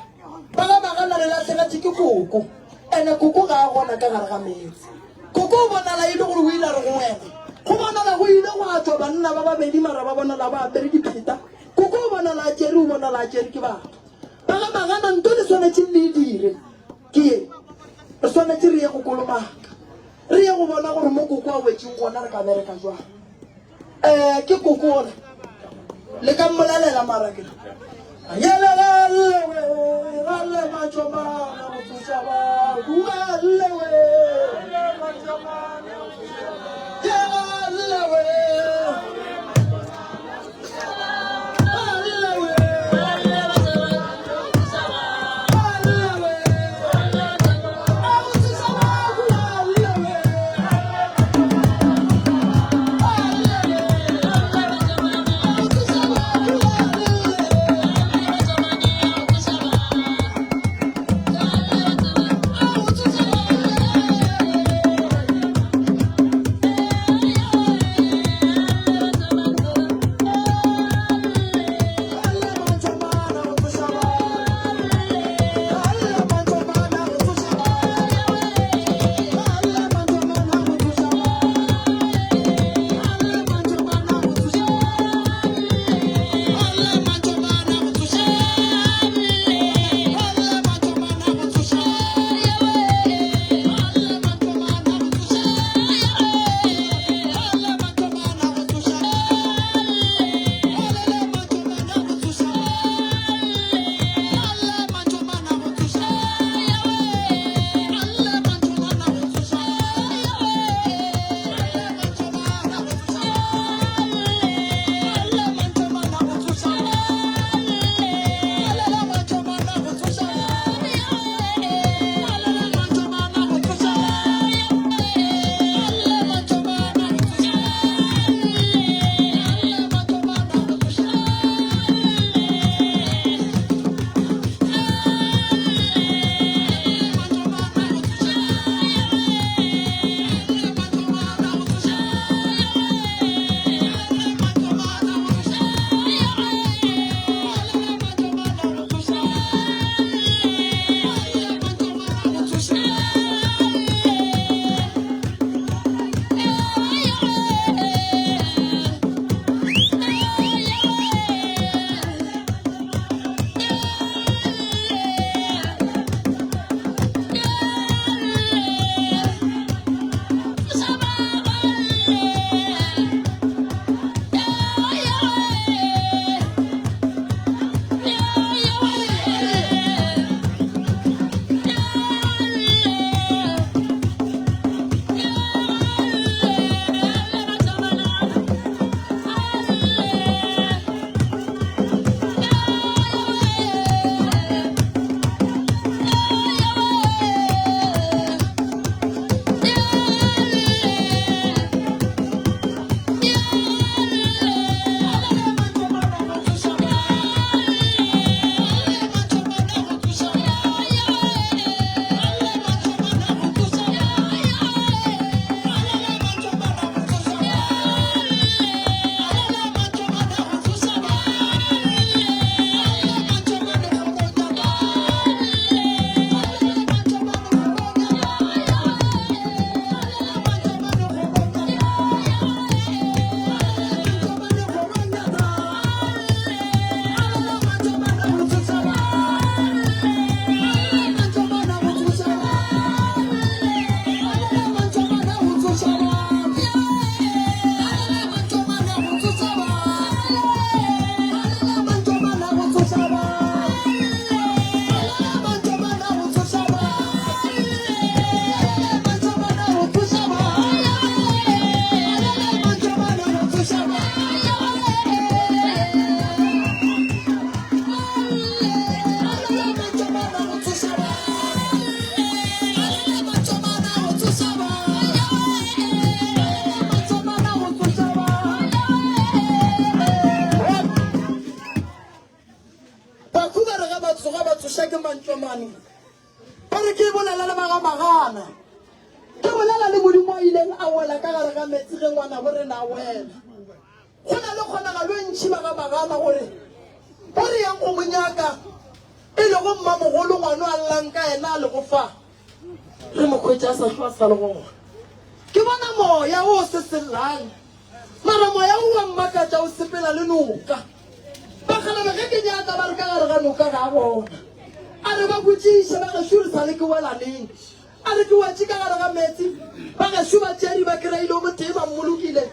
ba ga magana le latlhegatše ke koko ene koko ga a gona ka gare ga metse koko o bonala e le gore o ile re go wena go bonala go ile go a tswa banna ba babedi mara ba bonala ba apere dipheta koko o bonala a tšere o bonala a tšere ke batho ba ga magana nto le swanetše le e dire ke ye re swanetše re ye go kolomaka re ye go bona gore mo koko a wetseng gona re ka bereka jwang ke koko ona le ka mmolelela marake yelelelewe galle matšomana go thuša baku gallewe yegallewe tsoga ba tsoša ke mantlomane gore ke bolela le magamagana ke bolela le modimo a ileng a wela ka gare ga metsi ge ngwana gore na wela go na le kgonagalo e ntšhi magamagana gore go re yang go monyaka e le go mmamogolo ngwana a llang ka ena a le go fa re mokgwetsi a sa tlhoa sa le gona ke bona moya o se sellang mara moya o wa mmakatša o sepela le noka bakgalaba ge ke nyaka ba re ka gare ga noka ga bona a re ba botšiše ba gešo re sa le ke welaneng a re ke watše ka gare ga metsi ba gešo ba tšeri ba kry-ile o motee ba mmolokile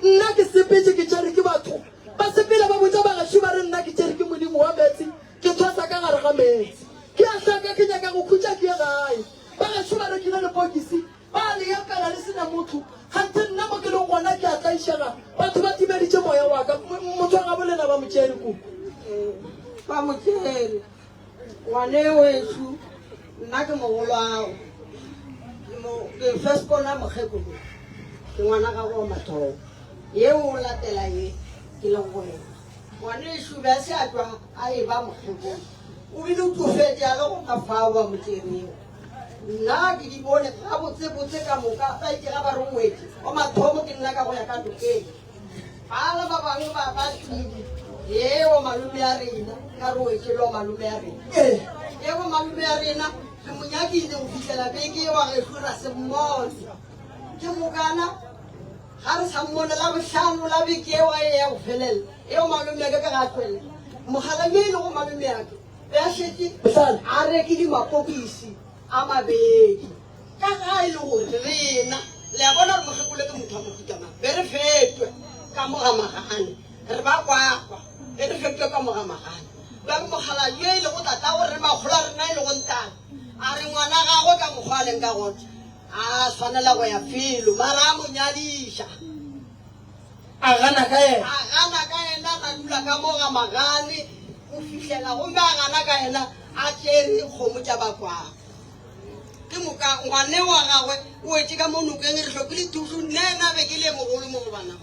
nna ke sepetse ke tšere ke batho ba sepele ba botša ba gešo ba re nna ke tšere ke modimo wa metsi ke tshwasa ka gare ga metsi ke a hlaka ke nyaka go khutša ke ye gae ba gešo ba rekile lepokisi ba le yapela le sena motho gante nna mo ke leng gona ke a tlaišega batho ba timeditše moya wa ka motho wa ga bolena ba motšere ko ba motšere ngwane weso nna ke mogolo ao ke first bona mokgekolo ke ngwana ga go mathogo ye o latela ye ke leng go ena ngwane eso be a se a tswa a e ba mokgekolo o bile o tsofetse a le gona fao ba motšereo nna ke di bone ga botsebotse ka moka ba ike ga ba rongwetse o mathomo ke nna ka go ya ka tokeng bala ba bangwe ba tlile yeo malume a rena ka re wetse le o malume a rena yeo malume a rena ke monyakile go fitlhela beke wa geso ra se mmone ke mokana ga re sa mmone la botlhano la beke eo a e ya go felela eo malume ake ka ga tlwele mogala me e le go malume ake be a šetse a rekile mapokisi a mabedi ka ga e le gore rena le a bona re mokgekole ke motho a mofutamang be re fetwe ka mogamagane re ba kwakwa be re fetwe ka mogamagane ba mogala yo e le go tata gore re magolo a rena e le go ntana a re ngwana gagwe ka mokgwa a leng ka gotse a tshwanela go ya felo mara a monyadiša a gana ka ena ra dula ka mogamagane go fitlhela gomme a gana ka ena a tšere kgomo tša bakwago ke moka ngwane wa gagwe o etse ka mo nokeng re tlhokile thuso nnena be ke le mogolo mo go bana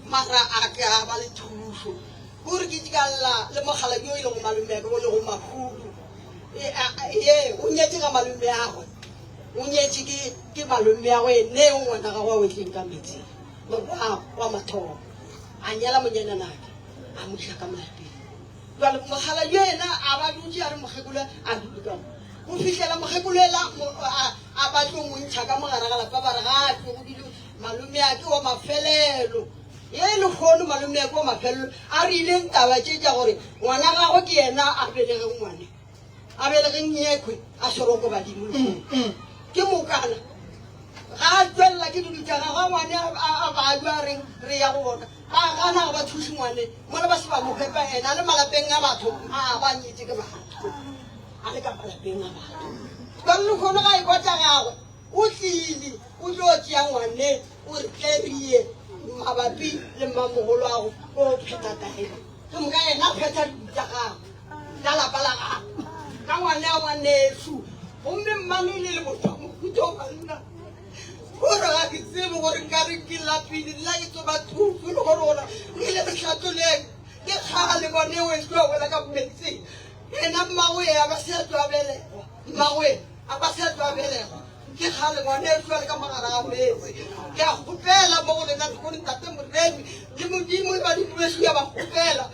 mara a ke a ba le thuso gore ke tikalela le mogala yo ile go malome ke bone go mafudu ye o nyetse ka malome agwe o nyetse ke malome agwe ne o ngwana ga wa wetleng ka metsi wa mathogo a nyala monyenanake a motlha ka malapeng jale mogala yo ena a ba dutse a re mokgekole a dudukana go fitlhela mokgekolela a batlo montšha ka mogare ga lapa ba re ga tlogobile malome ake wa mafelelo ye le kgono malome ake wa mafelelo a re ileng taba tše tša gore ngwana gagwe ke yena a belegeng ngwane a belegeng nyekwe a soroko badimo ke mokana ga a tswelela ke didutšana ga ngwane a bajwa a reng re ya go bona a gana go ba thusi ngwane mole ba se ba mopepa ena le malapeng a batho a ba nyetse ke batho a le ka malapeng a batho ka le kgono ga e kwatsa gagwe o tlile o tlo tšea ngwane o re tlerie mabapi le mmamogolo ago o phetataela ke moka ena phetha ditsa gago ka lapa la gago ka ngwane a ngwaneso gomme mmanele le motho a mofuta o banna gore ga ke tsebe gore nka re ke lapile nna ke tso bathuso le gore gona ile re tlhatoleng ke kgale bone o eso a wela ka metseng ena mmagoe a ba se a tswa belegwa mmagoe a ba se a tswa belegwa ke kgale ngwane eso a le ka magara ga metse ke a gopela mo go lena sekone tate moremi le modimo e badimoeso ya ba gopela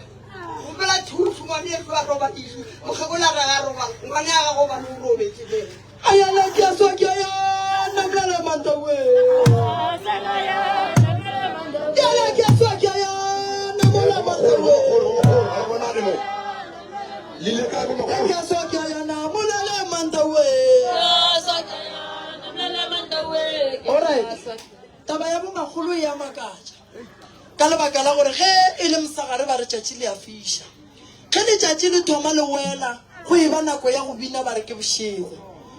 gopela thuso ngwane eso a robadiso mokgekola re ga robala ngwane a gago bane o robetse bele ayala ke a swa ke yana mela mantawe yala ke a swa ke yana mela mantawe ke a swa ke yana mela mantawe alright taba ya bomagolo ya makatša ka lebaka la gore ge e le mosagare ba re tšatši le a fiša ge letšatši le thoma le wela go e ba nako ya go bina ba re ke bošego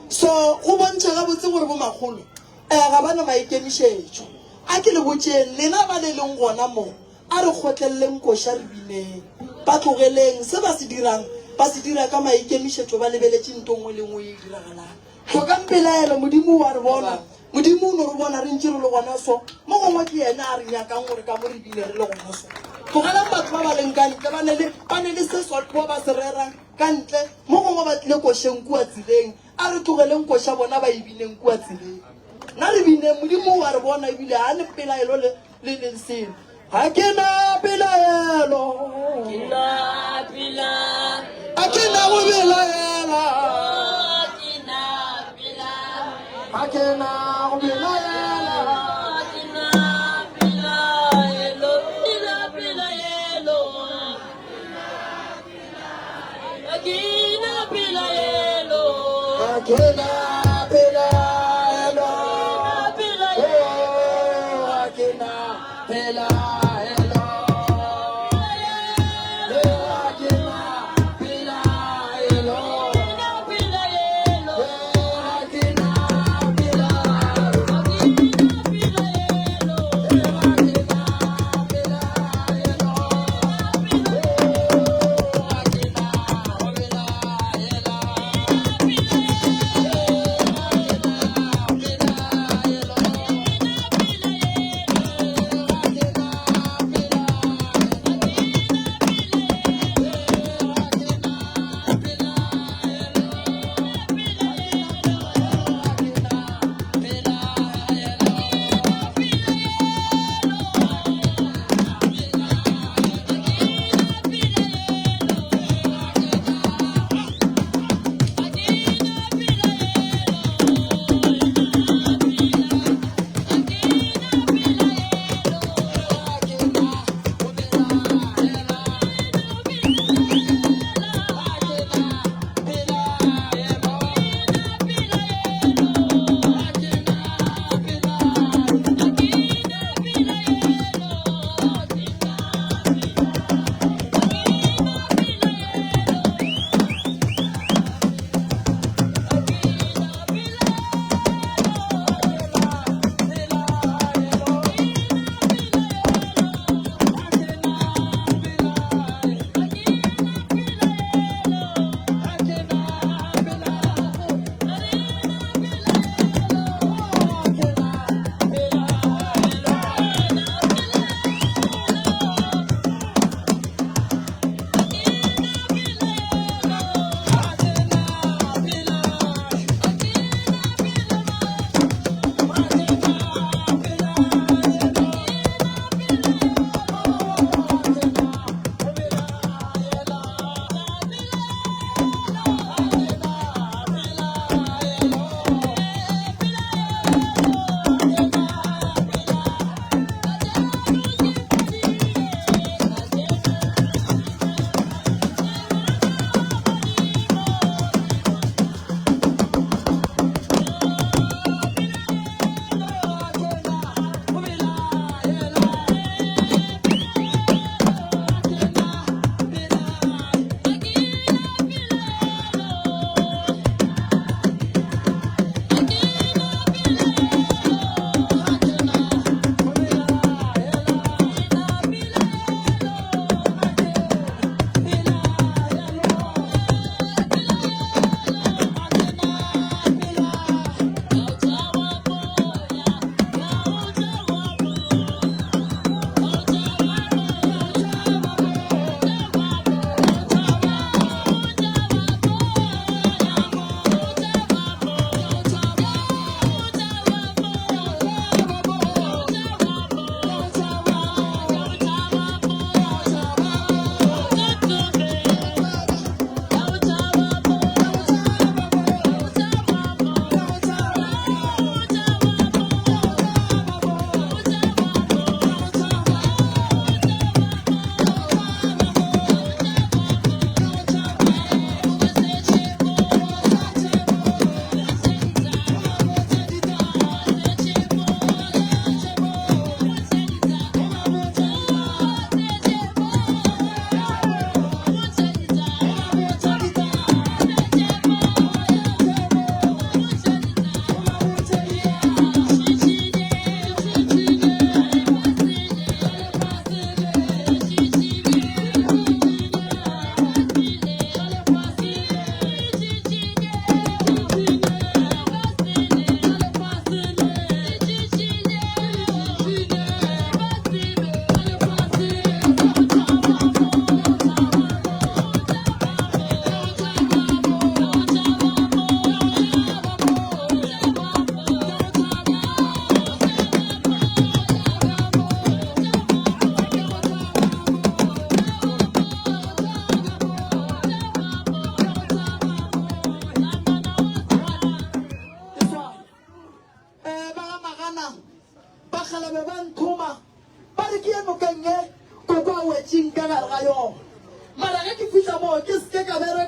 so go bontšha gabotse gore bomagolo ga bana maikemišetšo a ke le botšeng lena ba le leng gona mo a re kgotleleleng koša re bineng ba tlogeleng se ba se dirang ba se dira ka maikemišetšo ba lebeletše ntongwe le ngwe e diragalang tlhokang pelaelo modimo wa re bona modimo o ne re bona re ntše re le gona so mo gongwe ke yena a re nyakang gore ka mo re bile re le gona so tlogelang batho ba ba leng ka ntle ba ne le se sotho ba se rerang ka ntle mo le košeng kua tseleng a re tlogeleng koša bona ba ebineng kua tseleng nna re bineng modimo wa re bona ebile ga ne pelaelo le selo ga ke na pelaelo a ke na go belaela a ke na go belaela Akina pelaelo, oh akina pelaelo, akina pelaelo, akina pelaelo.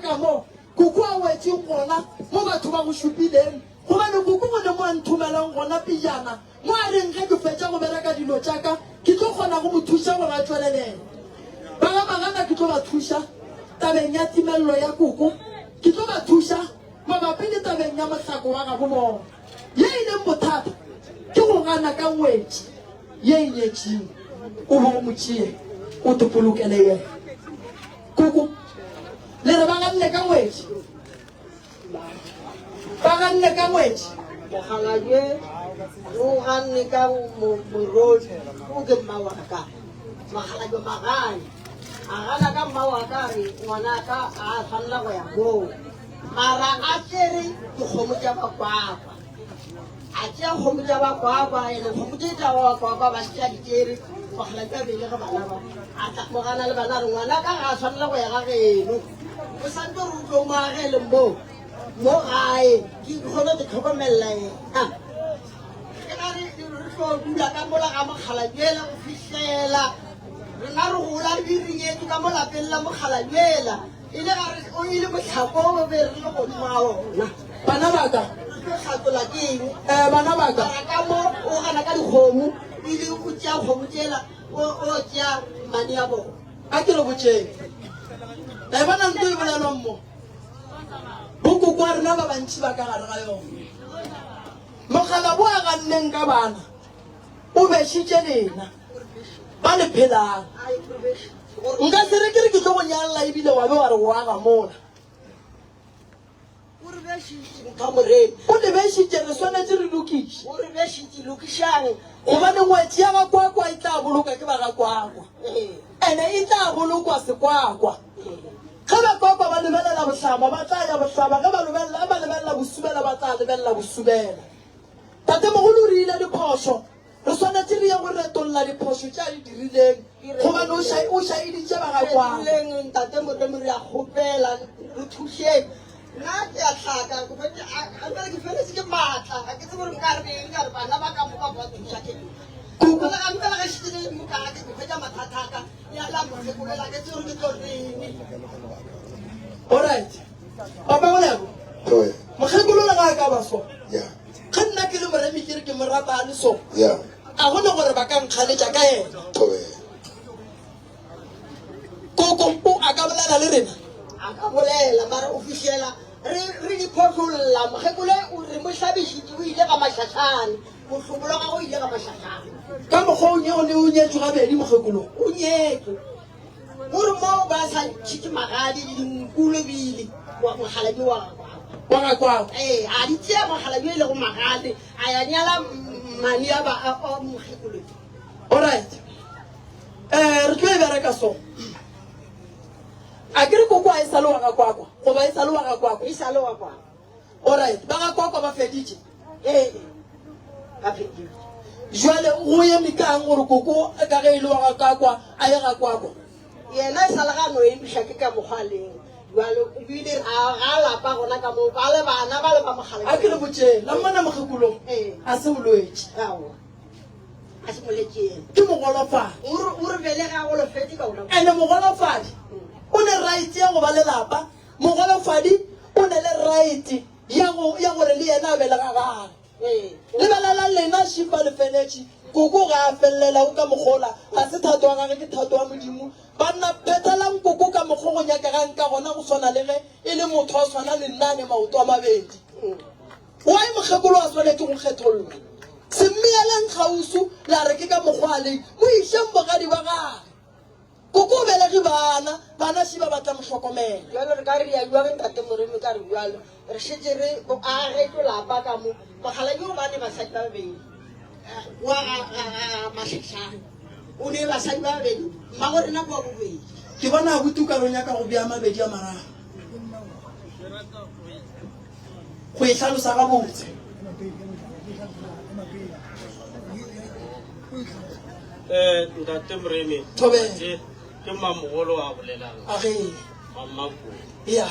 ka mo kuku a wetseng gona mo batho ba go šupileng gobane kuku go ne mo a nthomelang gona pejana mo a reng ge ke fetša go bereka dilo tšaka ke tlo kgona go mo thuša gore a tswelelele ba ga magana ke tlo ba thuša tabeng ya timelelo ya kuku ke tlo ba thuša mabapi le tabeng ya mohlako wa gago bona ye e leng bothata ke go gana ka ngwetši ye e nyetšeng o bo o motšee o topolokele yena kuku le re ba ganne ka ngwetši ba ganne ka ngwetši mogalajwe o ganne ka morodi o ke mmawaka mogalajwe magane a gana ka mmawaka re ngwanaka a tshwanela go ya moo mara a tsere dikgomo tša bakwakwa a tšea kgomo tša bakwakwa ene kgomo tše tša bakwakwa ba setša ditsere mogalajwe a bele ge bana ba mo gana le bana re ngwanaka ga a tshwanela go ya ga geno o sante re utlwe o moagele moo mo gae ke kgone ke tlhokomelela ena ke na re tlo dula ka mola ga mogalajela go fitlhela rena re gola re diringetse ka mo lapeng la mogalajela e le gare o ile motlhako o be re le godimo ga ona bana baka re tlo tlhatlola ke eng bana baka ka mo o gana ka dikgomo ile o tšea kgomo tsela o tšea mane ya bona a ke re botšeng na e bona nto e bolelwang mo bokoko a rena ba bantši ba ka gare ga yone mogala bo a ganneng ka bana o bešitše lena ba le phelang nka se re ke re ke tlo go nyalela ebile wa be wa re go aga mola ka morena o le bešitše re swanetse re lokiše o re bešitše lokišang gobane ngwetši ya gakwakwa e tla boloka ke ba gakwakwa ene e tla bolokwa sekwakwa ge bakwakwa ba lebelela bohlaba ba tla ya bohlaba ge ba lebelela bosubela ba tla lebelela bosubela tate mogolo o re ile diphošo re swanetse re ye go retolola diphošo tša di dirileng gobane o šaeditše ba gakwakwa ntate moremi re a kgopela re thušeng nna ke a tlhaka ke feletse ke maatla ga ke tse gore nka reng ka re bana ba ka moka ba thuša ke ampela ga šitile mokaka ke kgwetša mathataka ya la mosekolela ke tsere ke tlo reng alright papa golego mokgekolola ga a ka ba so ga nna ke le moremi ke re ke moratane so a gone gore ba ka nkgaletša ka ena koko a ka bolela le rena a ka bolela mara o fitlhela re diphotlolla mokgekole re mohlabišitše o ile ka mašašane mohlobolo ga go ile ka mašašane ka mokgwa o o ne o nyetswe gabedi mokgekolong o nyetswe gore moo ba sa tšhitše magadi le dinkulo bile mogalabi wa gakwakwa a di tšea mogalabi e le go magadi a ya nyala mane a mokgekolo alright re tlo e bereka so a kere koko a e sale wa gakwakwa goba e sale wa gakwakwa e sale wa kwakwa alright ba gakwakwa ba feditše ba feditše jale go ye mekang gore koko ka ge e le wa gakwakwa a ye gakwakwa yena e sale ga no emiša ke ka mokgwaleng jale ebile ga lapa gona ka moo ba le bana ba le ba mogala a ke le botšeng la mmona mogekolong a se bolwetse a se moletšeng ke mogolofadi o re bele ga golofetse ka ona ande mogolofadi o ne right ya go ba lelapa mogolofadi o ne le right ya gore le yena a belega gage lebelela lena šipa le feletše koko ga a felelela o ka mogola ga se thato wa gage ke thato wa modimo banna phethelang koko ka mokgo go nyakegang ka gona go swana le ge e le motho a swana le nnane maoto a mabedi wae mokgekolo a swanetse go kgethololwa semmeeleng gausu la re ke ka mokgwaleng mo išeng bogadi ba gage koko o belege bana šiba batla motlhokomela jalo re ka re ya jwa ke ntate moremi ka re jalo re šetse re agetlo lapa ka mo mogalabi o bane basadi ba babedi wa mašašane o ne basadi ba babedi mmago rena kwa bobedi ke bona botukarong ya ka go bea mabedi a marago go e tlhalosa ga botse ntate moremi ke mmamogolo wa bolelang mammako ya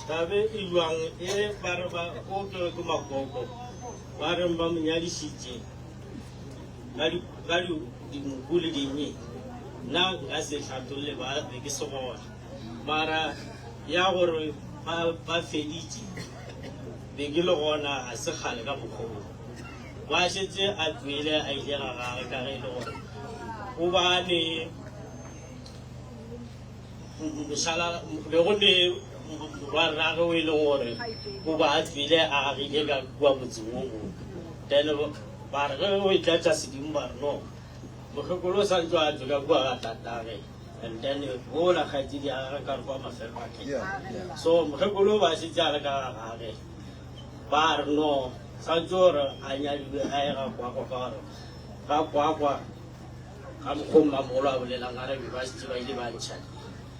tabe e jwang e ba re ba o ke makoko ba reng ba monyadišitše ka dinku le dinye nna nka se hlatolole ba be ke se gona mara ya gore ba feditse be ke le gona a se kgale ka mokgolo wa shetse a tswele a ile ga gare ka ge le gore o bane mosala be go ne wa rage o e leng gore o ba a tswele a agile ka kua motseng o mo then ba re ge o e tlatsa sedimo ba re no mokgekolo o santse a tswe ka kua ga tatage and then ola kgaitsedi a gage ka re kwa mafelo a ke so mokgekolo ba setse a le ka ga gage ba re no santse gore a nyadiwe a e ga kwakwa ka gore ga kwakwa ka mokgong ba mogolo a bolelang a re be ba setse ba ile ba ntšhane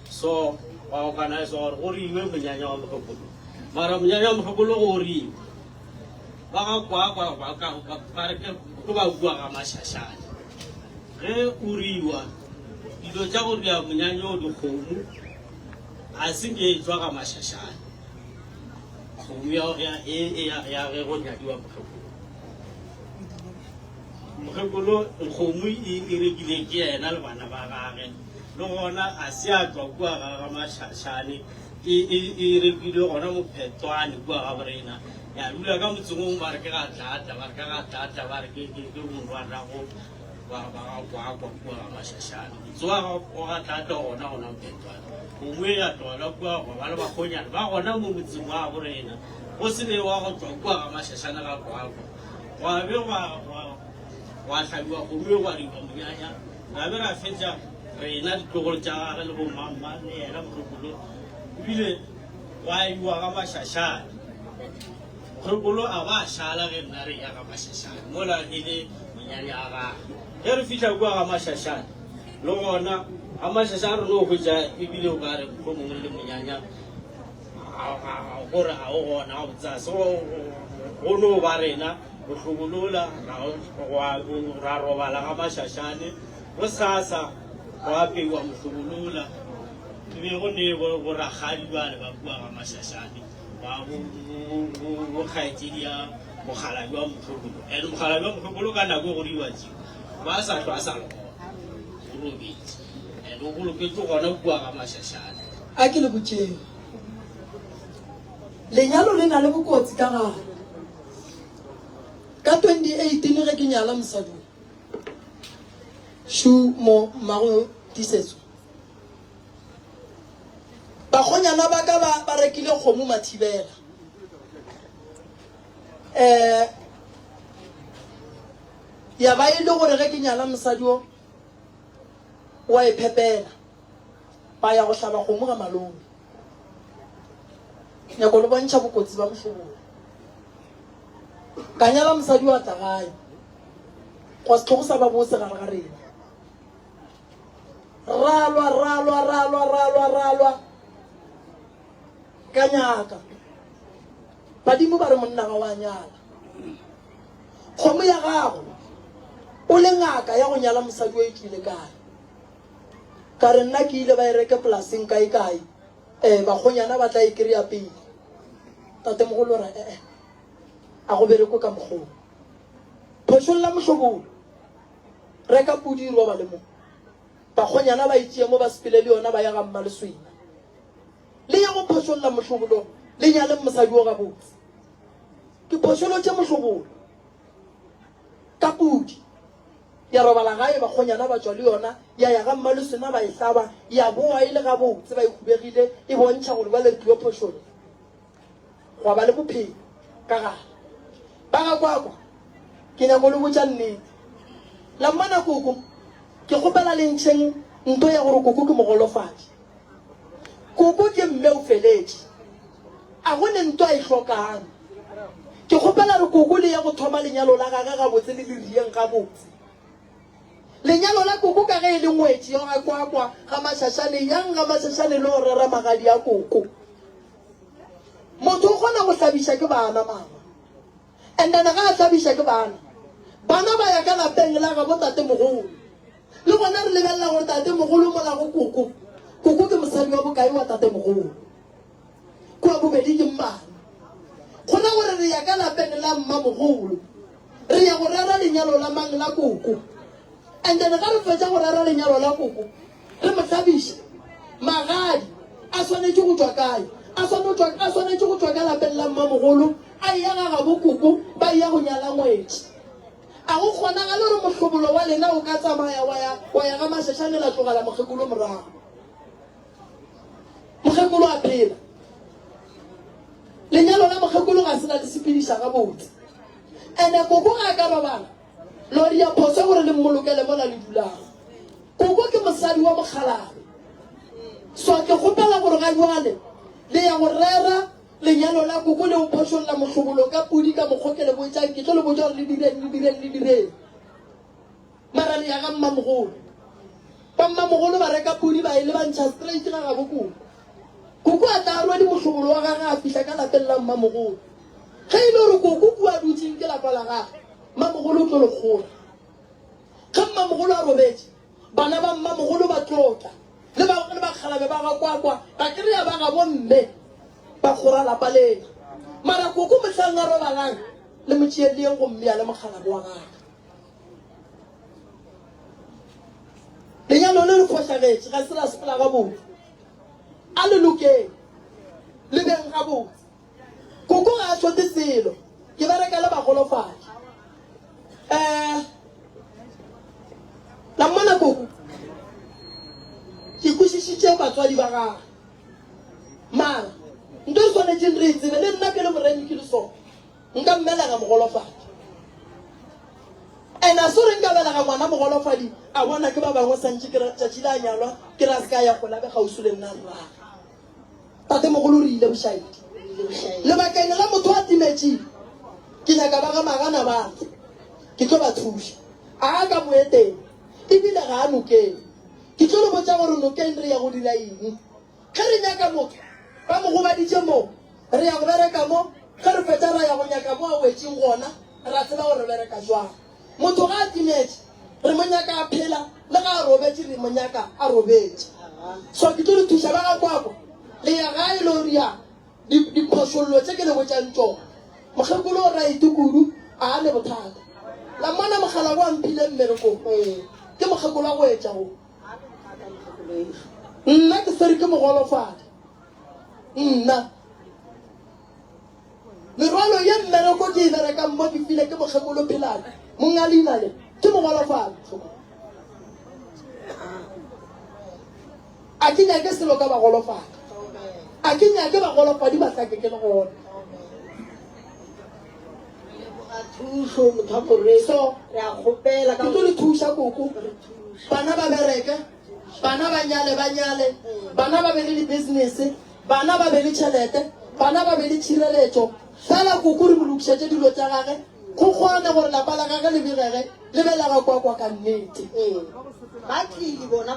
so wa organize gore go riwe monyanya wa mokgekolo mara monyanya wa mokgekolo go riwe ba ga kwakwa ba re ke ba bua ga mašašane ge o riwa dilo tša go ria monyanya o dikgomo a se ke tswa ga mašašane kgomo ya ge go nyadiwa mokgekolo kgomo e rekile ke yena le bana ba gage le gona a se a tswa kua ga mašašane e rekile gona mophetwane kua ga borena ya dula ka motsengong ba re ke ga tlata ba re ke morwarago ba ga kwakwa kua ga mašašane tsoa go ga tlata gona gona mophetwane gongwe ya tola kua go ba le bakgonyana ba gona mo motseng wa borena go se ne wa go tswa kua ga mašašane ga kwakwa wa be wa hlabiwa gongwe wa riwa monyanya ra be ra fetša rena ditlogolo tša gage le bomamma le yena mokgekolo ebile wa iwa ga mašašane mokgekolo a ba šala ge nna re ya ga mašašane mola e le monyanya a gage ge re fitlha kua ga mašašane le gona ga mašašane re no hwetša ebile o ka re ko mongwe le monyanya gore ga o gona ga botsase go no ba rena go hlobolola ra robala ga mašašane go sasa go apeiwa mohlobolola ebe go ne go ragadi bale ba bua ga mašašane go kgaetsedi ya mogalabi wa motlhokolo and mogalabi wa motlhokolo ka nako e go riwa tseo ba sa tlwa sa le go robetse and o goloketse gona bua ga mašašane a ke le botseo lenyalo le na le bokotsi ka gare ka 2018 ge ke nyala mosadi shu mo mago disetso bakgonyana ba ka ba rekile kgomo mathibela ya ba ile gore ge ke nyala mosadi o wa e phepela ba ya go hlaba kgomo ga malome nyako le bontšha bokotsi ba mohlobolo ka nyala mosadi wa tagae go se tlhogo sa ba bose gare ga rena ralwa ka nyaka badimo ba re monna ga wa nyala kgomo ya gago o le ngaka ya go nyala mosadi o e tlile kae ka re nna ke ile ba e reke polaseng kae bakgonyana ba tla e kry-a pele tate mogolo ra a go bereko ka mogolo phošolola mohlobolo reka pudi roba le mo bakgonyana ba itšee mo ba sepele le yona ba ya ga mma le swena le ya go phošolola mohlobolo le nyaleng mosadi o gabotse ke phošolo tše mohlobolo ka pudi ya robala gae bakgonyana ba tswa le yona ya ga mma le swena ba e hlaba ya boa e le gabotse ba e hubegile e bontšha gore ba letiwe phošolo go ba le bophelo ka gare ba ga kwakwa ke nyako le botša nnete la mmana koko ke kgopela le ntšheng nto ya gore koko ke mogolofadi koko ke mme o feletše a go ne nto a e hlokang ke kgopela re koko le ya go thoma lenyalo la gage gabotse le le rieng gabotse lenyalo la koko ka ge e le ngwetši ya ga kwakwa ga mašašane yang ga mašašane le go rera magadi ya koko motho o kgona go hlabiša ke bana mama and then ga a hlabiša ke bana ba ya ka lapeng la ga bo tate mogolo le gona re lebelela gore tate mogolo mola go koko ke mosadi wa bokae wa tate mogolo kua bobedi ke mmane gona gore re ya ka lapeng la mma mogolo re ya go rera lenyalo la mang la koko and then ga re fetša go rera lenyalo la koko re mo hlabiša magadi a swanetše go tswa kae a a swanetse go tswa ka lapeng la mmamogolo a ya ga bokoko ba ya go nyala ngwetši a go kgonagale gore motlhobolo wa lena o ka tsamaya wa ya ga masešane la tlogela mokgekolo morago mokgekolo a phela lenyalo la mokgekolo ga se na le sepediša ga botse ande koko ga a ka robala lori ya phoso gore le mmolokele mola le dulago koko ke mosadi wa mokgalabe so ke kgopela gore ga jwale le ya go rera lenyalo la koko le o phosolla motlhobolo ka pudi ka mokgokele boetsang ke tlo le botsa gore le direng mara le ya ga mmamogolo ba mmamogolo ba reka pudi ba ile ba ntšha straight ga ga bokoko koko a tla rwa di motlhobolo wa gage a fihla ka lapeng la mmamogolo ge e le gore koko kua dutseng ke lapa la gage mmamogolo o tlo le kgola ga mmamogolo a robetse bana ba mmamogolo ba tlotla le bakgalabe ba gakwakwa ba kry-a ba ga bomme ba kgora lapa lena mara koko motlhang a robalang le motšhieleng go mmea le mokgalabe wa gage lenyalo le le fošagetse ga se la sepela ga botse a le lokeng le beng ga botse koko ga a tšhote selo ke bereka le bagolofadi la mmona koko ke kwešišitše batswadi ba gage mara nto e swanetseng re e tsebe le nna ke le moremi ke le sone nka mmelega mogolofadi and a se re nka belega ngwana mogolofadi a bona ke ba bangwe santše tšatši le a nyalwa ke ra se ka ya gola be gausi le nna rraga tate mogolo re ile bošaedi lebakeng la motho a timetšeng ke nyaka ba ga magana bake ke tlo ba thuša a ka moeteng ebile ga a nokeng ke tlo le botsa gore nokeng re ya go dira eng ge re nyaka motho ba mo gobaditše mo re ya go bereka mo ge re fetsa ra ya go nyaka mo a wetseng gona ra tseba gore re bereka jwang motho ga a timetše re mo nyaka a phela le ga a robetse re mo nyaka a robetse so ke tlo le thuša ba ga kwakwa le ya gae le oria diphosololo tse ke le botsang tsona mokgekolo o raite kudu a le bothata la mana mogala wa mphile mmereko ke mokgekolo a go etša go nna ke fere ke mogolofadi nna merwalo ye mmereko ke e berekang mo ke file ke mokgekolo phelane monga leina le ke mogolofadi a ke nyake selo ka bagolofadi a ke nyake bagolofadi ba tlake ke le gona thuso mothamoreso re a kgopela ke tlo le thuša koko bana ba bereke bana ba nyale bana ba be le di-business bana ba be le tšhelete bana ba be le tšhireletšo fela koko re molokišetše dilo tša gage go kgone gore lapa la gage le begege le be la gakwakwa ka nnete ba tlile bona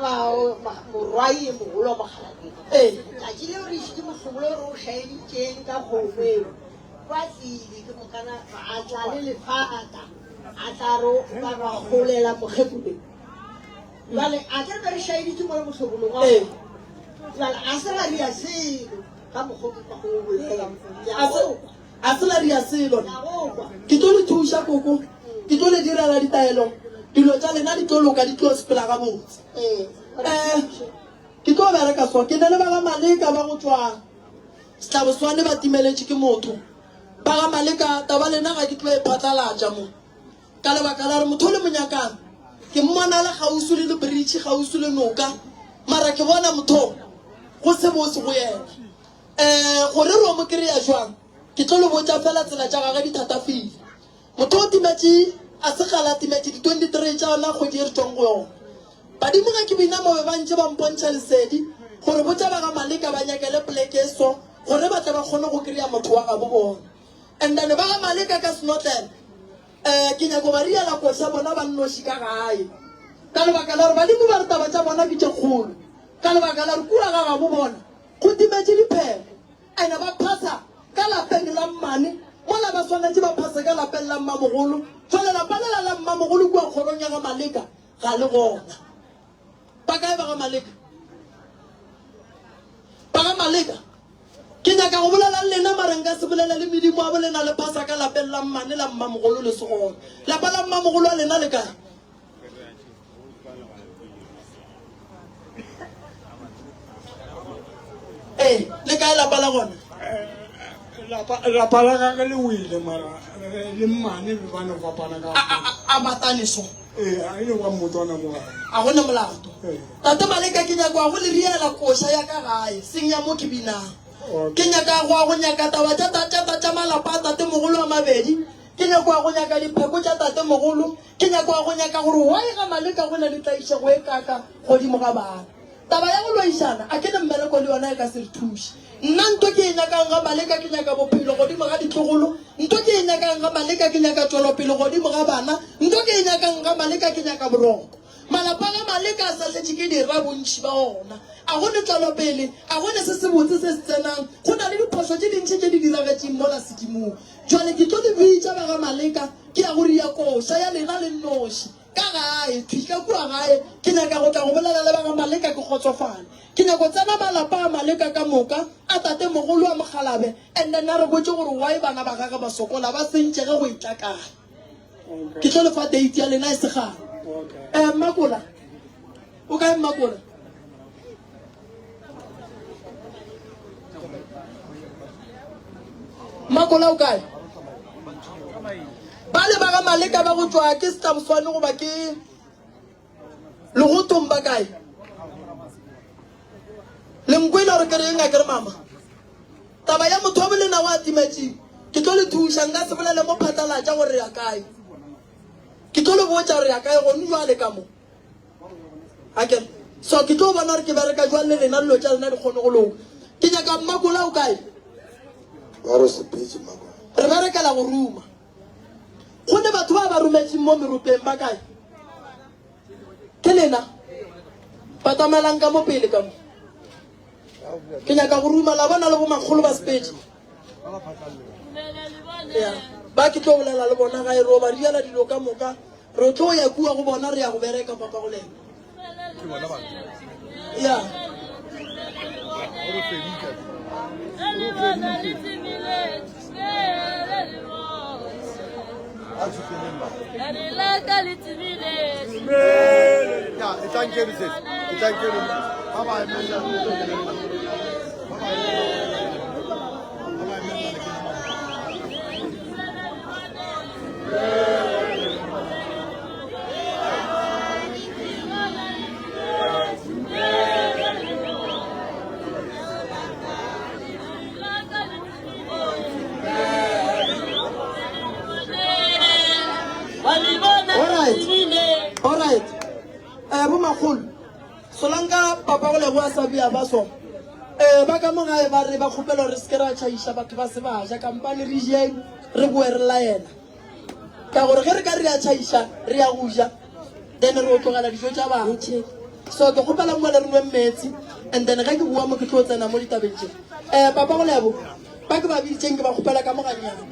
morwai mogolo wa mogalabeng tšatši leo re išite motlhobolo re o šaeditšeng ka kgomeo ba tlile ke mokana a tla le lefata a tla ro ba golela mokgekule jale a ke re šaeditše mo le motlhobolong wa jale a se la ria selo ka mokgokwa go bolela a se la ria selo ke tlo le thuša koko ke tlo le direla ditaelo dilo tša lena di tlo loka di tlo sepela ga botse ke tlo bereka so ke ne le ba ga maleka ba go tswa setlaboswane ba timeletše ke motho ba ga maleka taba lena ga ke tlo e phatlalatša mo ka lebaka la re motho o le monyakang ke mmona le gausi le lebridge gausi le noka mara ke bona motho go se bose go yena gore ro mo kry-a jwang ke tlo le botsa fela tsela tša gage di thatafile motho o timetše a se gala timetše di-23 tša ona kgwedi e re tswang go yona badimo ga ke bina mobe ba ntse ba mpontšha lesedi gore botsa ba ga maleka ba nyakele poleke e so gore ba tle ba kgone go kry-a motho wa gabo bona and then ba ga maleka ka snotlele ke nyako ba riela koša bona ba nnoši ka gae ka lebaka la gore badimo ba re taba tša bona ke tše kgolo ka lebaka la re kua ga gabo bona go timetše diphego ande ba phasa ka lapeng la mmane mola ba swanetse ba phase ka lapeng la mmamogolo jale lapalela la mmamogolo kua kgorong ya ga maleka ga le gona ba kae ba ga maleka ba ga maleka ke nyaka go bolela lena mareng ka se bolela le medimo a bolena le phasa ka lapeng la mmane la mmamogolo le segona lapa la mmamogolo a lena le kae le kae lapa la gona lapa la ka le wile mara le mmane be bana go fapana ka a matane so a ile wa motona mo ga a gona molato tate Maleka ke nyaka go le riela koša ya ka gae seng ya mo ke binang ke nyaka go nyaka taba tša malapa a tate mogolo a mabedi ke nyaka go nyaka dipheko tša tate mogolo ke nyaka go nyaka gore why ga Maleka go na le tlaišego e kaka godimo ga bana taba ya go loišana a ke ne mmeleko le yona e ka se re thuše nna nto ke e nyakang ga Maleka ke nyaka bophelo godimo ga ditlogolo nto ke e nyakang ga Maleka ke nyaka tswelopele godimo ga bana nto ke e nyakang ga Maleka ke nyaka boroko malapa ga Maleka a sa tletse ke dira bontšhi ba ona a gone tswelopele a gone se se botse se se tsenang go na le diphoso tse dintšhi tse di diragetseng mo la sedimong jwale ke tlo di bitša ba ga Maleka ke ya go ria koša ya lena le nnoši ka gae thwika kua gae ke nyaka go tla go bolela le ba ga Maleka ke kgotsofale ke nyako tsena malapa a Maleka ka moka a tate mogolo a Mogalabe and then a re botse gore why bana ba gage ba sokola ba sentšege go itlakana ke tlo lefa date ya lena e segale Makola o kae Makola Makola o kae ba le ba ga Maleka ba go tswa ke Stamswane goba ke Legotong ba kae le nkwele gore ke re eng a ke re mama taba ya motho wa bolena wa timatseng ke tlo le thuša nka se bolele mo phatlalatša gore ya kae ke tlo le botša gore ya kae gone jwale ka mo akere so ke tlo bona gore ke bereka jwale le lena dilo tša lena di kgone go loka ke nyaka Makola o kae re berekela go ruma gone batho ba ba rometseng mo meropeng ba kae ke lena ba tamaelang ka mo pele ka mo ke nyaka go ruma la bona le bo magolo ba Sepedi ba ke tlo bolela le bona gae ro ba riela dilo ka moka re tlo ya kua go bona re ya go bereka papa go lena ya Alright. Bo magolo solanka papa go leboa sa bia ba so ba ka mo gae ba re ba kgopela gore se ke ra tšhaiša batho ba se ba ja kampane re jeng re boe re laela ka gore ge re ka re ya tšhaiša re ya go ja then re o tlogela dijo tša bantšhe so ke kgopela mo le re nwe metsi and then ge ke bua mo ke tlo tsena mo ditabeng tše papa go lebo ba ke ba biditseng ke ba kgopela ka moganyana